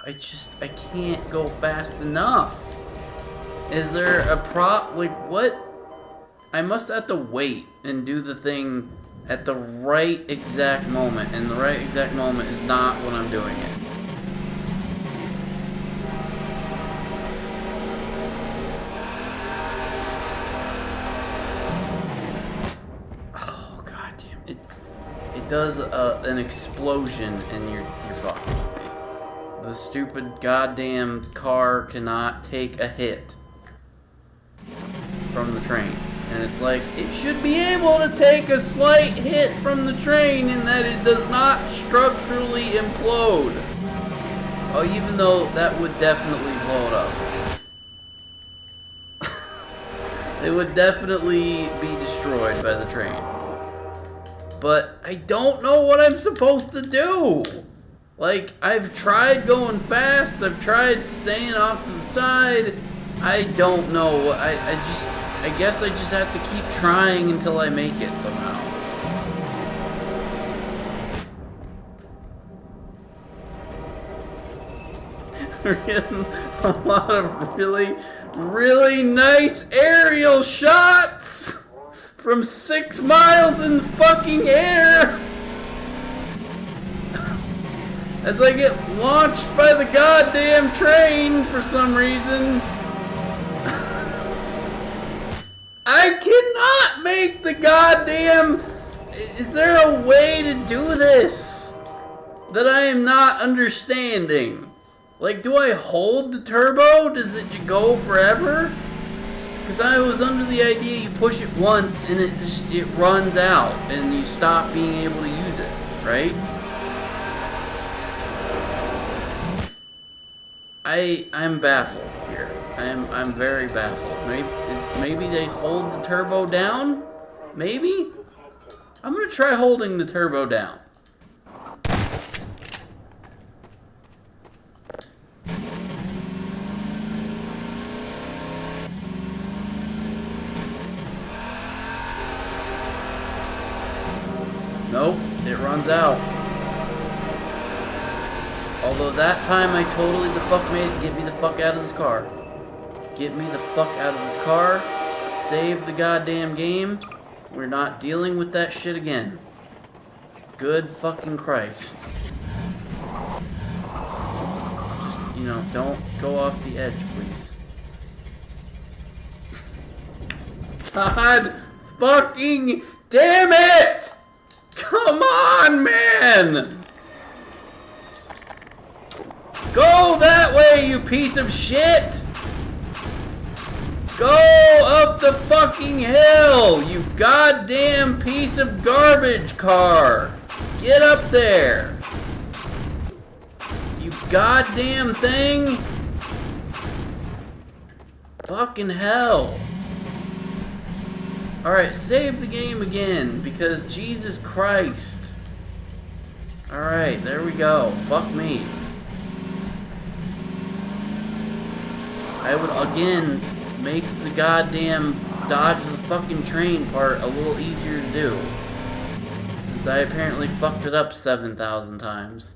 I can't go fast enough. Is there a like, what? I must have to wait and do the thing at the right exact moment, and the right exact moment is not when I'm doing it. Oh, god damn it. It does an explosion and you're fucked. The stupid goddamn car cannot take a hit from the train. And it's like, it should be able to take a slight hit from the train in that it does not structurally implode. Oh, even though that would definitely blow it up. It would definitely be destroyed by the train. But I don't know what I'm supposed to do. Like, I've tried going fast, I've tried staying off to the side. I don't know. I guess I just have to keep trying until I make it somehow. We're getting a lot of really, really nice aerial shots from 6 miles in the fucking air as I get launched by the goddamn train for some reason. I cannot make the goddamn... Is there a way to do this that I am not understanding? Like, do I hold the turbo? Does it go forever? Because I was under the idea you push it once and it runs out and you stop being able to use it, right? I'm baffled here. I'm very baffled. Maybe they hold the turbo down? Maybe? I'm gonna try holding the turbo down. Nope, it runs out. Although that time I totally the fuck made it. Get me the fuck out of this car. Get me the fuck out of this car. Save the goddamn game. We're not dealing with that shit again. Good fucking Christ. Just, you know, don't go off the edge, please. God fucking damn it! Come on, man! Go that way, you piece of shit! Go up the fucking hill, you goddamn piece of garbage car! Get up there! You goddamn thing! Fucking hell! Alright, save the game again, because Jesus Christ. Alright, there we go. Fuck me. I would, again, make the goddamn dodge the fucking train part a little easier to do. Since I apparently fucked it up 7,000 times.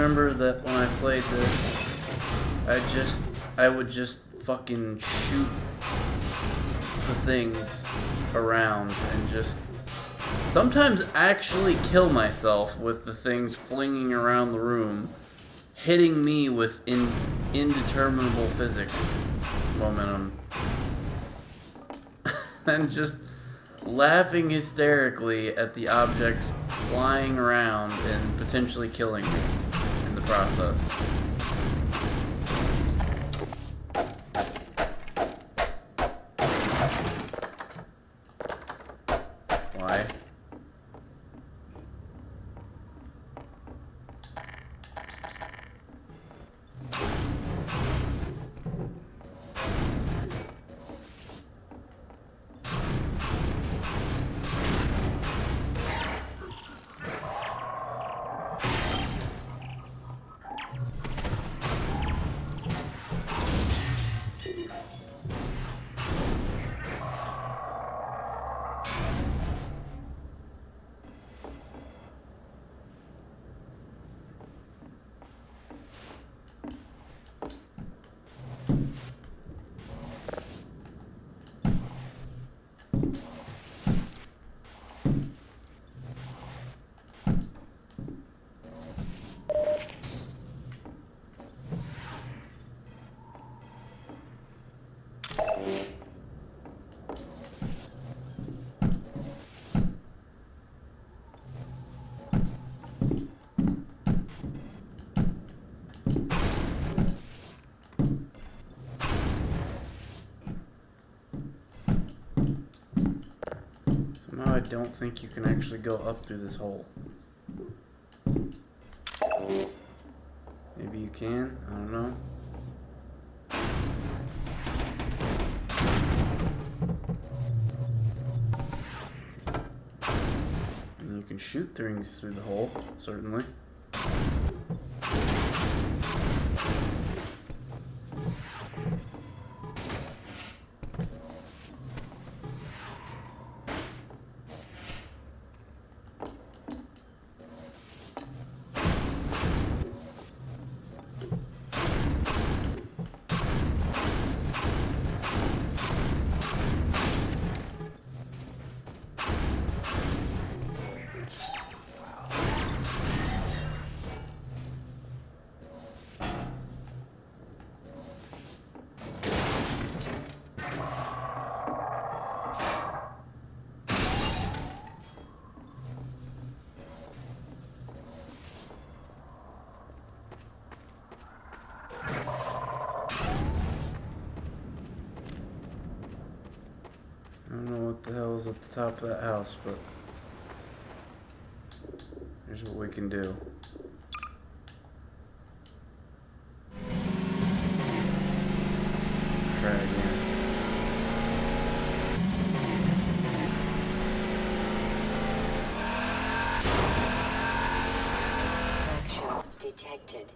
remember that when I played this, I would just fucking shoot the things around and just sometimes actually kill myself with the things flinging around the room, hitting me with indeterminable physics momentum. And just laughing hysterically at the objects flying around and potentially killing me in the process. Why? Somehow I don't think you can actually go up through this hole. Maybe you can? I don't know. And you can shoot things through the hole, certainly. I don't know what the hell is at the top of that house, but here's what we can do. Try again. Traction detected.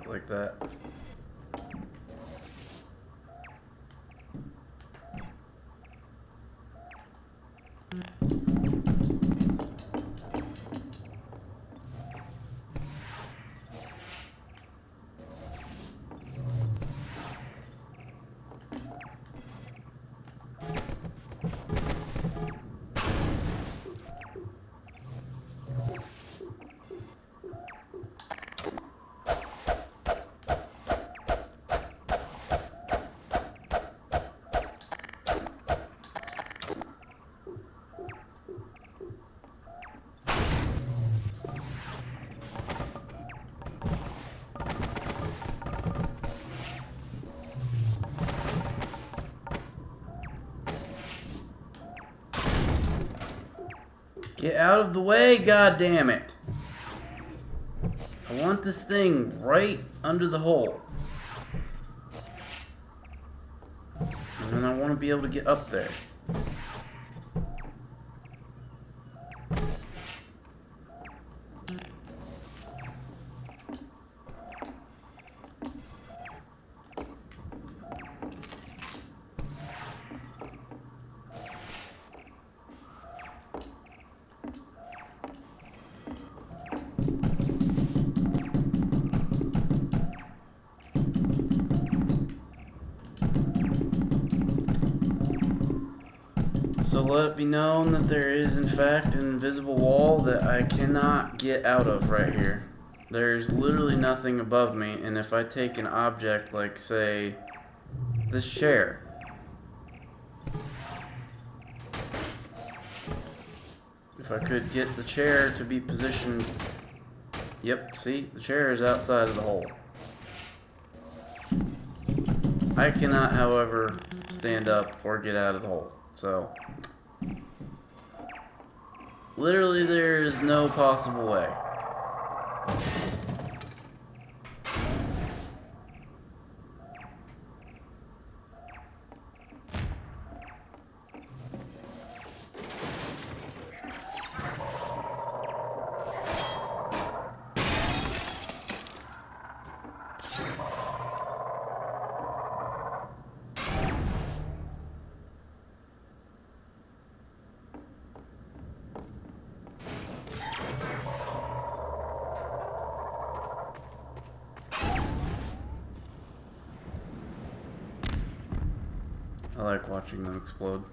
like that. Get out of the way, goddammit! I want this thing right under the hole. And then I want to be able to get up there. So let it be known that there is in fact an invisible wall that I cannot get out of right here. There's literally nothing above me, and if I take an object like, say, this chair, if I could get the chair to be positioned, yep, see, the chair is outside of the hole. I cannot, however, stand up or get out of the hole. So, literally there is no possible way. I like watching them explode.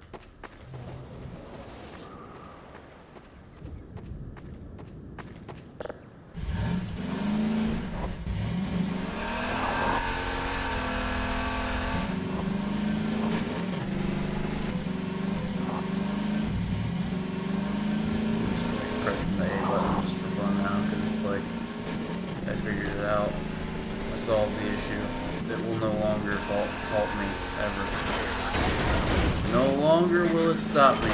Just like pressing the A button just for fun now, because it's like I figured it out. I solved the issue. It will no longer halt me ever. No longer will it stop me.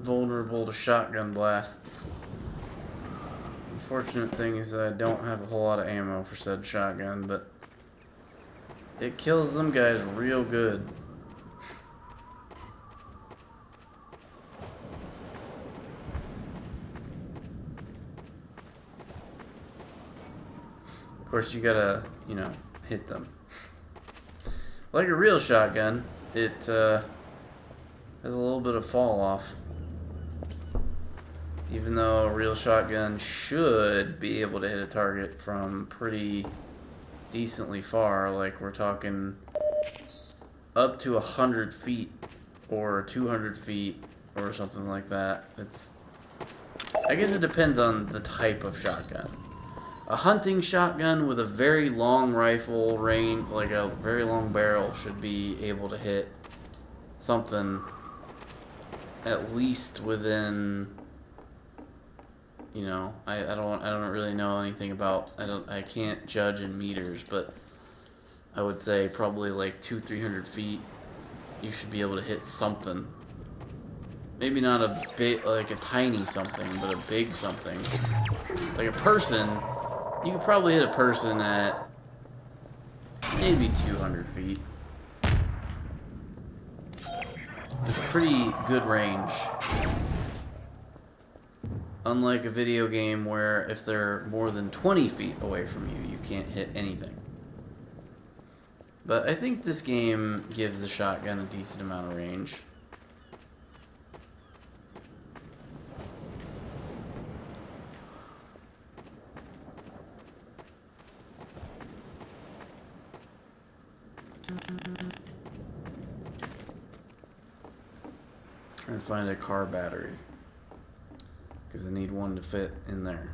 vulnerable to shotgun blasts. Unfortunate thing is that I don't have a whole lot of ammo for said shotgun, but it kills them guys real good. Of course, you gotta, you know, hit them. Like a real shotgun, it has a little bit of fall off. Even though a real shotgun should be able to hit a target from pretty decently far, like we're talking up to 100 feet or 200 feet or something like that. I guess it depends on the type of shotgun. A hunting shotgun with a very long rifle range, like a very long barrel, should be able to hit something at least within, you know, I don't really know anything about, I can't judge in meters, but I would say probably like 200-300 feet you should be able to hit something. Maybe not a big, like a tiny something, but a big something. Like a person, you could probably hit a person at maybe 200 feet. It's pretty good range. Unlike a video game where if they're more than 20 feet away from you, you can't hit anything. But I think this game gives the shotgun a decent amount of range. Trying to find a car battery, because I need one to fit in there.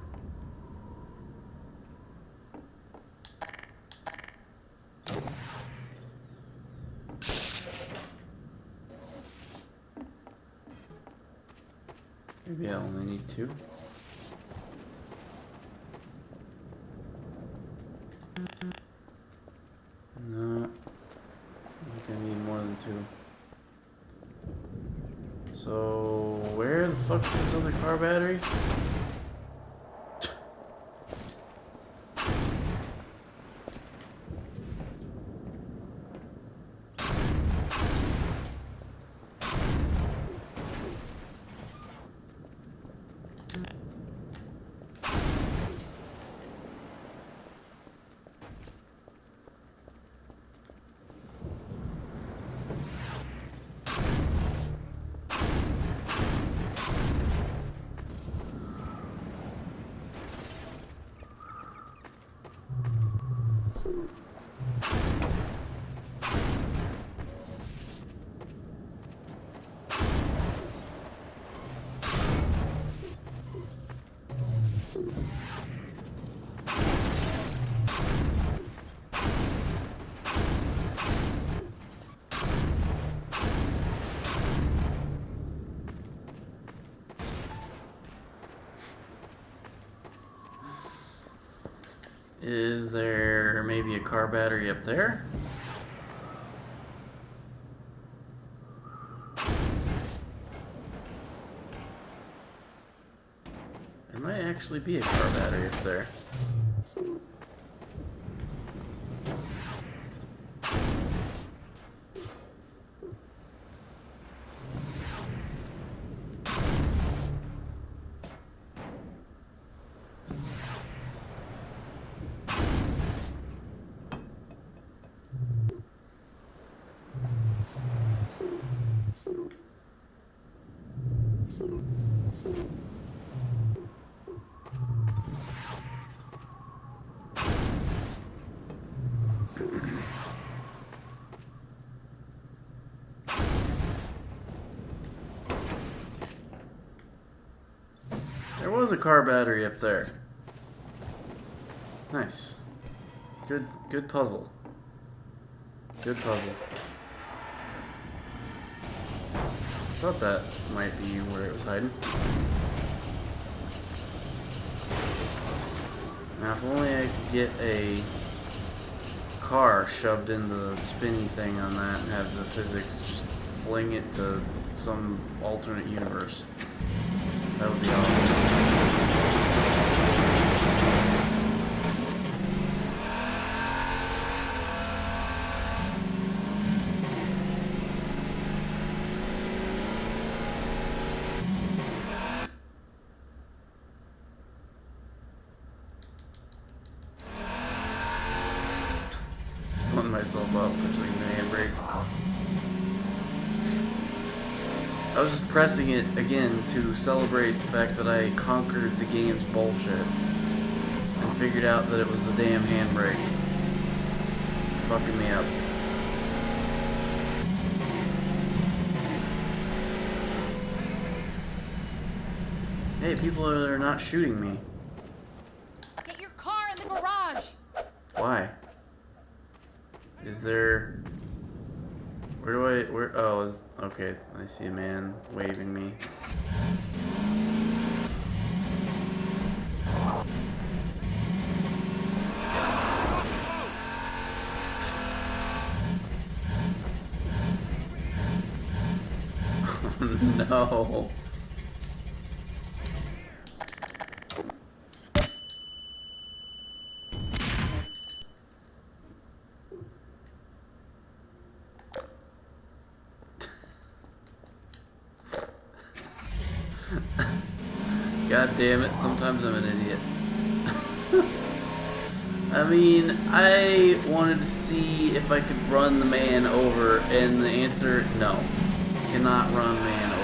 Maybe I only need 2. No, I think I need more than 2. So, where the fuck is this other car battery? Is there maybe a car battery up there? There might actually be a car battery up there. There was a car battery up there. Nice. Good puzzle. Good puzzle. Thought that might be where it was hiding. Now if only I could get a car shoved in the spinny thing on that and have the physics just fling it to some alternate universe. That would be awesome. Spun myself up, pushing the handbrake. I was just pressing it again to celebrate the fact that I conquered the game's bullshit and figured out that it was the damn handbrake fucking me up. Hey, people are not shooting me. Get your car in the garage. Why? Is there... Where, oh, okay, I see a man waving me. No. God damn it, sometimes I'm an idiot. I mean, I wanted to see if I could run the man over, and the answer, no. Cannot run man over.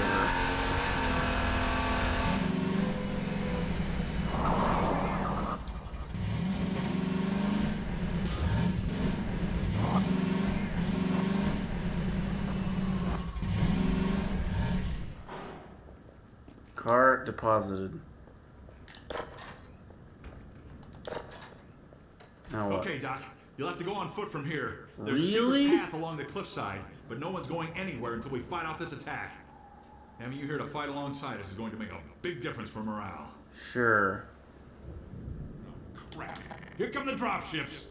Car deposited. Now what? Okay, Doc. You'll have to go on foot from here. There's Really? a secret path along the cliffside, but no one's going anywhere until we fight off this attack. Having you here to fight alongside us is going to make a big difference for morale. Sure. Crap. Here come the dropships.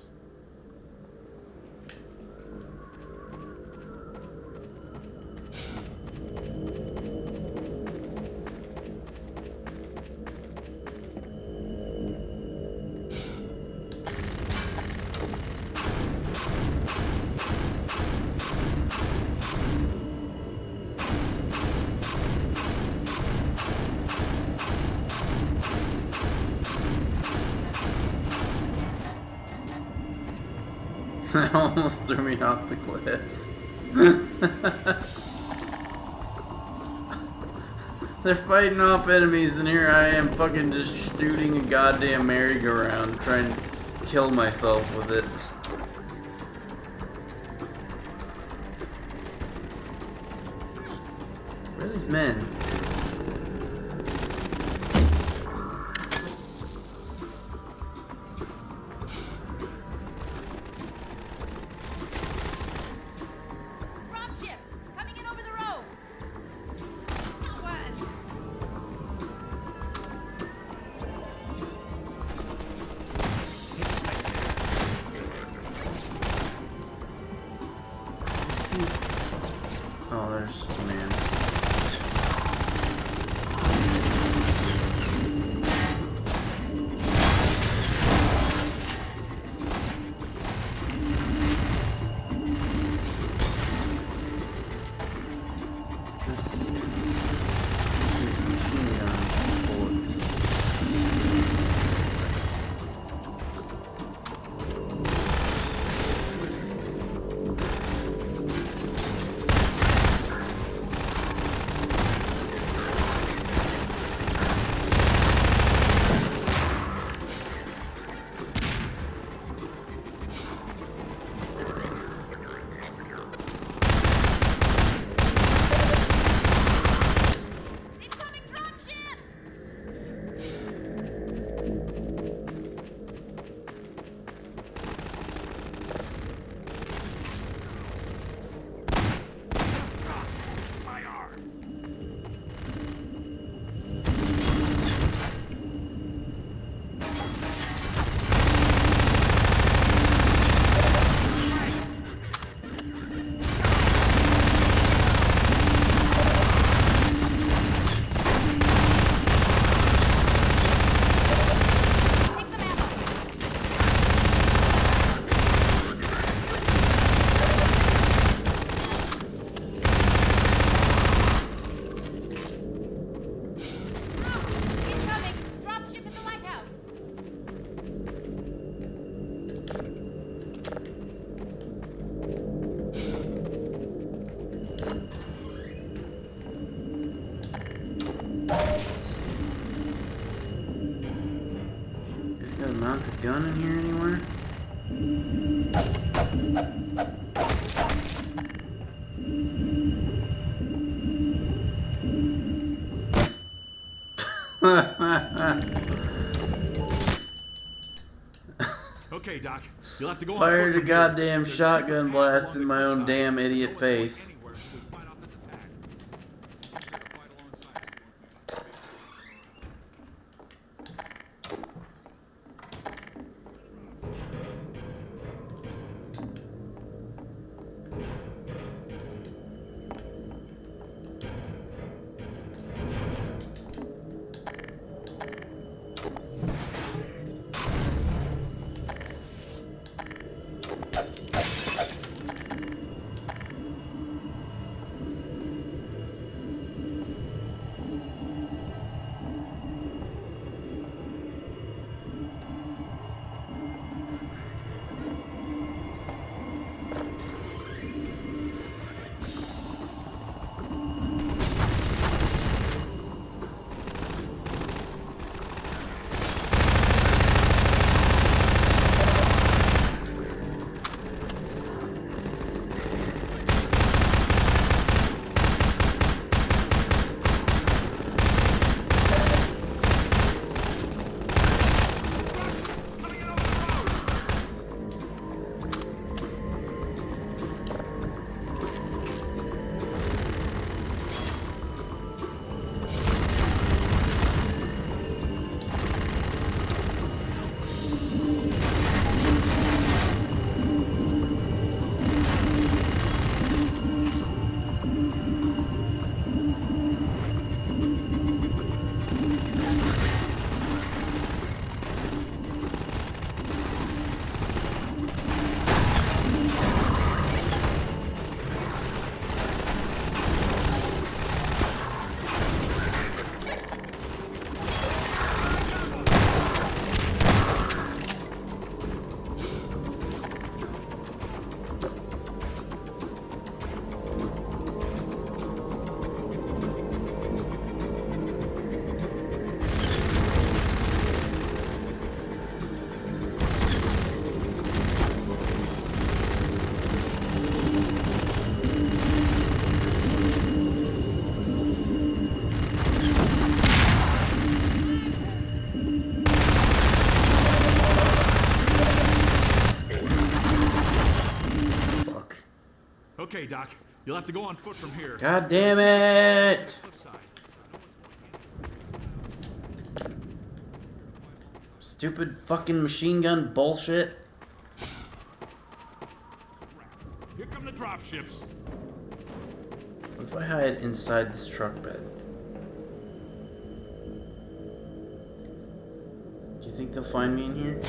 That almost threw me off the cliff. They're fighting off enemies, and here I am fucking just shooting a goddamn merry-go-round, trying to kill myself with it. Where are these men? Dropship coming in over the road. Come on. Oh, there's a man. Just gotta mount a gun in here anywhere? Okay, Doc. You'll have to go on Fired foot a from here. goddamn There's a shotgun secret path blast along in the my own cliffside. damn idiot Don't face. go anywhere until we fight off this attack. Right alongside. Okay, Doc. You'll have to go on foot from here. God damn it! Cliffside. Stupid fucking machine gun bullshit. Here come the dropships. What if I hide inside this truck bed? Do you think they'll find me in here? I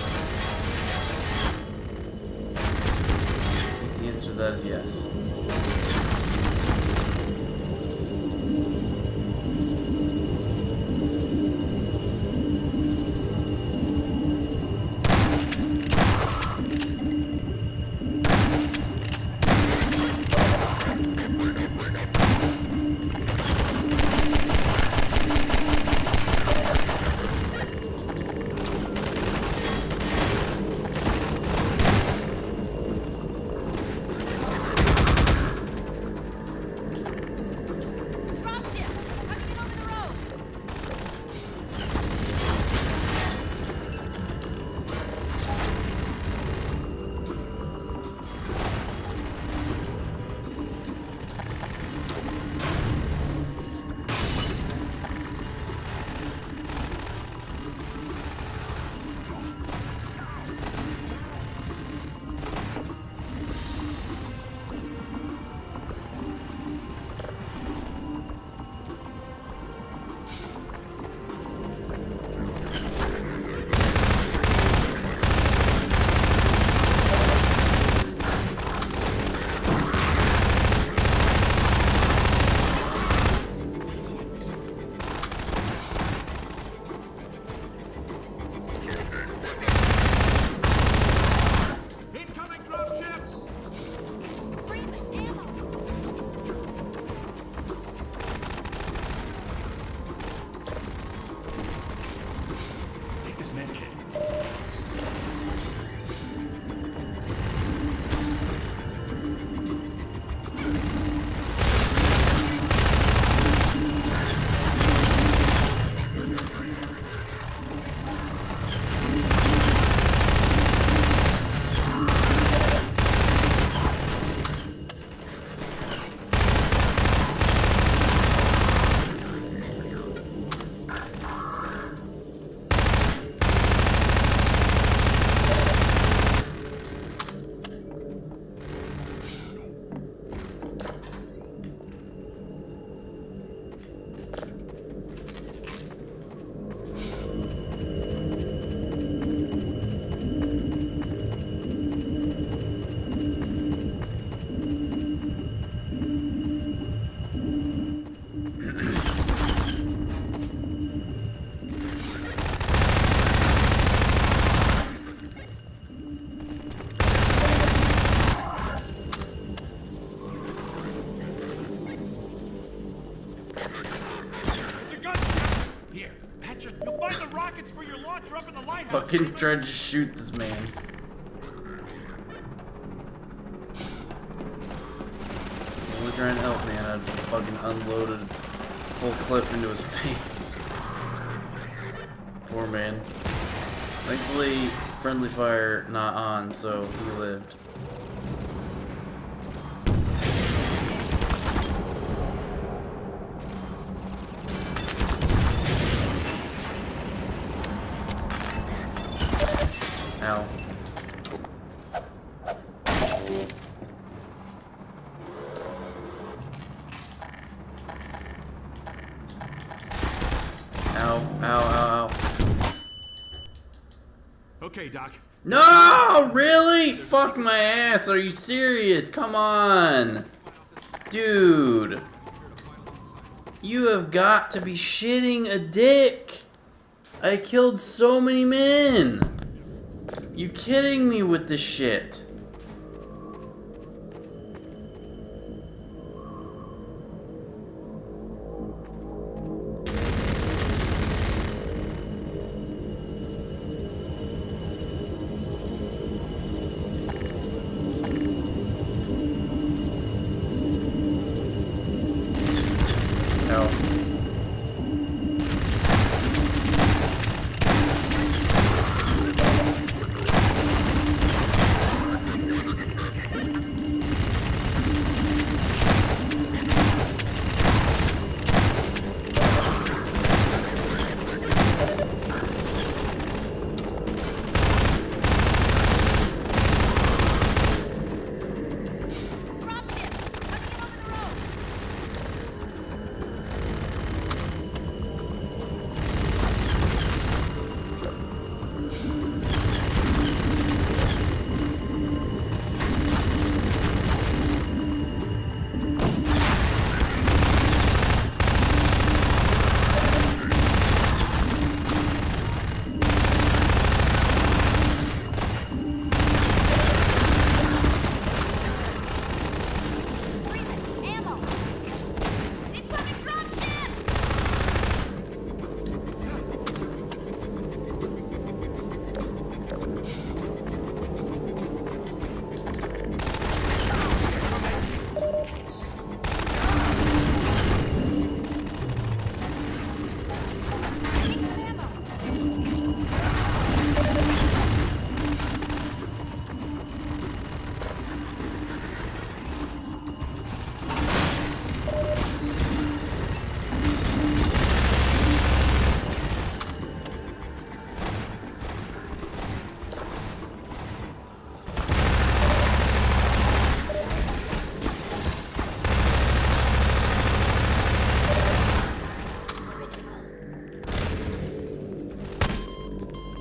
think the answer to that is yes. Here, patch You'll find the rockets for your launcher up in the lighthouse. Fucking tried to shoot this man. Only trying to help, man. I just fucking unloaded full clip into his face. Poor man. Thankfully, friendly fire not on, so he lived. Ow. Ow, ow, ow, ow. Okay, Doc. No, really? Fuck my ass. Are you serious? Come on. Dude. You have got to be shitting a dick. I killed so many men. You kidding me with this shit? No.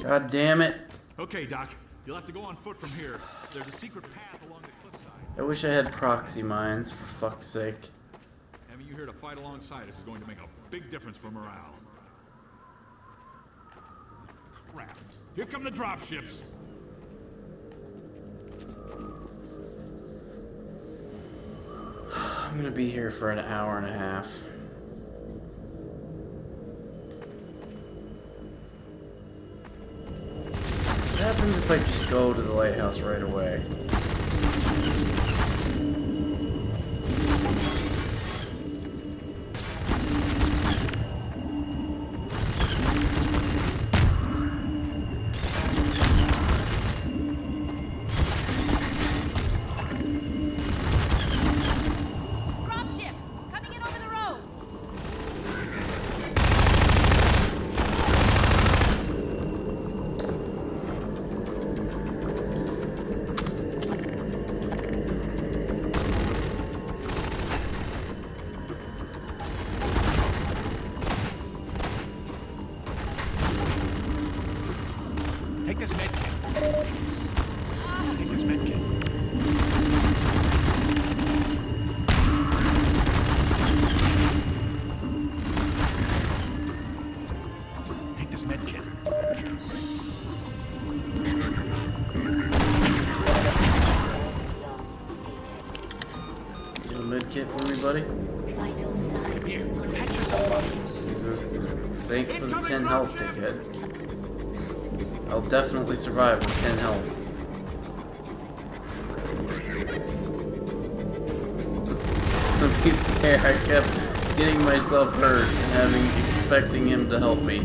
God damn it. Okay, Doc. You'll have to go on foot from here. There's a secret path along the cliffside. I wish I had proxy mines, for fuck's sake. Having you here to fight alongside us is going to make a big difference for morale. Crap. Here come the dropships. I'm gonna be here for an hour and a half. What happens if I just go to the lighthouse right away? Dropship! Coming in over the road! Take this med kit. Take this med kit. Take this med kit. You have a med kit for me, buddy? Vital signs. Here, patch yourself up. These was Thanks for the 10 health, dickhead. I'll definitely survive with 10 health. To be fair, I kept getting myself hurt and expecting him to help me.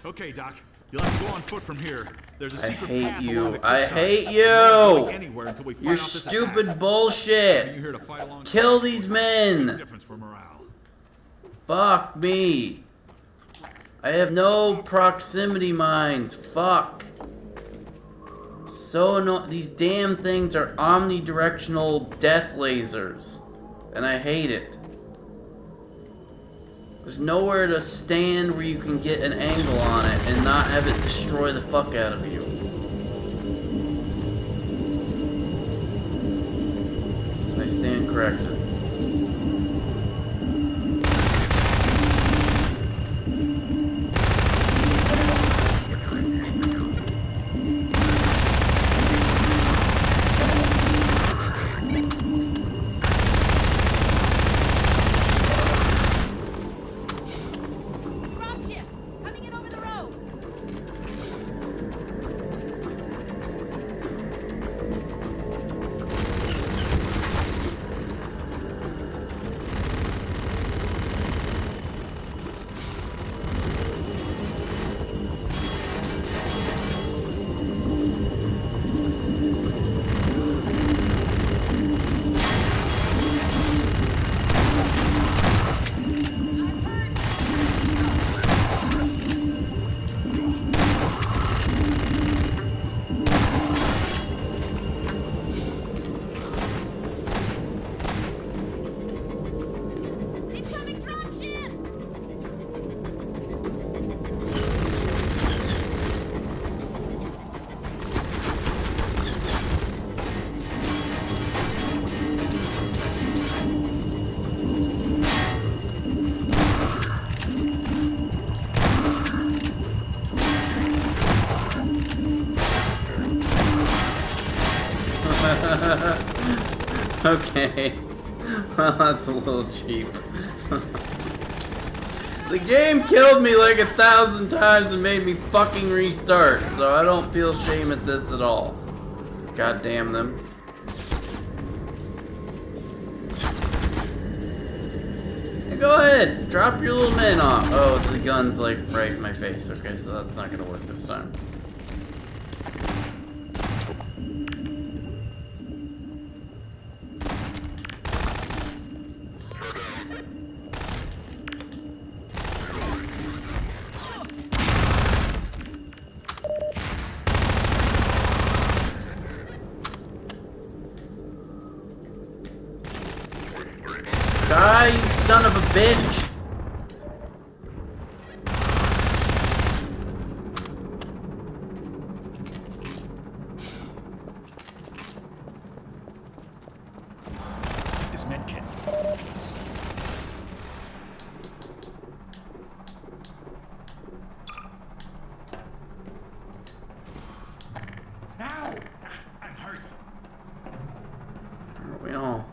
Okay, Doc. You'll have to go on foot from here. There's a secret hate path you. along the I cliffside. hate We're not going you. anywhere until we fight Your off this stupid attack. bullshit. You're here to fight alongside Kill us. these men. Difference for morale. Fuck me. I have no proximity mines. Fuck. So annoying. These damn things are omnidirectional death lasers. And I hate it. There's nowhere to stand where you can get an angle on it and not have it destroy the fuck out of you. I stand corrected. Dropship! Coming in over the road! Incoming dropship! Okay. Well, that's a little cheap. The game killed me like 1,000 times and made me fucking restart, so I don't feel shame at this at all. God damn them. Hey, go ahead, drop your little men off. Oh, the gun's like right in my face. Okay, so that's not gonna work this time. Die, you son of a bitch! This medkit. Ow! I'm hurt. Aren't we all?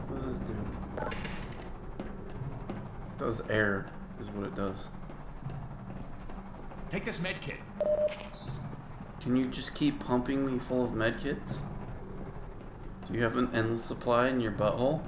What does this do? It does air, is what it does. Take this medkit. Can you just keep pumping me full of medkits? Do you have an endless supply in your butthole?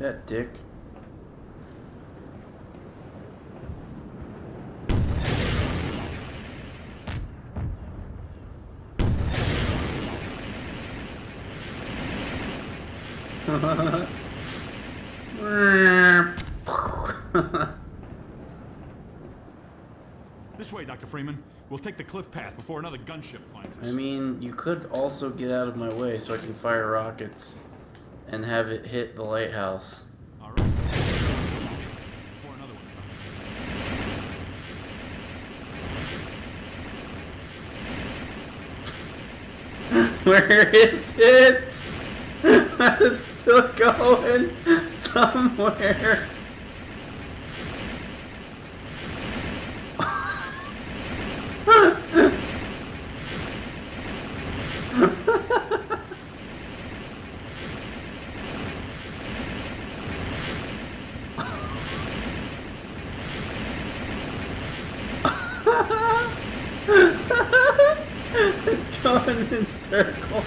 that, dick. This way, Dr. Freeman. We'll take the cliff path before another gunship finds us. I mean, you could also get out of my way so I can fire rockets and have it hit the lighthouse. All right. Before another one comes. Where is it? It's still going somewhere. It's going in circles.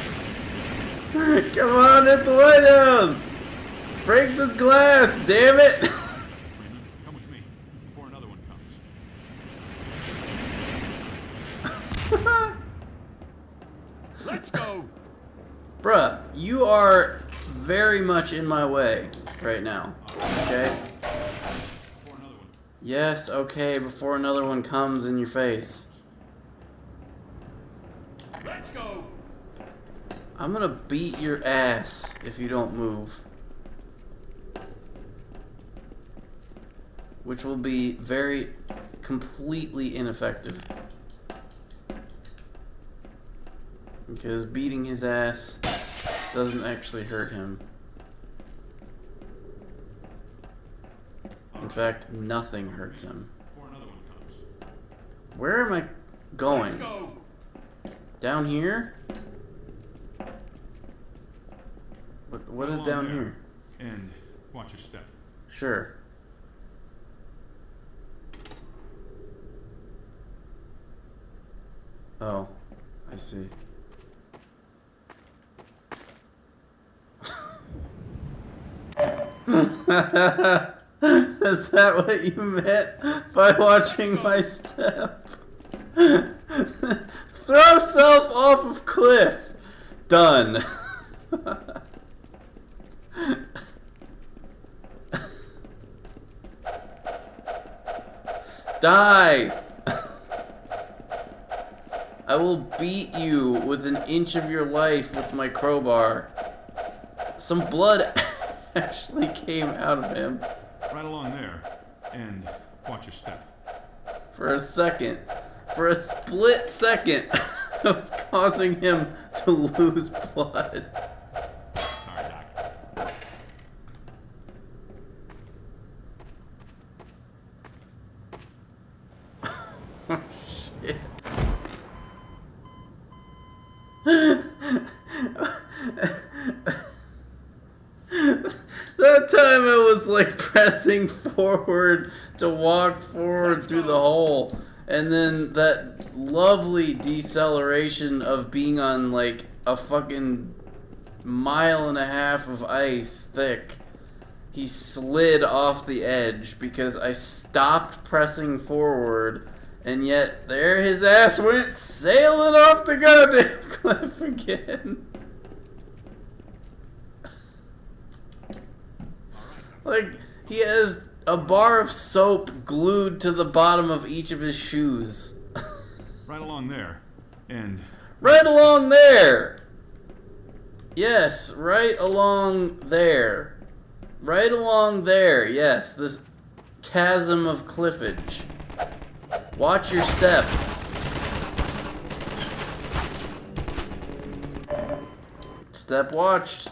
Come on, hit the lighthouse! Break this glass, damn it! Freeman, come with me before another one comes. Let's go! Bruh, you are very much in my way right now. Okay? Before another one. Yes, okay, before another one comes in your face. Let's go! I'm gonna beat your ass if you don't move. Which will be very completely ineffective. Because beating his ass doesn't actually hurt him. In fact, nothing hurts him. Before another one comes. Where am I going? Let's go! Down here? What is Along down there. here? And watch your step. Sure. Oh, I see. Is that what you meant by watching my step? Throw self off of cliff. Done. Die. I will beat you with an inch of your life with my crowbar. Some blood actually came out of him Right along there. And watch your step. for a second. For a split second, I was causing him to lose blood. Sorry, Doc. Shit. That time I was like pressing forward to walk forward through the hole, and then that lovely deceleration of being on like a fucking mile and a half of ice thick. He slid off the edge because I stopped pressing forward, and yet there his ass went sailing off the goddamn cliff again. Like, he has a bar of soap glued to the bottom of each of his shoes. Right along there. And Right along there! Yes, right along there. Right along there, yes, this chasm of cliffage. Watch your step. Step watched.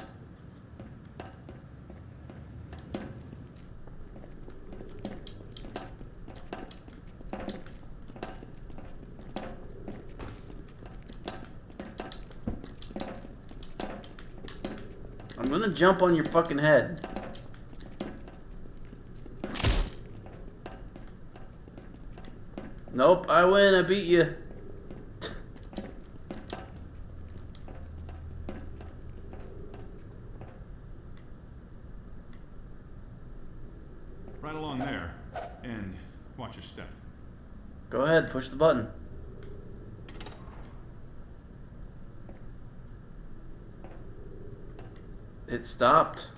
I'm gonna jump on your fucking head. Nope, I win, I beat you. step. Go ahead, push the button. It stopped.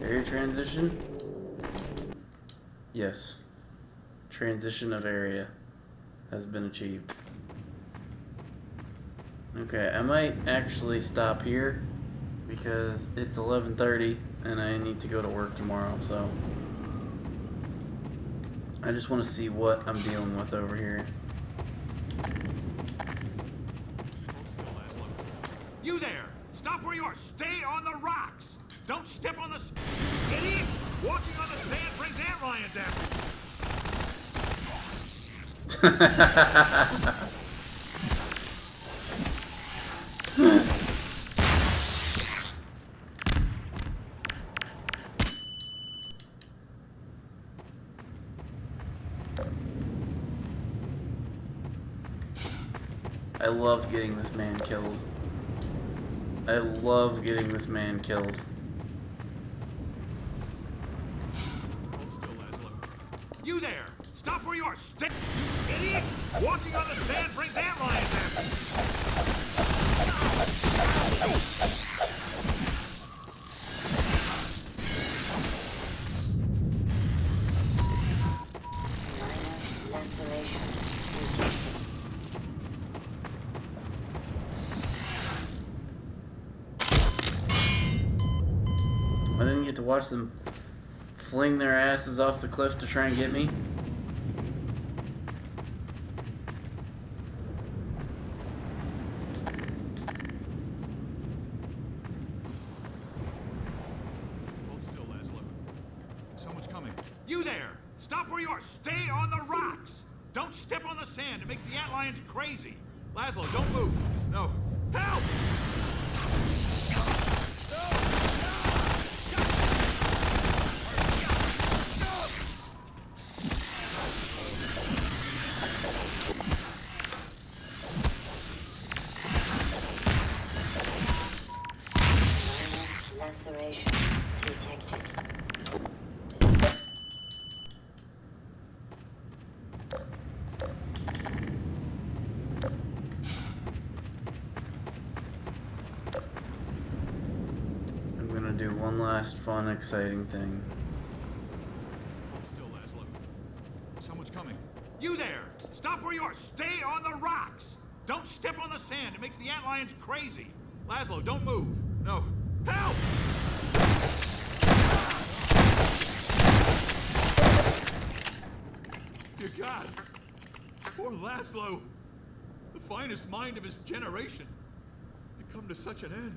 Area transition? Yes. Transition of area has been achieved. Okay, I might actually stop here because it's 11:30 and I need to go to work tomorrow, so I just want to see what I'm dealing with over here. Hold still, Laszlo. You there! Stop where you are! Stay on the rocks! Don't step on the idiot! Walking on the sand brings antlions after you! I love getting this man killed. I love getting this man killed. Hold still, Laszlo. You there! Stop where you are! Stay, you idiot! Walking on the sand brings antlions after you! Minor laceration detected. I didn't get to watch them fling their asses off the cliff to try and get me. Hold still, Laszlo. Someone's coming. You there! Stop where you are! Stay on the rocks! Don't step on the sand. It makes the antlions crazy. Laszlo, don't move. No. Help! Minor laceration detected. I'm gonna do one last fun, exciting thing. Hold still, Laszlo. Someone's coming. You there! Stop where you are! Stay on the rocks! Don't step on the sand. It makes the antlions crazy. Laszlo, don't move. No. Help! Dear God. Poor Laszlo. The finest mind of his generation. To come to such an end.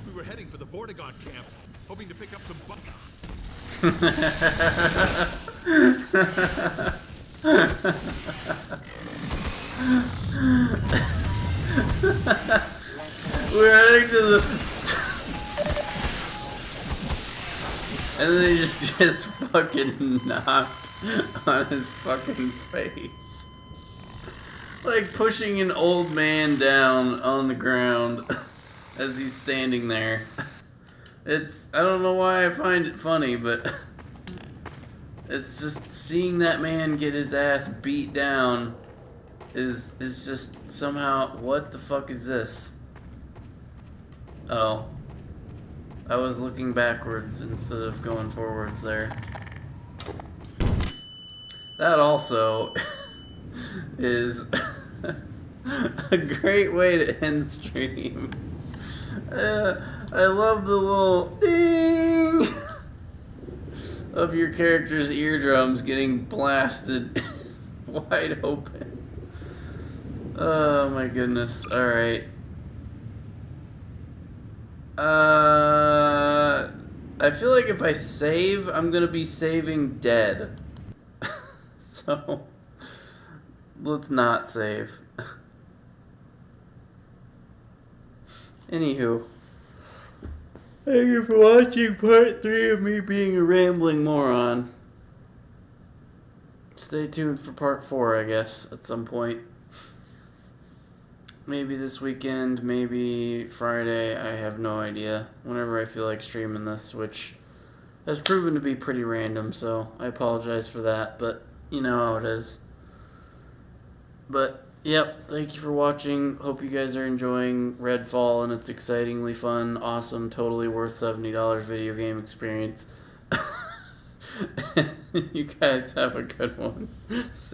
We were heading for the Vortigaunt camp, hoping to pick up some We're heading to the... And then he just gets fucking knocked on his fucking face. Like pushing an old man down on the ground as he's standing there. It's, I don't know why I find it funny, but it's just seeing that man get his ass beat down is just somehow, what the fuck is this? Oh. I was looking backwards instead of going forwards there. That also is a great way to end stream. I love the little ding of your character's eardrums getting blasted wide open. Oh my goodness. Alright. I feel like if I save, I'm gonna be saving dead. So, let's not save. Thank you for watching part 3 of me being a rambling moron. Stay tuned for part 4, I guess, at some point. Maybe this weekend, maybe Friday, I have no idea. Whenever I feel like streaming this, which has proven to be pretty random, so I apologize for that, but you know how it is. But, yep, thank you for watching. Hope you guys are enjoying Redfall and its excitingly fun, awesome, totally worth $70 video game experience. You guys have a good one.